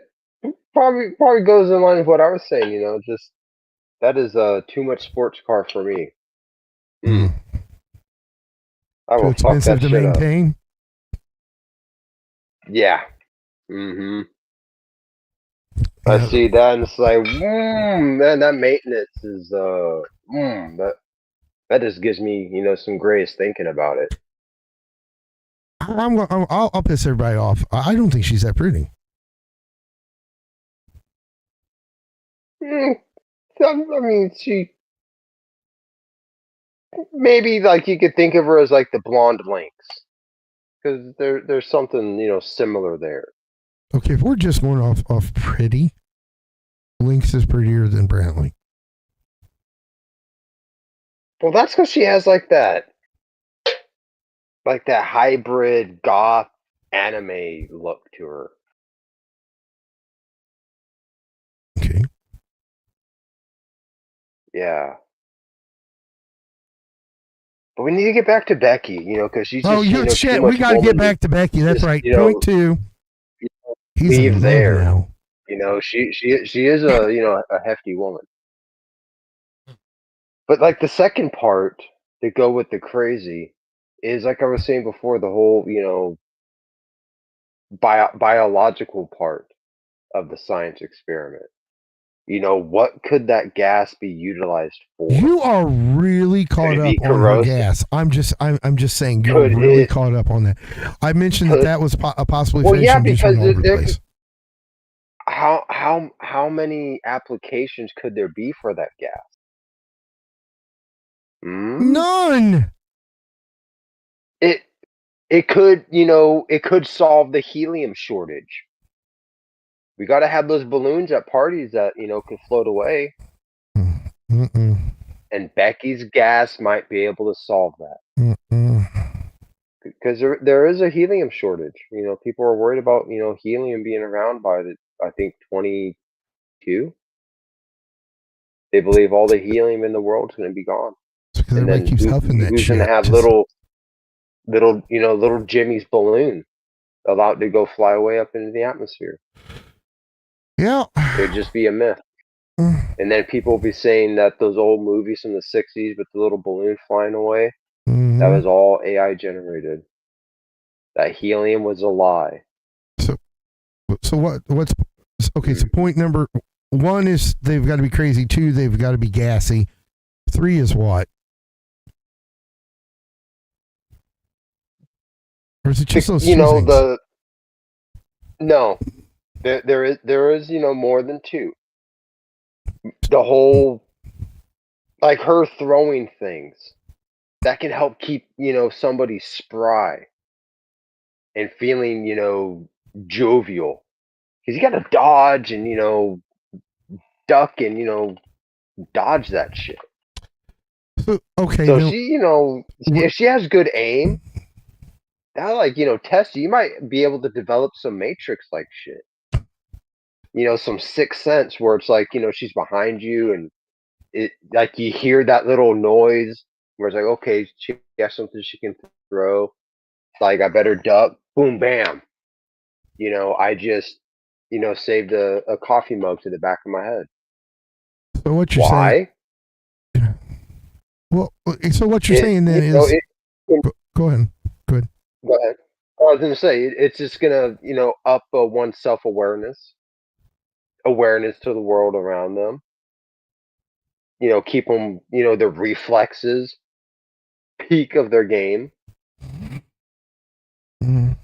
probably goes in line with what I was saying. You know, just that is too much sports car for me. Mm. I Too will fuck expensive that to shit up. maintain. Yeah. Mm-hmm. I see that, and it's like, man, that maintenance is that just gives me, you know, some grace thinking about it. I'll piss everybody off. I don't think she's that pretty. I mean, she maybe like you could think of her as like the blonde Lynx, because there's something, you know, similar there. Okay, if we're just going off pretty, Lynx is prettier than Brantley. Well, that's because she has like that hybrid goth anime look to her. Okay. Yeah. But we need to get back to Becky, you know, because she's just, you know, shit. too We much got to get woman back to Becky. That's just, right. you know, Point two. He's leave in love there. now. You know, she is a, you know, a hefty woman. But like the second part to go with the crazy is like I was saying before, the whole, you know, biological part of the science experiment. You know, what could that gas be utilized for? You are really caught it up be on her corrosive? gas. I'm just saying you're Could really it- caught up on that. I mentioned could- that was a possibly Well, yeah, finishing juice because all over the there- place. how many applications could there be for that gas? None. It could, you know, it could solve the helium shortage. We got to have those balloons at parties that, you know, could float away. Mm-mm. And Becky's gas might be able to solve that. Mm-mm. Because there is a helium shortage. You know, people are worried about, you know, helium being around by I think 22. They believe all the helium in the world is going to be gone. Because And everybody then keeps huffing that who's shit. going to have Just- little Jimmy's balloon allowed to go fly away up into the atmosphere? Yeah. It'd just be a myth. Mm. And then people will be saying that those old movies from the 60s with the little balloon flying away, Mhm. that was all AI generated. That helium was a lie. So what's okay? So point number one is they've got to be crazy. Two, they've got to be gassy. Three is what? Or is it just those You two know, things? no, there is, you know, more than two. The whole, like her throwing things that can help keep, you know, somebody spry and feeling, you know, jovial. Because you got to dodge and, you know, duck and, you know, dodge that shit. So, okay. So now- she, you know, if she has good aim, that, like, you know, test you might be able to develop some Matrix like shit. You know, some sixth sense where it's like, you know, she's behind you and it like you hear that little noise where it's like, okay, she has something she can throw. Like I better duck. Boom, bam. You know, I just, you know, saved a coffee mug to the back of my head. So what you're saying? Why? Well, so what you're saying then you know, is go ahead. go ahead. I was gonna say it's just gonna, you know, up one's self-awareness, awareness to the world around them. You know, keep them, you know, their reflexes peak of their game. Mm.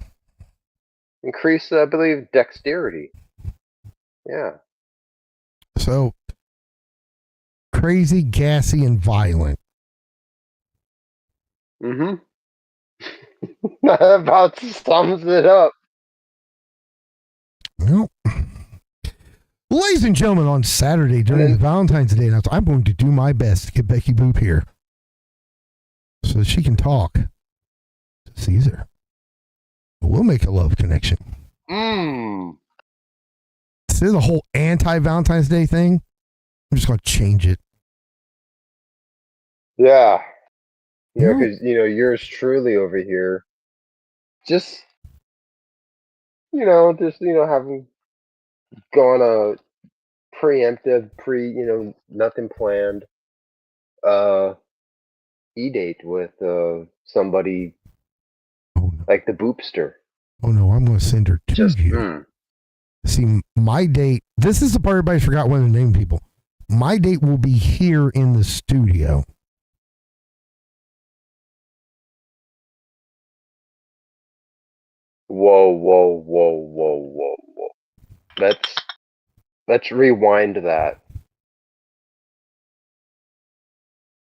Increase, I believe, dexterity. Yeah. So crazy, gassy, and violent. Mm-hmm. That about sums it up. Well, ladies and gentlemen, on Saturday during the Valentine's Day announcement, I'm going to do my best to get Becky Boop here so that she can talk to Caesar. We'll make a love connection. Mmm. See the whole anti-Valentine's Day thing? I'm just going to change it. Yeah. You know, No. because, you know, yours truly over here, just, having gone a preemptive, nothing planned, e-date with somebody Oh, no. like the Boopster. Oh, no. I'm going to send her to Just, you. See, my date, this is the part everybody forgot one of the name people. My date will be here in the studio. Whoa, whoa, whoa, whoa, whoa, whoa. Let's rewind that.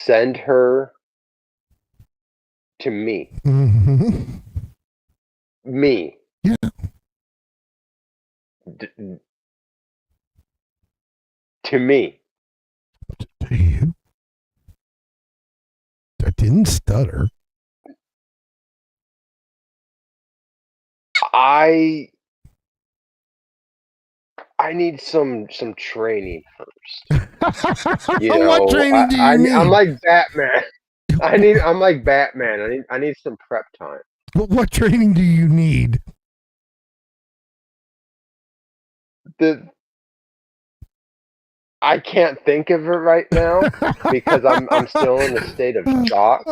Send her to me. Mm-hmm. Me. Yeah. To me. To you. I didn't stutter. I need some training first. What training do you need? I'm like Batman. I'm like Batman. I need some prep time. What training do you need? I can't think of it right now because I'm still in a state of shock.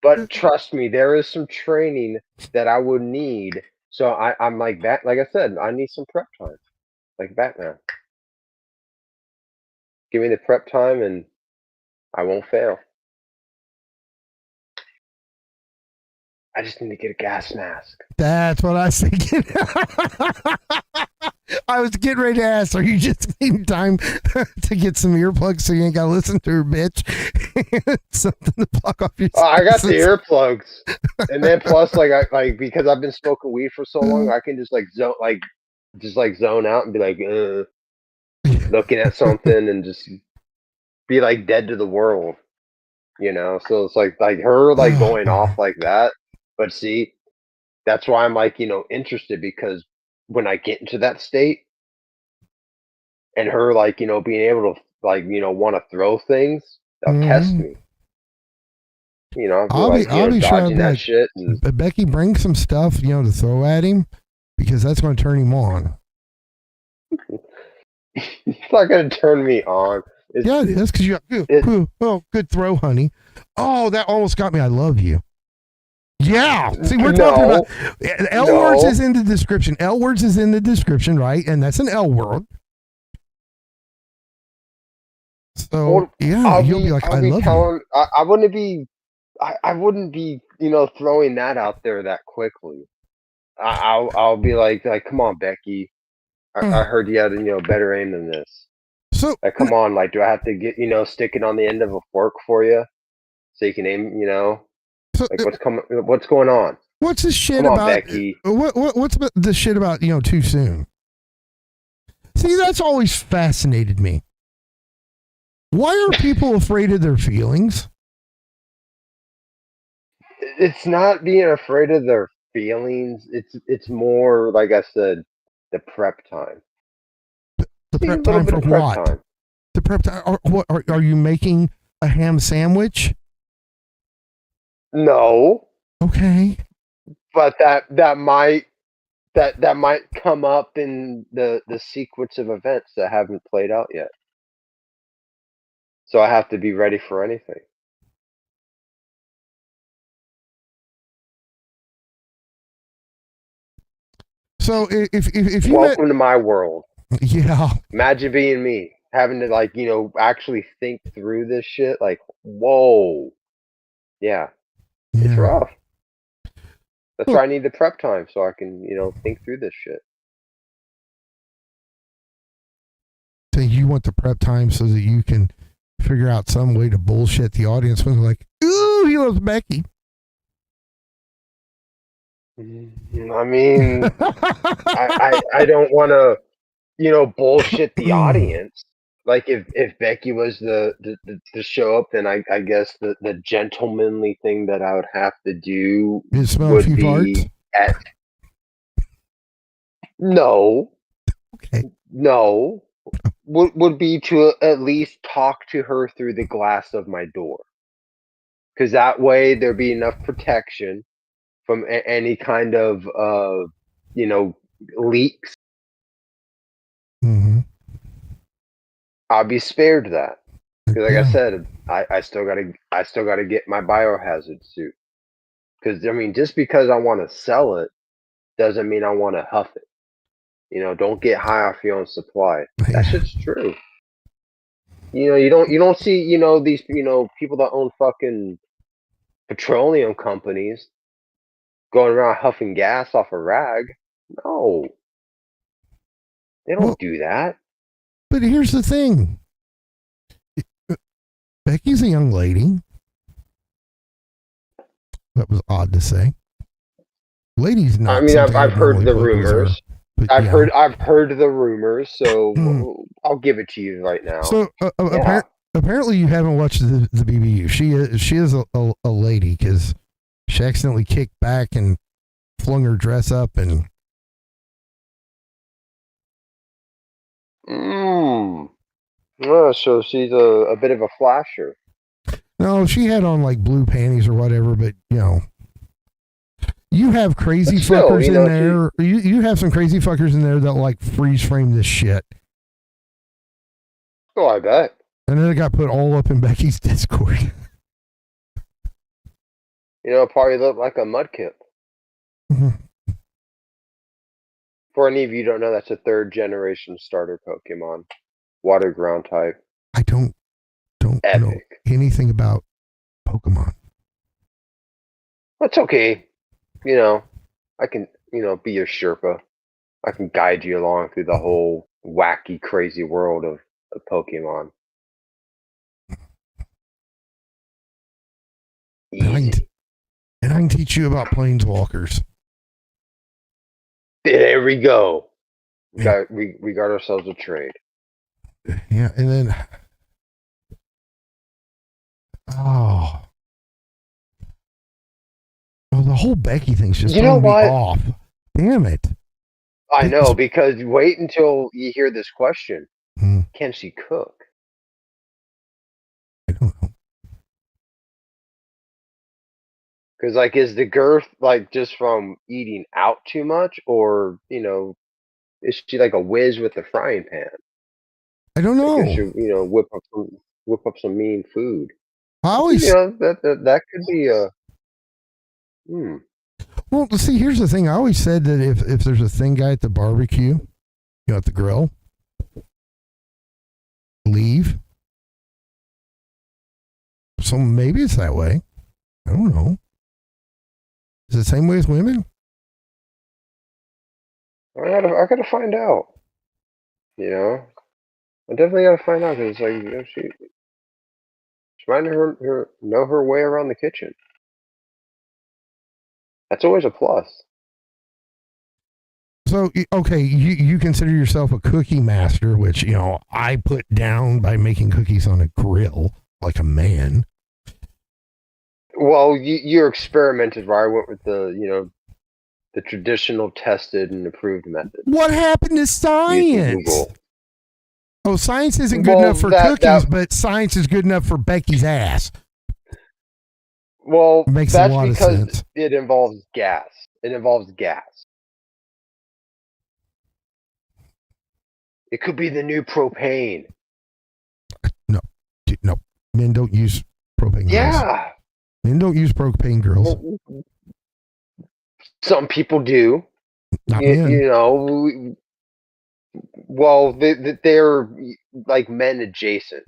But trust me, there is some training that I would need. So I'm like that. Like I said, I need some prep time, like Batman. Give me the prep time, and I won't fail. I just need to get a gas mask. That's what I was thinking. I was getting ready to ask, are you just taking time to get some earplugs so you ain't got to listen to her, bitch? Something to block off your Oh, I got the senses. earplugs, and then plus, because I've been smoking weed for so long, I can just zone out and be like, looking at something and just be like dead to the world, So it's like her going off like that. But see, that's why I'm interested, because when I get into that state and her being able to want to throw things, that'll test me. I'll be sure dodging that like, shit. And Becky, bring some stuff, to throw at him because that's going to turn him on. it's not going to turn me on. Yeah, that's because you got good throw, honey. Oh, that almost got me. I love you. Yeah. See, we're talking about L words is in the description. L words is in the description, right? And that's an L word. So you'll be like, I love you. I wouldn't be. I wouldn't be, throwing that out there that quickly. I'll be like, come on, Becky. I heard you had, better aim than this. So come on, do I have to get, stick it on the end of a fork for you so you can aim, So, what's going on? What's this shit Come on, about? Becky. What's the shit about, too soon? See, that's always fascinated me. Why are people afraid of their feelings? It's not being afraid of their feelings. It's more, like I said, the prep time. The prep time for what? Time. The prep time. What are you making a ham sandwich? No. Okay. But that might come up in the sequence of events that haven't played out yet. So I have to be ready for anything. So if you welcome to my world. Yeah. Imagine being me, having to actually think through this shit. Like, whoa. Yeah. It's rough. That's why I need the prep time so I can, think through this shit. So you want the prep time so that you can figure out some way to bullshit the audience when they're like, ooh, he loves Becky. I mean, I don't want to, bullshit the audience. Like if Becky was the show up, then I guess the gentlemanly thing that I would have to do would be at No, Okay. no. Would be to at least talk to her through the glass of my door, because that way there'd be enough protection from any kind of you know, leaks. Mm-hmm. I'll be spared that. Because like I Yeah. said, I still gotta get my biohazard suit. Because I mean, just because I want to sell it doesn't mean I want to huff it. You know, don't get high off your own supply. That shit's true. You know, you don't see, you know, these, you know, people that own fucking petroleum companies going around huffing gas off a rag. No, they Well, don't do that. but here's the thing. Becky's a young lady. That was odd to say. Ladies I not mean, something I've I'd heard normally the put with her. rumors. But yeah. I've heard the rumors. Hmm. So I'll give it to you right now. So Yeah. apparently you haven't watched the BBU. She is a lady because she accidentally kicked back and flung her dress up and Oh, so she's a bit of a flasher. no, she had on like blue panties or whatever. But you know, you have crazy But still, fuckers you in know, there. You have some crazy fuckers in there that like freeze frame this shit, Oh, I bet. and then it got put all up in Becky's Discord. You know, it probably looked like a mudkip. For any of you who don't know, that's a third generation starter Pokemon. Water ground type. I don't know Epic. anything about Pokemon. That's okay. You know, I can, you know, be your Sherpa. I can guide you along through the whole wacky, crazy world of Pokemon. Easy. And I can teach you about planeswalkers. There we go. Yeah. We got ourselves a trade. Yeah, and then oh, the whole Becky thing's just You know throwing me what? off. Damn it! I know, because wait until you hear this question. Hmm, Can she cook? I don't know. Because, like, is the girth, like, just from eating out too much? Or, you know, is she like a whiz with the frying pan? I don't Like, know. she'll, you know, whip up some mean food. I You always know, that could be a. well see. Here's the thing. I always said that if there's a thin guy at the barbecue, you know, at the grill, leave. So maybe it's that way. I don't know. Is it the same way as women? I gotta find out. You know, I definitely gotta find out because it's like, you know, she's trying to know her way around the kitchen. That's always a plus. So okay, you consider yourself a cookie master, which you know I put down by making cookies on a grill like a man. Well, you're experimented, right? I went with the, you know, the traditional, tested, and approved method. What happened to Using science? Google. Oh, science isn't good Well, enough for cookies, but science is good enough for Becky's ass. Well, Makes a that's lot of because sense. it involves gas. It involves gas. It could be the new propane. No, men don't use propane girls. Yeah. Men don't use propane girls. Some people do. Not men. You know, well, they're like men adjacent.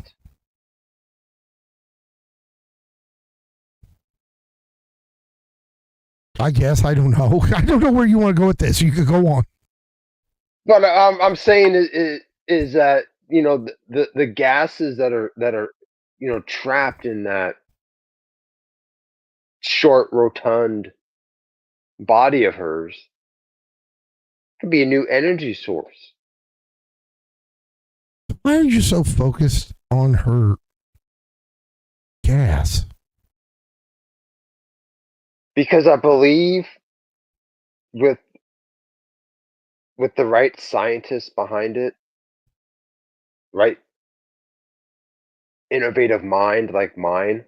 I guess I don't know. I don't know where you want to go with this. You could go on. But I'm saying is that, you know, the gases that are you know, trapped in that short rotund body of hers could be a new energy source. Why are you so focused on her gas? Because I believe with with the right scientists behind it, right innovative mind like mine,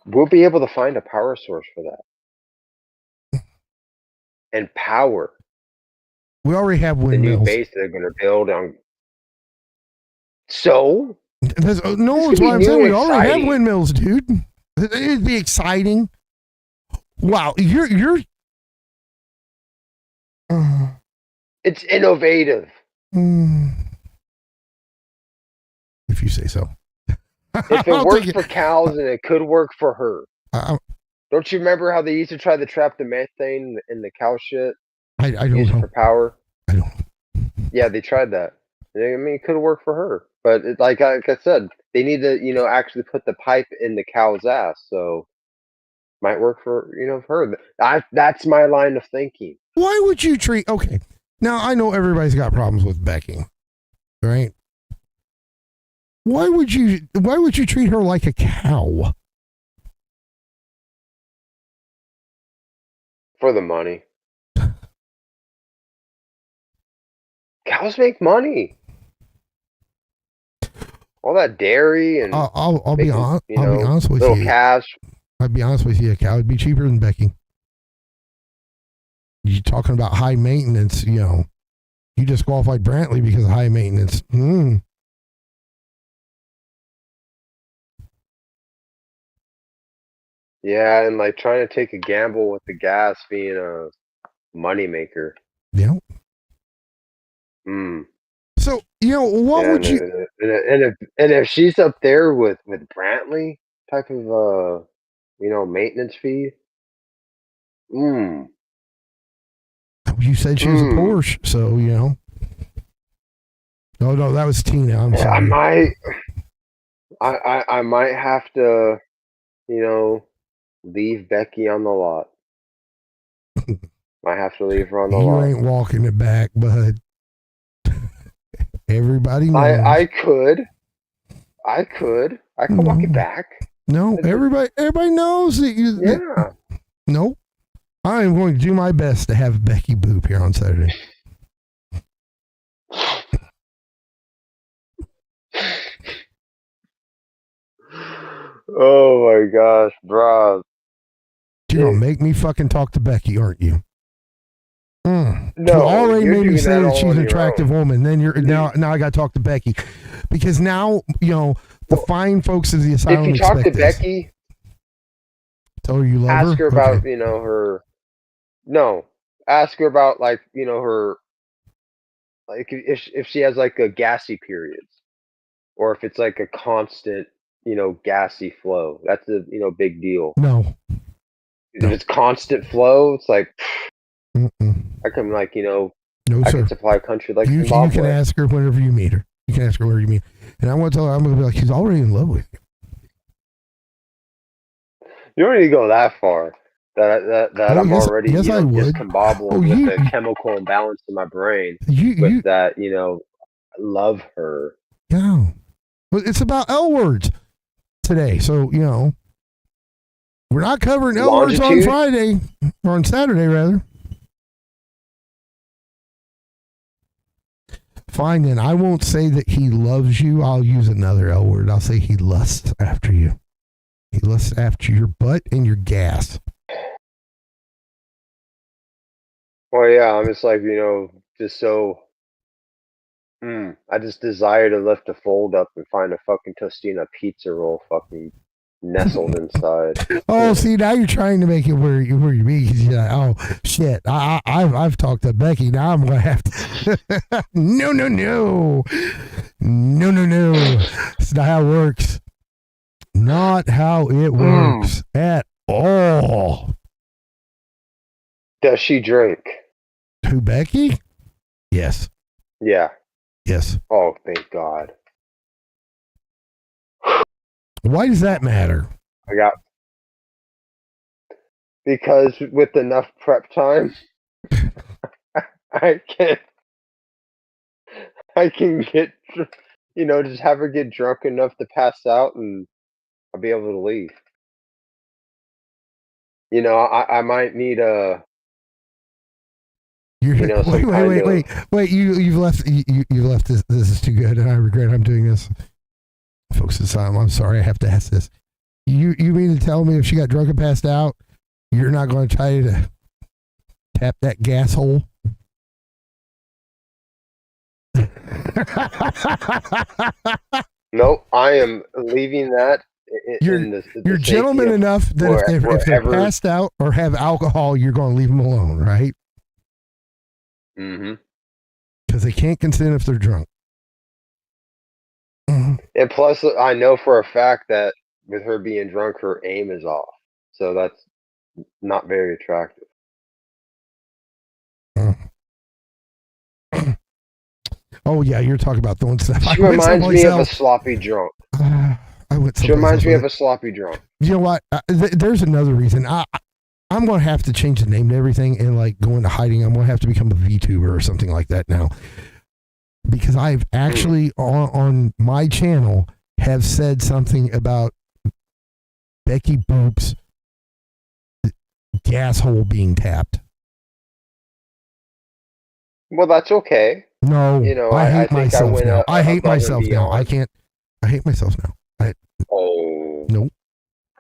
we'll be able to find a power source for that and power We already have the new windmills. base they're going to build on. So No, This that's could be why I'm new saying and we already have exciting. windmills, dude. It'd be exciting. Wow, you're. it's innovative. If you say so. If it I'll worked take for cows, and it could work for her. I, Don't you remember how they used to try to trap the methane in the cow shit? I don't Use it know. for power? I don't. Yeah, they tried that. I mean, it could have worked for her. But like I said, they need to, actually put the pipe in the cow's ass. So might work for, for her. That's my line of thinking. Why would you treat? Okay, now I know everybody's got problems with Becky, right? Why would you treat her like a cow? For the money. Cows make money. All that dairy and I'll be honest. you I'll know, be honest with little you. calves. I'll be honest with you. A cow would be cheaper than Becky. You talking about high maintenance? You disqualified Brantley because of high maintenance. Yeah, and like trying to take a gamble with the gas being a moneymaker. Yeah. Mm. So what Yeah, would you? and if she's up there with Brantley type of maintenance fee. Mm. You said she was a Porsche, so Oh no, that was Tina. I'm Yeah, sorry. I might have to, leave Becky on the lot. Might have to leave her on the You lot. ain't walking it back, bud. Everybody knows. I could walk it back. No, everybody knows that you. Yeah. Nope. I am going to do my best to have Becky boop here on Saturday. Oh my gosh, bro. You're gonna make me fucking talk to Becky, aren't you? No, you already you're made me doing say that that all she's on an your attractive own. woman. Then now I got to talk to Becky because now the fine folks of the asylum If you talk to expect this. Becky, Tell her you love ask her her. about Okay. her. No, ask her about like her, like if she has like a gassy periods, or if it's like a constant gassy flow. That's a big deal. No. If it's constant flow, it's like Mm-mm. I can like No, I sir. can supply a country like You Zimbabwe. can ask her whenever you meet her. You can ask her whenever you meet her. And I want to tell her, I'm going to be like, she's already in love with you. You don't need to go that far. That Oh, I'm yes, already yes, I would. discombobulated with the chemical imbalance in my brain with that love her. Yeah. But it's about L words today. So, we're not covering L words on Longitude? Friday or on Saturday, rather. Fine, then. I won't say that he loves you. I'll use another L word. I'll say he lusts after you. He lusts after your butt and your gas. Well, yeah, I'm just like, just so. I just desire to lift a fold up and find a fucking Tostina pizza roll fucking nestled inside. Oh, see, now you're trying to make it where you be. You're like, oh shit, I've talked to Becky. Now I'm gonna have to. No. It's not how it works. Not how it works at all. Does she drink? Who, Becky? Yes. Yeah. Yes. Oh, thank God. Why does that matter? Because with enough prep time, I can get, just have her get drunk enough to pass out, and I'll be able to leave. I might need You're, You know, some kind of- wait. You've left. You've left this. This is too good, and I regret I'm doing this. Folks, I'm sorry. I have to ask this. You mean to tell me if she got drunk and passed out, you're not going to try to tap that gas hole? Nope, I am leaving that. You're gentleman enough that if they're passed out or have alcohol, you're going to leave them alone, right? Mm-hmm. Because they can't consent if they're drunk. Mm-hmm. And plus, I know for a fact that with her being drunk, her aim is off. So that's not very attractive. Oh yeah, you're talking about throwing stuff. She reminds me of a sloppy drunk. She reminds me of a sloppy drunk. You know what? There's another reason. I'm going to have to change the name to everything and like go into hiding. I'm going to have to become a VTuber or something like that now. Because I've actually on my channel have said something about Becky Boop's gas hole being tapped. Well, that's okay. No, You know, I hate think myself went now. I hate above and myself now. I beyond. can't. I hate myself now. Oh. Nope.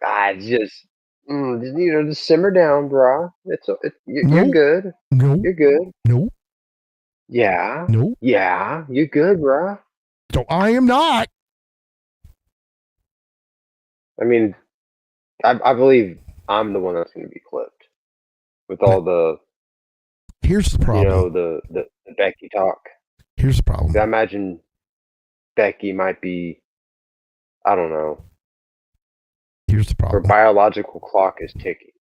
God, just just simmer down, brah. You're Nope. good. No, You're good. no, Yeah. no. Yeah, you're good, brah. So I am not. I mean, I believe I'm the one that's going to be clipped with all the Here's the problem. the Becky talk. Here's the problem. I imagine Becky might be, I don't know, Here's the her problem. biological clock is ticking,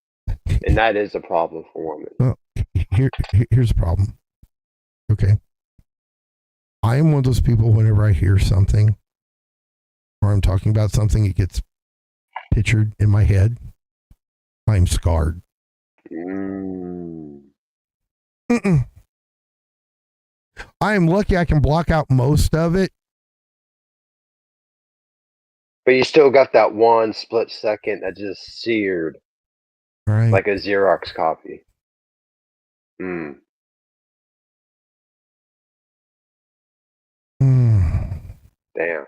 and that is a problem for women. Here's the problem. Okay. I am one of those people, whenever I hear something or I'm talking about something, it gets pictured in my head. I'm scarred. Mm. I am lucky I can block out most of it. But you still got that one split second that just seared Right. like a Xerox copy. Mm. Damn.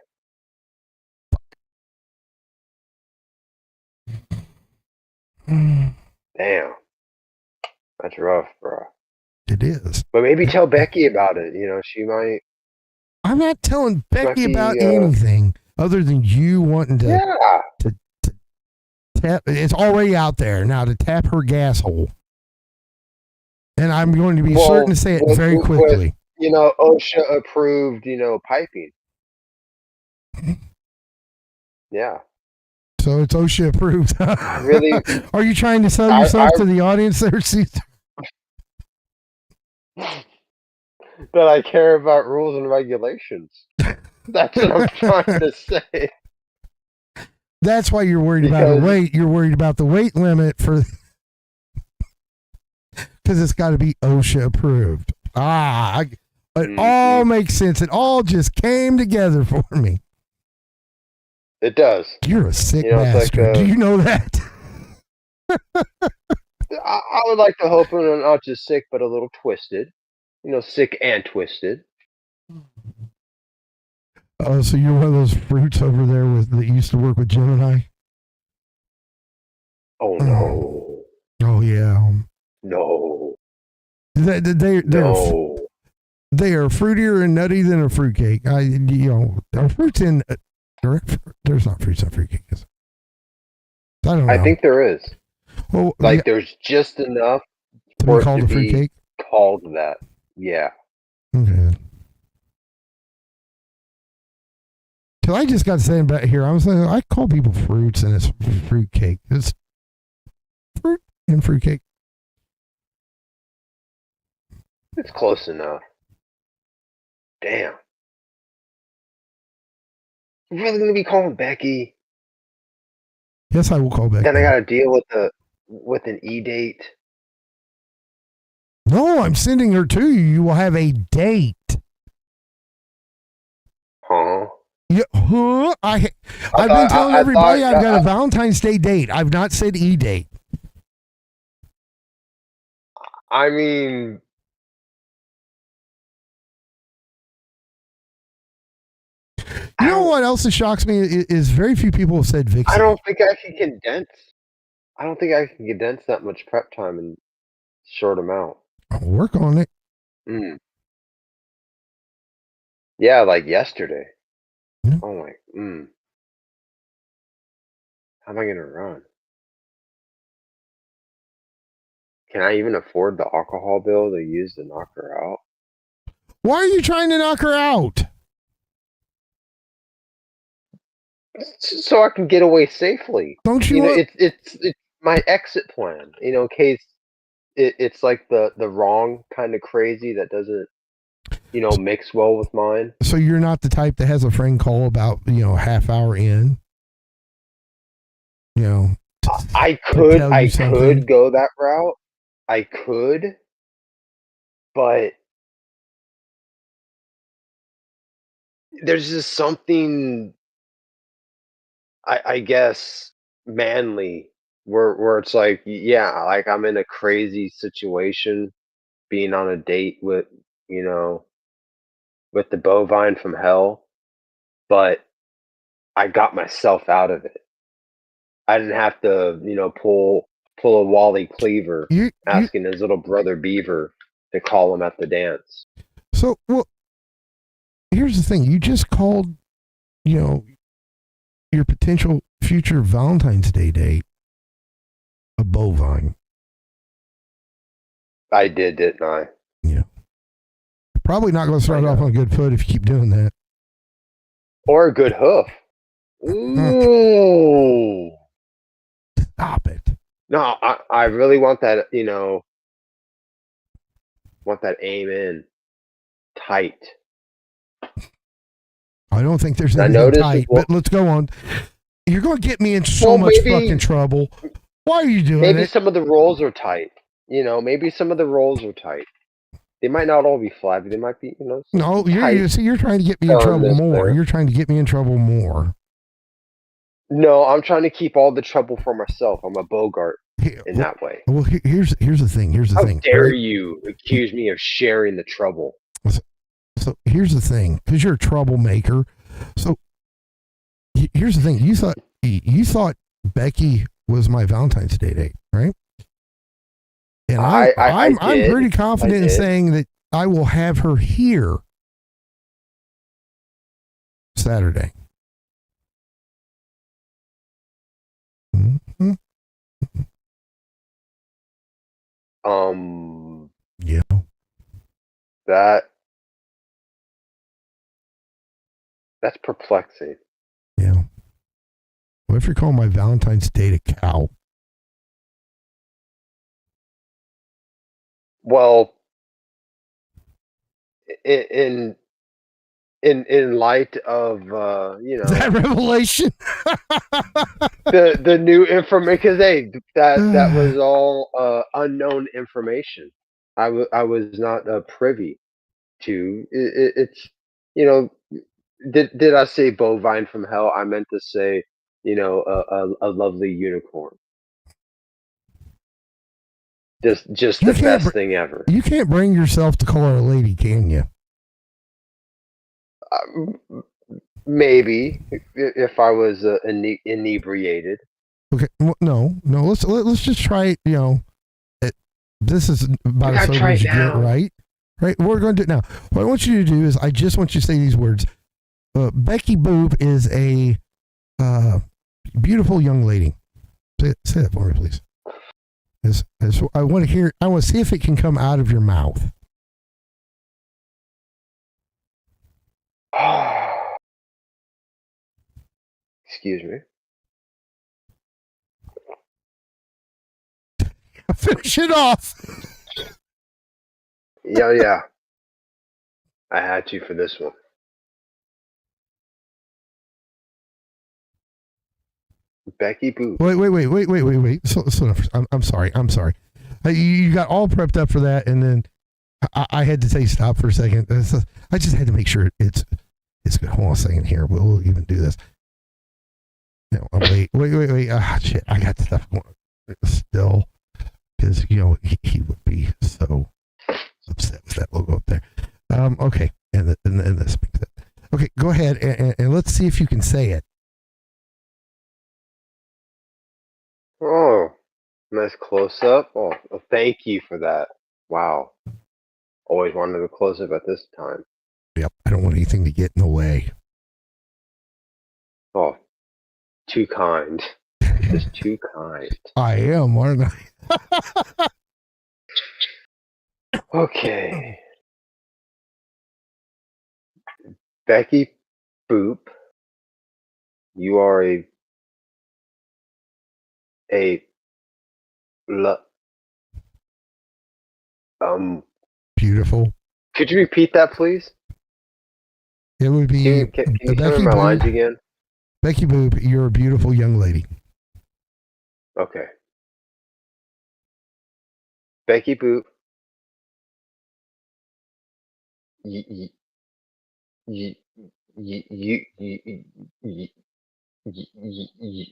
Damn. That's rough, bro. It is. But maybe tell Becky about it. You know, she might. I'm not telling Becky about Becky, anything other than you wanting to Yeah. tap. It's already out there now to tap her gas hole. And I'm going to be Well, certain to say it very quickly. You know, OSHA approved, piping. Yeah. So it's OSHA approved. Really? Are you trying to sell yourself to the audience there, Caesar? That I care about rules and regulations. That's what I'm trying to say. That's why you're worried about the weight. You're worried about the weight limit for because it's got to be OSHA approved. It all makes sense. It all just came together for me. It does. You're a sick it's bastard. like, Do you know that? I would like to hope I'm not just sick, but a little twisted. Sick and twisted. Oh, so you're one of those fruits over there that used to work with Gemini? Oh no. Oh yeah. No. They No. they are fruitier and nutty than a fruitcake. Are fruits in there's not fruits in fruitcake, is there? I don't know. I think there is. Well, There's just enough to for be called it a to be fruitcake. called that. Yeah. Okay. Cause I just got to say about here, I was like, I call people fruits and it's fruitcake. It's fruit and fruitcake. It's close enough. Damn. I'm really gonna be calling Becky. Yes, I will call back. Then I gotta deal with an e-date. No, I'm sending her to you. You will have a date. Huh? Yeah, I've been telling everybody I've got a Valentine's Day date. I've not said e-date. I mean, You know what else that shocks me is very few people have said Vixen. I don't think I can condense that much prep time in short amount. I'll work on it. Mm. Yeah, like yesterday. Yeah. Oh my. How am I gonna run? Can I even afford the alcohol bill to use to knock her out? Why are you trying to knock her out? So I can get away safely. Don't you? You know, it's my exit plan. You know, in case it's like the wrong kind of crazy that doesn't, you know, mix well with mine. So you're not the type that has a friend call about, you know, half hour in. You know, I could go that route. I could, but there's just something, I guess, manly where it's like, yeah, like I'm in a crazy situation, being on a date with, you know, with the bovine from hell, but I got myself out of it. I didn't have to, you know, pull a Wally Cleaver asking his little brother Beaver to call him at the dance. So, well, here's the thing. You just called, you know, your potential future Valentine's Day date a bovine. I did, didn't I? Yeah. Probably not going to start off on a good foot if you keep doing that. Or a good hoof. Ooh. Stop it. No, I really want that, you know, want that aim in tight. I don't think there's anything tight, but let's go on. You're going to get me in so much fucking trouble. Why are you doing it? Maybe some of the rolls are tight. You know, maybe some of the rolls are tight. They might not all be flabby. They might be, you know. No, you're trying to get me in trouble more. You're trying to get me in trouble more. No, I'm trying to keep all the trouble for myself. I'm a Bogart in that way. Well, here's the thing. How dare you accuse me of sharing the trouble? So here's the thing, because you're a troublemaker. So here's the thing. You thought Becky was my Valentine's Day date, right? And I'm pretty confident in saying that I will have her here Saturday. Mm-hmm. Yeah. That's perplexing. Yeah. What if you're calling my Valentine's Day a cow? Well, in light of you know, that revelation, the new information, because hey, that was all unknown information. I was not privy to. It's, you know, did I say bovine from hell? I meant to say, you know, a lovely unicorn. Just the best thing ever. You can't bring yourself to call her a lady, can you? Maybe if I was inebriated. Okay, no. Let's just try it. You know, this is about as sober as you get, right? Right. We're going to do it now. What I want you to do is, I just want you to say these words. Becky Boob is a beautiful young lady. Say that for me, please. I want to hear. I want to see if it can come out of your mouth. Excuse me. Finish it off. Yeah. I had you for this one. Becky Boo. Wait. So I'm sorry. You got all prepped up for that, and then I had to say stop for a second. I just had to make sure it's good. Hold on a second here. We'll even do this. No, wait. Shit, I got stuff going still, because you know he would be so upset with that logo up there. Okay, and this makes it. Okay, go ahead and let's see if you can say it. Oh, nice close up. Oh, well, thank you for that. Wow. Always wanted a close up at this time. Yep. I don't want anything to get in the way. Oh, too kind. Just too kind. I am, aren't I? Okay. Becky Boop, you are a lo- Beautiful. could you repeat that, please? It would be Can you tell Becky me my lines Boop. again? Becky Boop, you're a beautiful young lady. Okay. Becky Boop, you, you, you, you, you,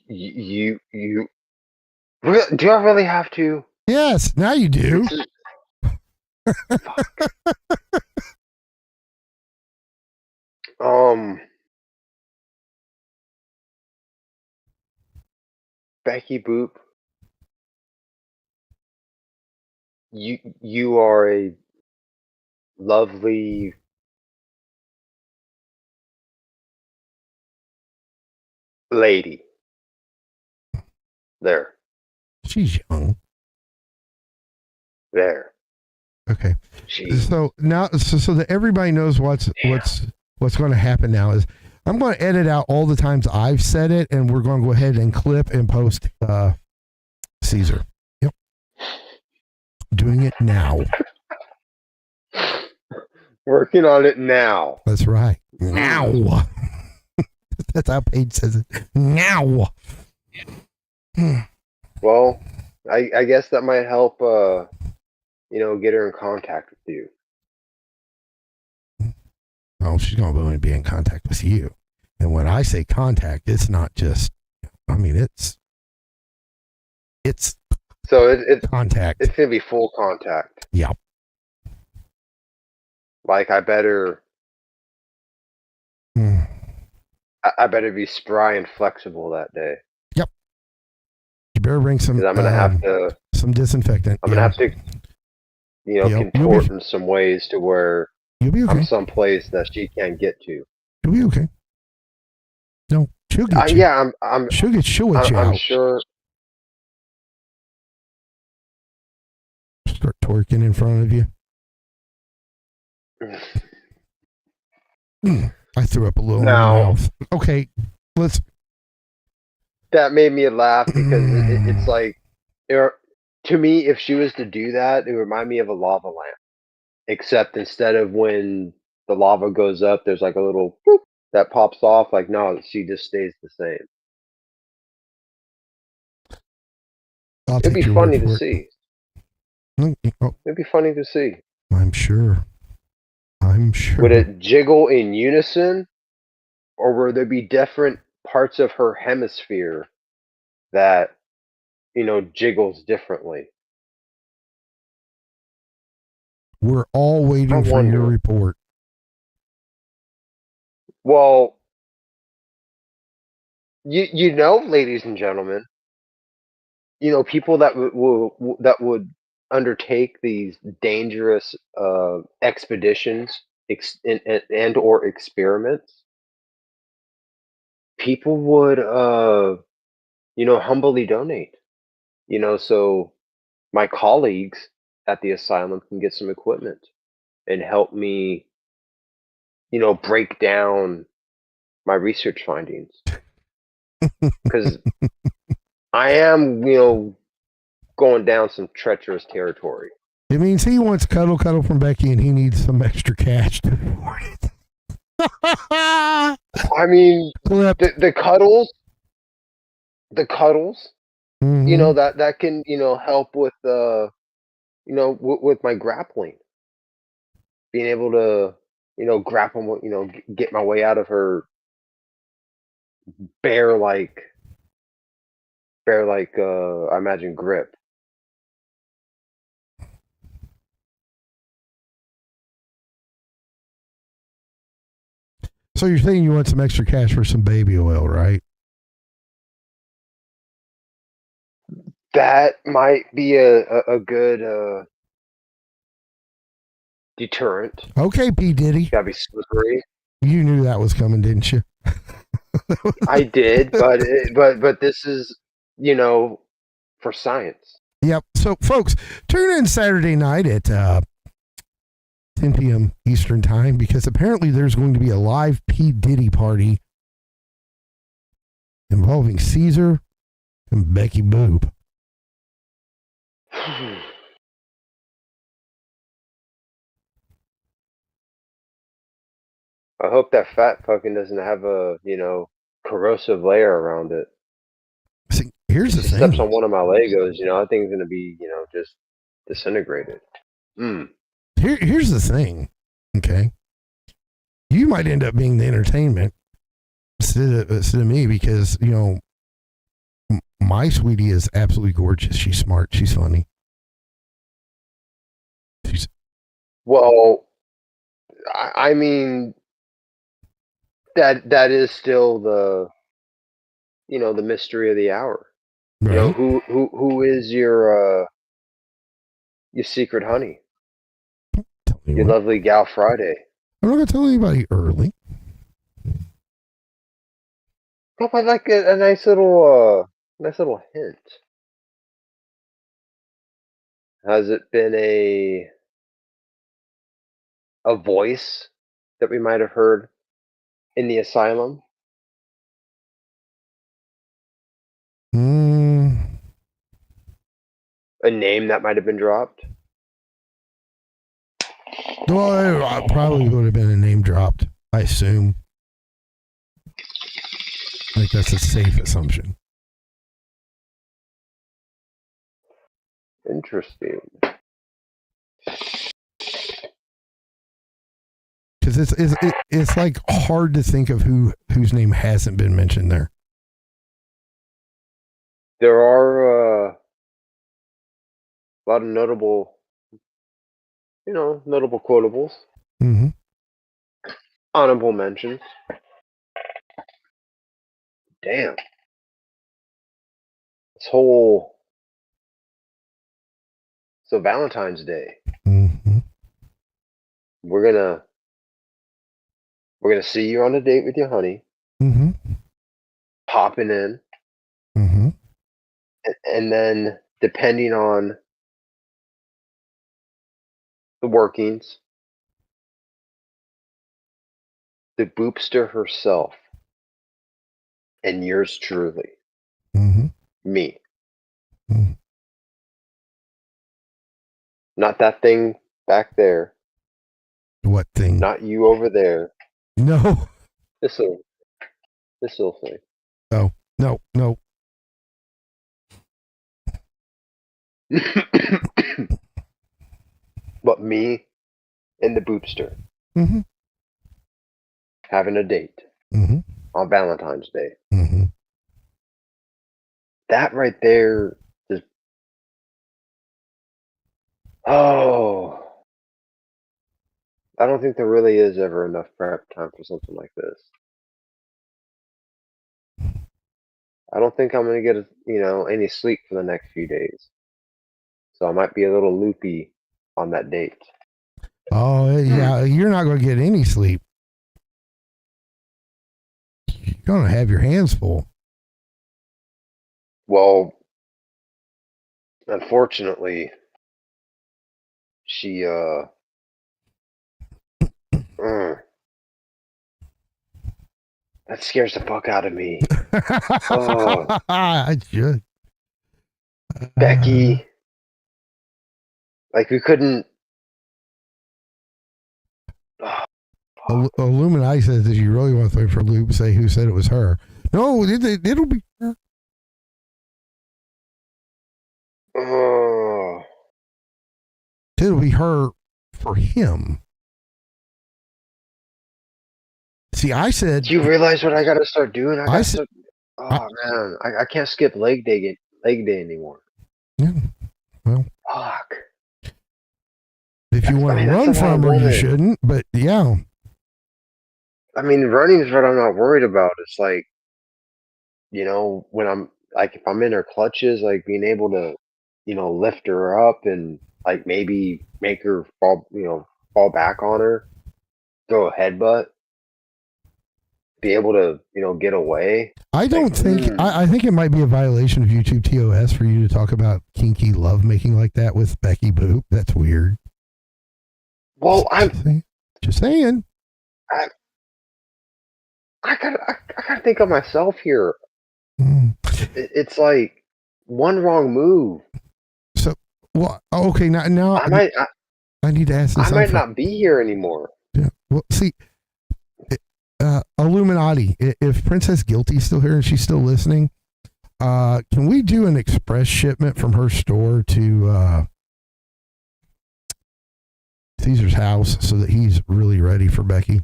you, you. Do I really have to? Yes, now you do. This is- Becky Boop, you are a lovely lady. There, She's young. there. Okay. Jeez. So now, so that everybody knows what's going to happen now is I'm going to edit out all the times I've said it, and we're going to go ahead and clip and post Caesar. Yep. Doing it now. Working on it now. That's right. Now. That's how Paige says it. Now. Well, I guess that might help. Get her in contact with you. Oh, she's going to be in contact with you. And when I say contact, it's not just, I mean, it's So it's contact. it's gonna be full contact. Yep. Like I better Mm. I better be spry and flexible that day. Yep. You better bring some. 'Cause I'm gonna have to. Some disinfectant. I'm gonna have to. Yep. Contort in some ways to where You'll be okay. I'm someplace that she can't get to. You'll be okay. No, she'll get you. Yeah, I'm She'll let you I'm out. sure. Start twerking in front of you. I threw up a little in my No. mouth. Okay, let's. That made me laugh because it's like, to me, if she was to do that, it would remind me of a lava lamp. Except instead of when the lava goes up, there's like a little boop that pops off. Like, no, she just stays the same. I'll It'd be take your funny word to for it. see. Oh, It'd be funny to see. I'm sure. Would it jiggle in unison, or would there be different parts of her hemisphere that jiggles differently? We're all waiting I for wonder. your report. Well, ladies and gentlemen, people that would undertake these dangerous expeditions and or experiments, people would humbly donate. So my colleagues at the asylum can get some equipment and help me, break down my research findings. Because I am, going down some treacherous territory. It means he wants cuddle from Becky, and he needs some extra cash to afford it. I mean, Clip. the cuddles, Mhm. that can, help with, with my grappling, being able to, grapple, get my way out of her bear like, I imagine grip. So you're saying you want some extra cash for some baby oil, right? That might be a good deterrent. Okay, P. Diddy. Gotta be slippery. You knew that was coming, didn't you? I did, but this is, you know, for science. Yep. So, folks, tune in Saturday night at 10 p.m. Eastern Time because apparently there's going to be a live P. Diddy party involving Caesar and Becky Boop. I hope that fat fucking doesn't have a, you know, corrosive layer around it. See, here's the If it steps thing. on one of my Legos, you know, I think it's gonna be, you know, just disintegrated. Here's the thing. Okay. You might end up being the entertainment instead of me because, you know, my sweetie is absolutely gorgeous. She's smart. She's funny. Well, I mean, that is still the, you know, the mystery of the hour. Right? You know, who is your secret honey? Tell me Your what. lovely gal Friday. I'm not going to tell anybody early. How about like a nice little hint? Has it been a voice that we might have heard in the asylum? A name that might have been dropped? Well, it probably would have been a name dropped, I assume. I think that's a safe assumption. Interesting. Because it's like hard to think of whose name hasn't been mentioned there. There are a lot of notable, you know, notable quotables, Mm-hmm. honorable mentions. Damn. This whole Valentine's Day. Mm-hmm. We're gonna see you on a date with your honey, Mm-hmm. popping in, Mm-hmm. and then depending on the workings, the boopster herself, and yours truly, Mm-hmm. me. Mhm. Not that thing back there, What thing? not you over there. No. This little thing. Oh, no. But me and the boopster Mm-hmm. having a date Mm-hmm. on Valentine's Day. Mm-hmm. That right there is, oh, I don't think there really is ever enough prep time for something like this. I don't think I'm gonna get, any sleep for the next few days. So I might be a little loopy on that date. Oh, yeah. You're not going to get any sleep. You're going to have your hands full. Well, unfortunately, she that scares the fuck out of me. Oh. I should. Becky, like we couldn't. Illuminati says that you really want to throw for a loop, say who said it was her. No, it'll be her. Oh. It'll be her for him. See, I said. Do you realize what I got to start doing? I said. Man, I can't skip leg day anymore. Yeah. Well. Fuck. If you want to run that's a lot from of her, you women. shouldn't. But yeah. I mean, running is what I'm not worried about. It's like, when I'm like, if I'm in her clutches, like being able to, lift her up and like maybe make her fall back on her, throw a headbutt, be able to, get away. I Like, don't think I think it might be a violation of YouTube TOS for you to talk about kinky love making like that with Becky Boop. That's weird. well, Just saying. I gotta think of myself here. Mm. It's like one wrong move. So, well, okay. Now I might, I need to ask this. I might not be here anymore. Yeah. Well, see, Illuminati. If Princess Guilty's still here and she's still listening, can we do an express shipment from her store to Caesar's house so that he's really ready for Becky?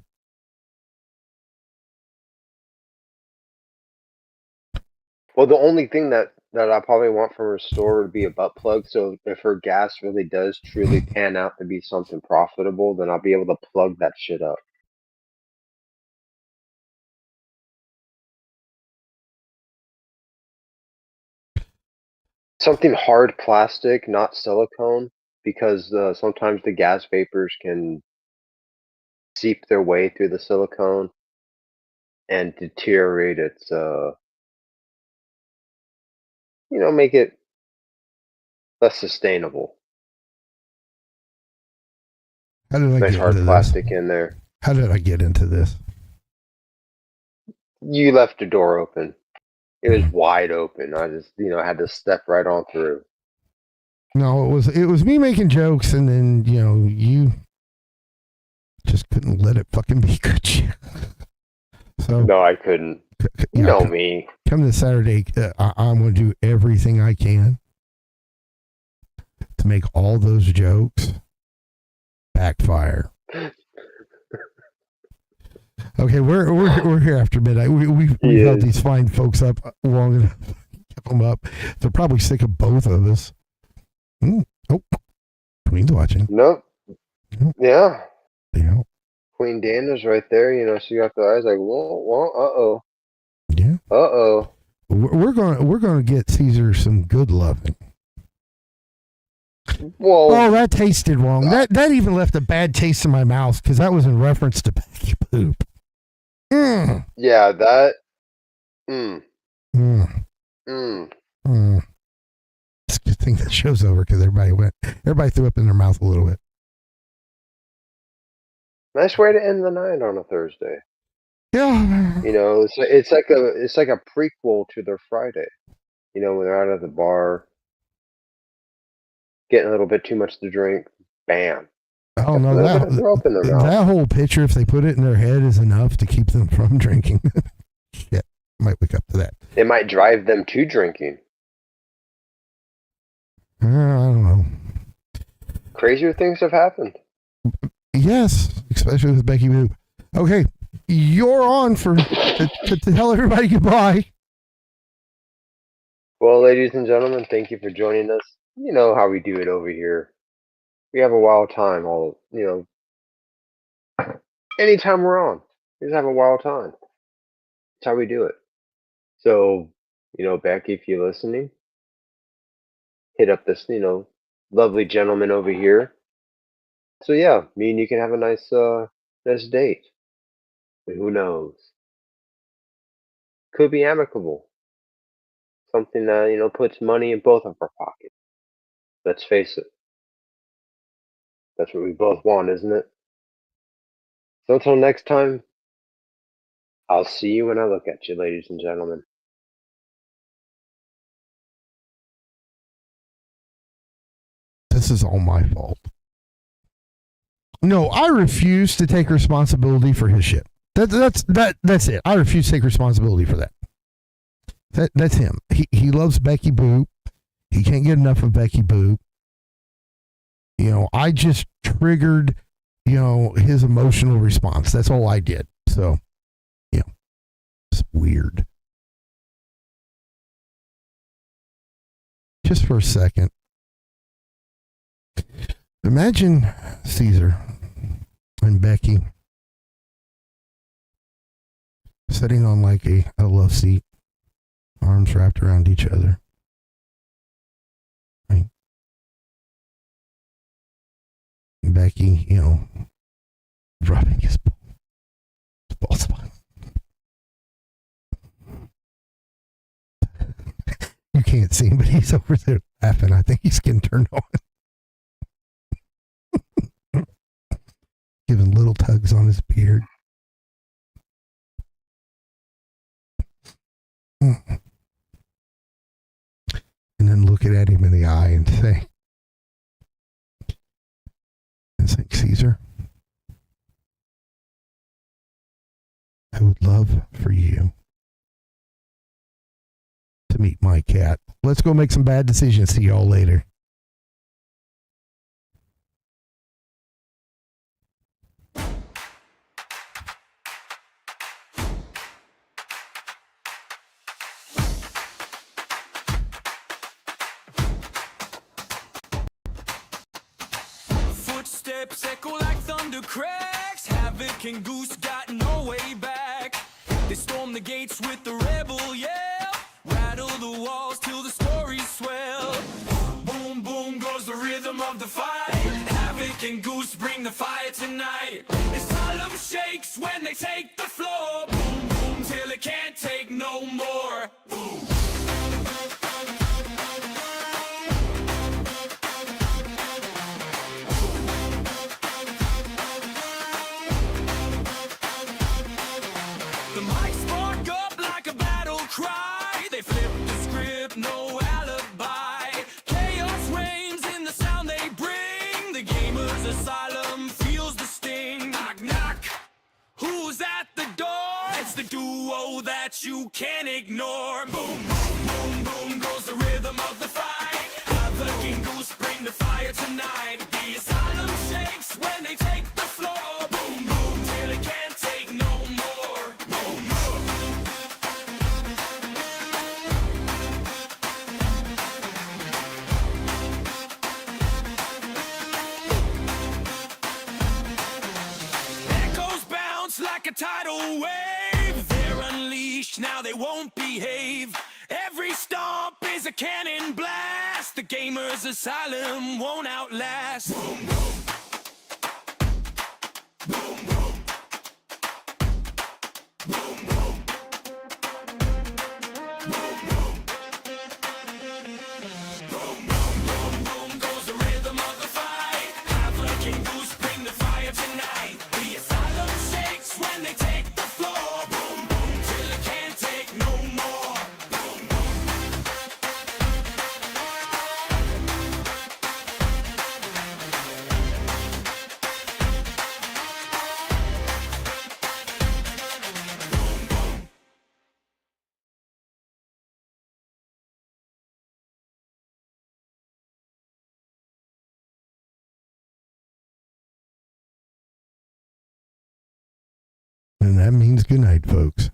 Well, the only thing that I probably want from her store would be a butt plug. So if her gas really does truly pan out to be something profitable, then I'll be able to plug that shit up. Something hard plastic, not silicone, because sometimes the gas vapors can seep their way through the silicone and deteriorate its, make it less sustainable. How did I Nice get hard into plastic this? in there. How did I get into this? You left the door open. It was wide open. I just, had to step right on through. No, it was me making jokes, and then you just couldn't let it fucking be, could you? So No, I couldn't. You know me. Come this Saturday, I'm going to do everything I can to make all those jokes backfire. Okay, we're here after midnight. We've held these fine folks up long enough. Kept them up. They're probably sick of both of us. Oh, Queen's watching. Nope. Yeah. Yeah. Queen Dana's right there. She got the eyes like, whoa, uh-oh. Yeah. Uh-oh. We're gonna get Caesar some good loving. Whoa. Oh, that tasted wrong. That even left a bad taste in my mouth because that was in reference to Becky Poop. Yeah, that. It's a good thing that show's over because everybody threw up in their mouth a little bit. Nice way to end the night on a Thursday. Yeah. It's like a prequel to their Friday. When they're out of the bar, getting a little bit too much to drink, bam. Oh no, that whole picture, if they put it in their head, is enough to keep them from drinking. Shit, might wake up to that. It might drive them to drinking. I don't know. Crazier things have happened. Yes, especially with Becky Boop. Okay, you're on to tell everybody goodbye. Well, ladies and gentlemen, thank you for joining us. You know how we do it over here. We have a wild time. Anytime we're on, we just have a wild time. That's how we do it. So, Becky, if you're listening, hit up this, lovely gentleman over here. So yeah, me and you can have a nice date. But who knows? Could be amicable. Something that, puts money in both of our pockets. Let's face it. That's what we both want, isn't it? So until next time, I'll see you when I look at you, ladies and gentlemen. This is all my fault. No, I refuse to take responsibility for his shit. That's it. I refuse to take responsibility for that. That's him. He loves Becky Boop. He can't get enough of Becky Boop. I just triggered, his emotional response. That's all I did. So, it's weird. Just for a second. Imagine Caesar and Becky sitting on like a love seat, arms wrapped around each other. Right. Becky, rubbing his bald spot. You can't see him, but he's over there laughing. I think he's getting turned on. Giving little tugs on his beard. And then looking at him in the eye and saying, Caesar, I would love for you to meet my cat. Let's go make some bad decisions. See y'all later. Footsteps echo like thunder cracks. Havoc and Goose got no way back. They storm the gates with the rebel yell. Rattle the walls till the stories swell. Boom, boom goes the rhythm of the fight. Havoc and Goose bring the fire tonight. Asylum shakes when they take the floor. Boom, boom till it can't take no more. Boom. The mics spark up like a battle cry. They flip the script, no alibi. Chaos reigns in the sound they bring. The gamer's asylum feels the sting. Knock, knock. Who's at the door? It's the duo that you can't ignore. Boom, boom, boom, boom goes the rhythm of the fight. Havoc and Goose bring the fire tonight. The asylum shakes when they take the floor. Boom, boom, till it can't take no more. Boom, boom. Echoes bounce like a tidal wave. They're unleashed, now they won't behave. Every stomp is a cannon blast. The gamer's asylum won't outlast. Boom, boom. Boom, boom. Boom, boom. Boom, boom. Boom, boom, boom, boom goes the rhythm of the fight. Havoc and Goose bring the fire tonight. The asylum shakes when they take the floor. Boom, boom, till it can't take no more. Boom, boom. And that means good night, folks.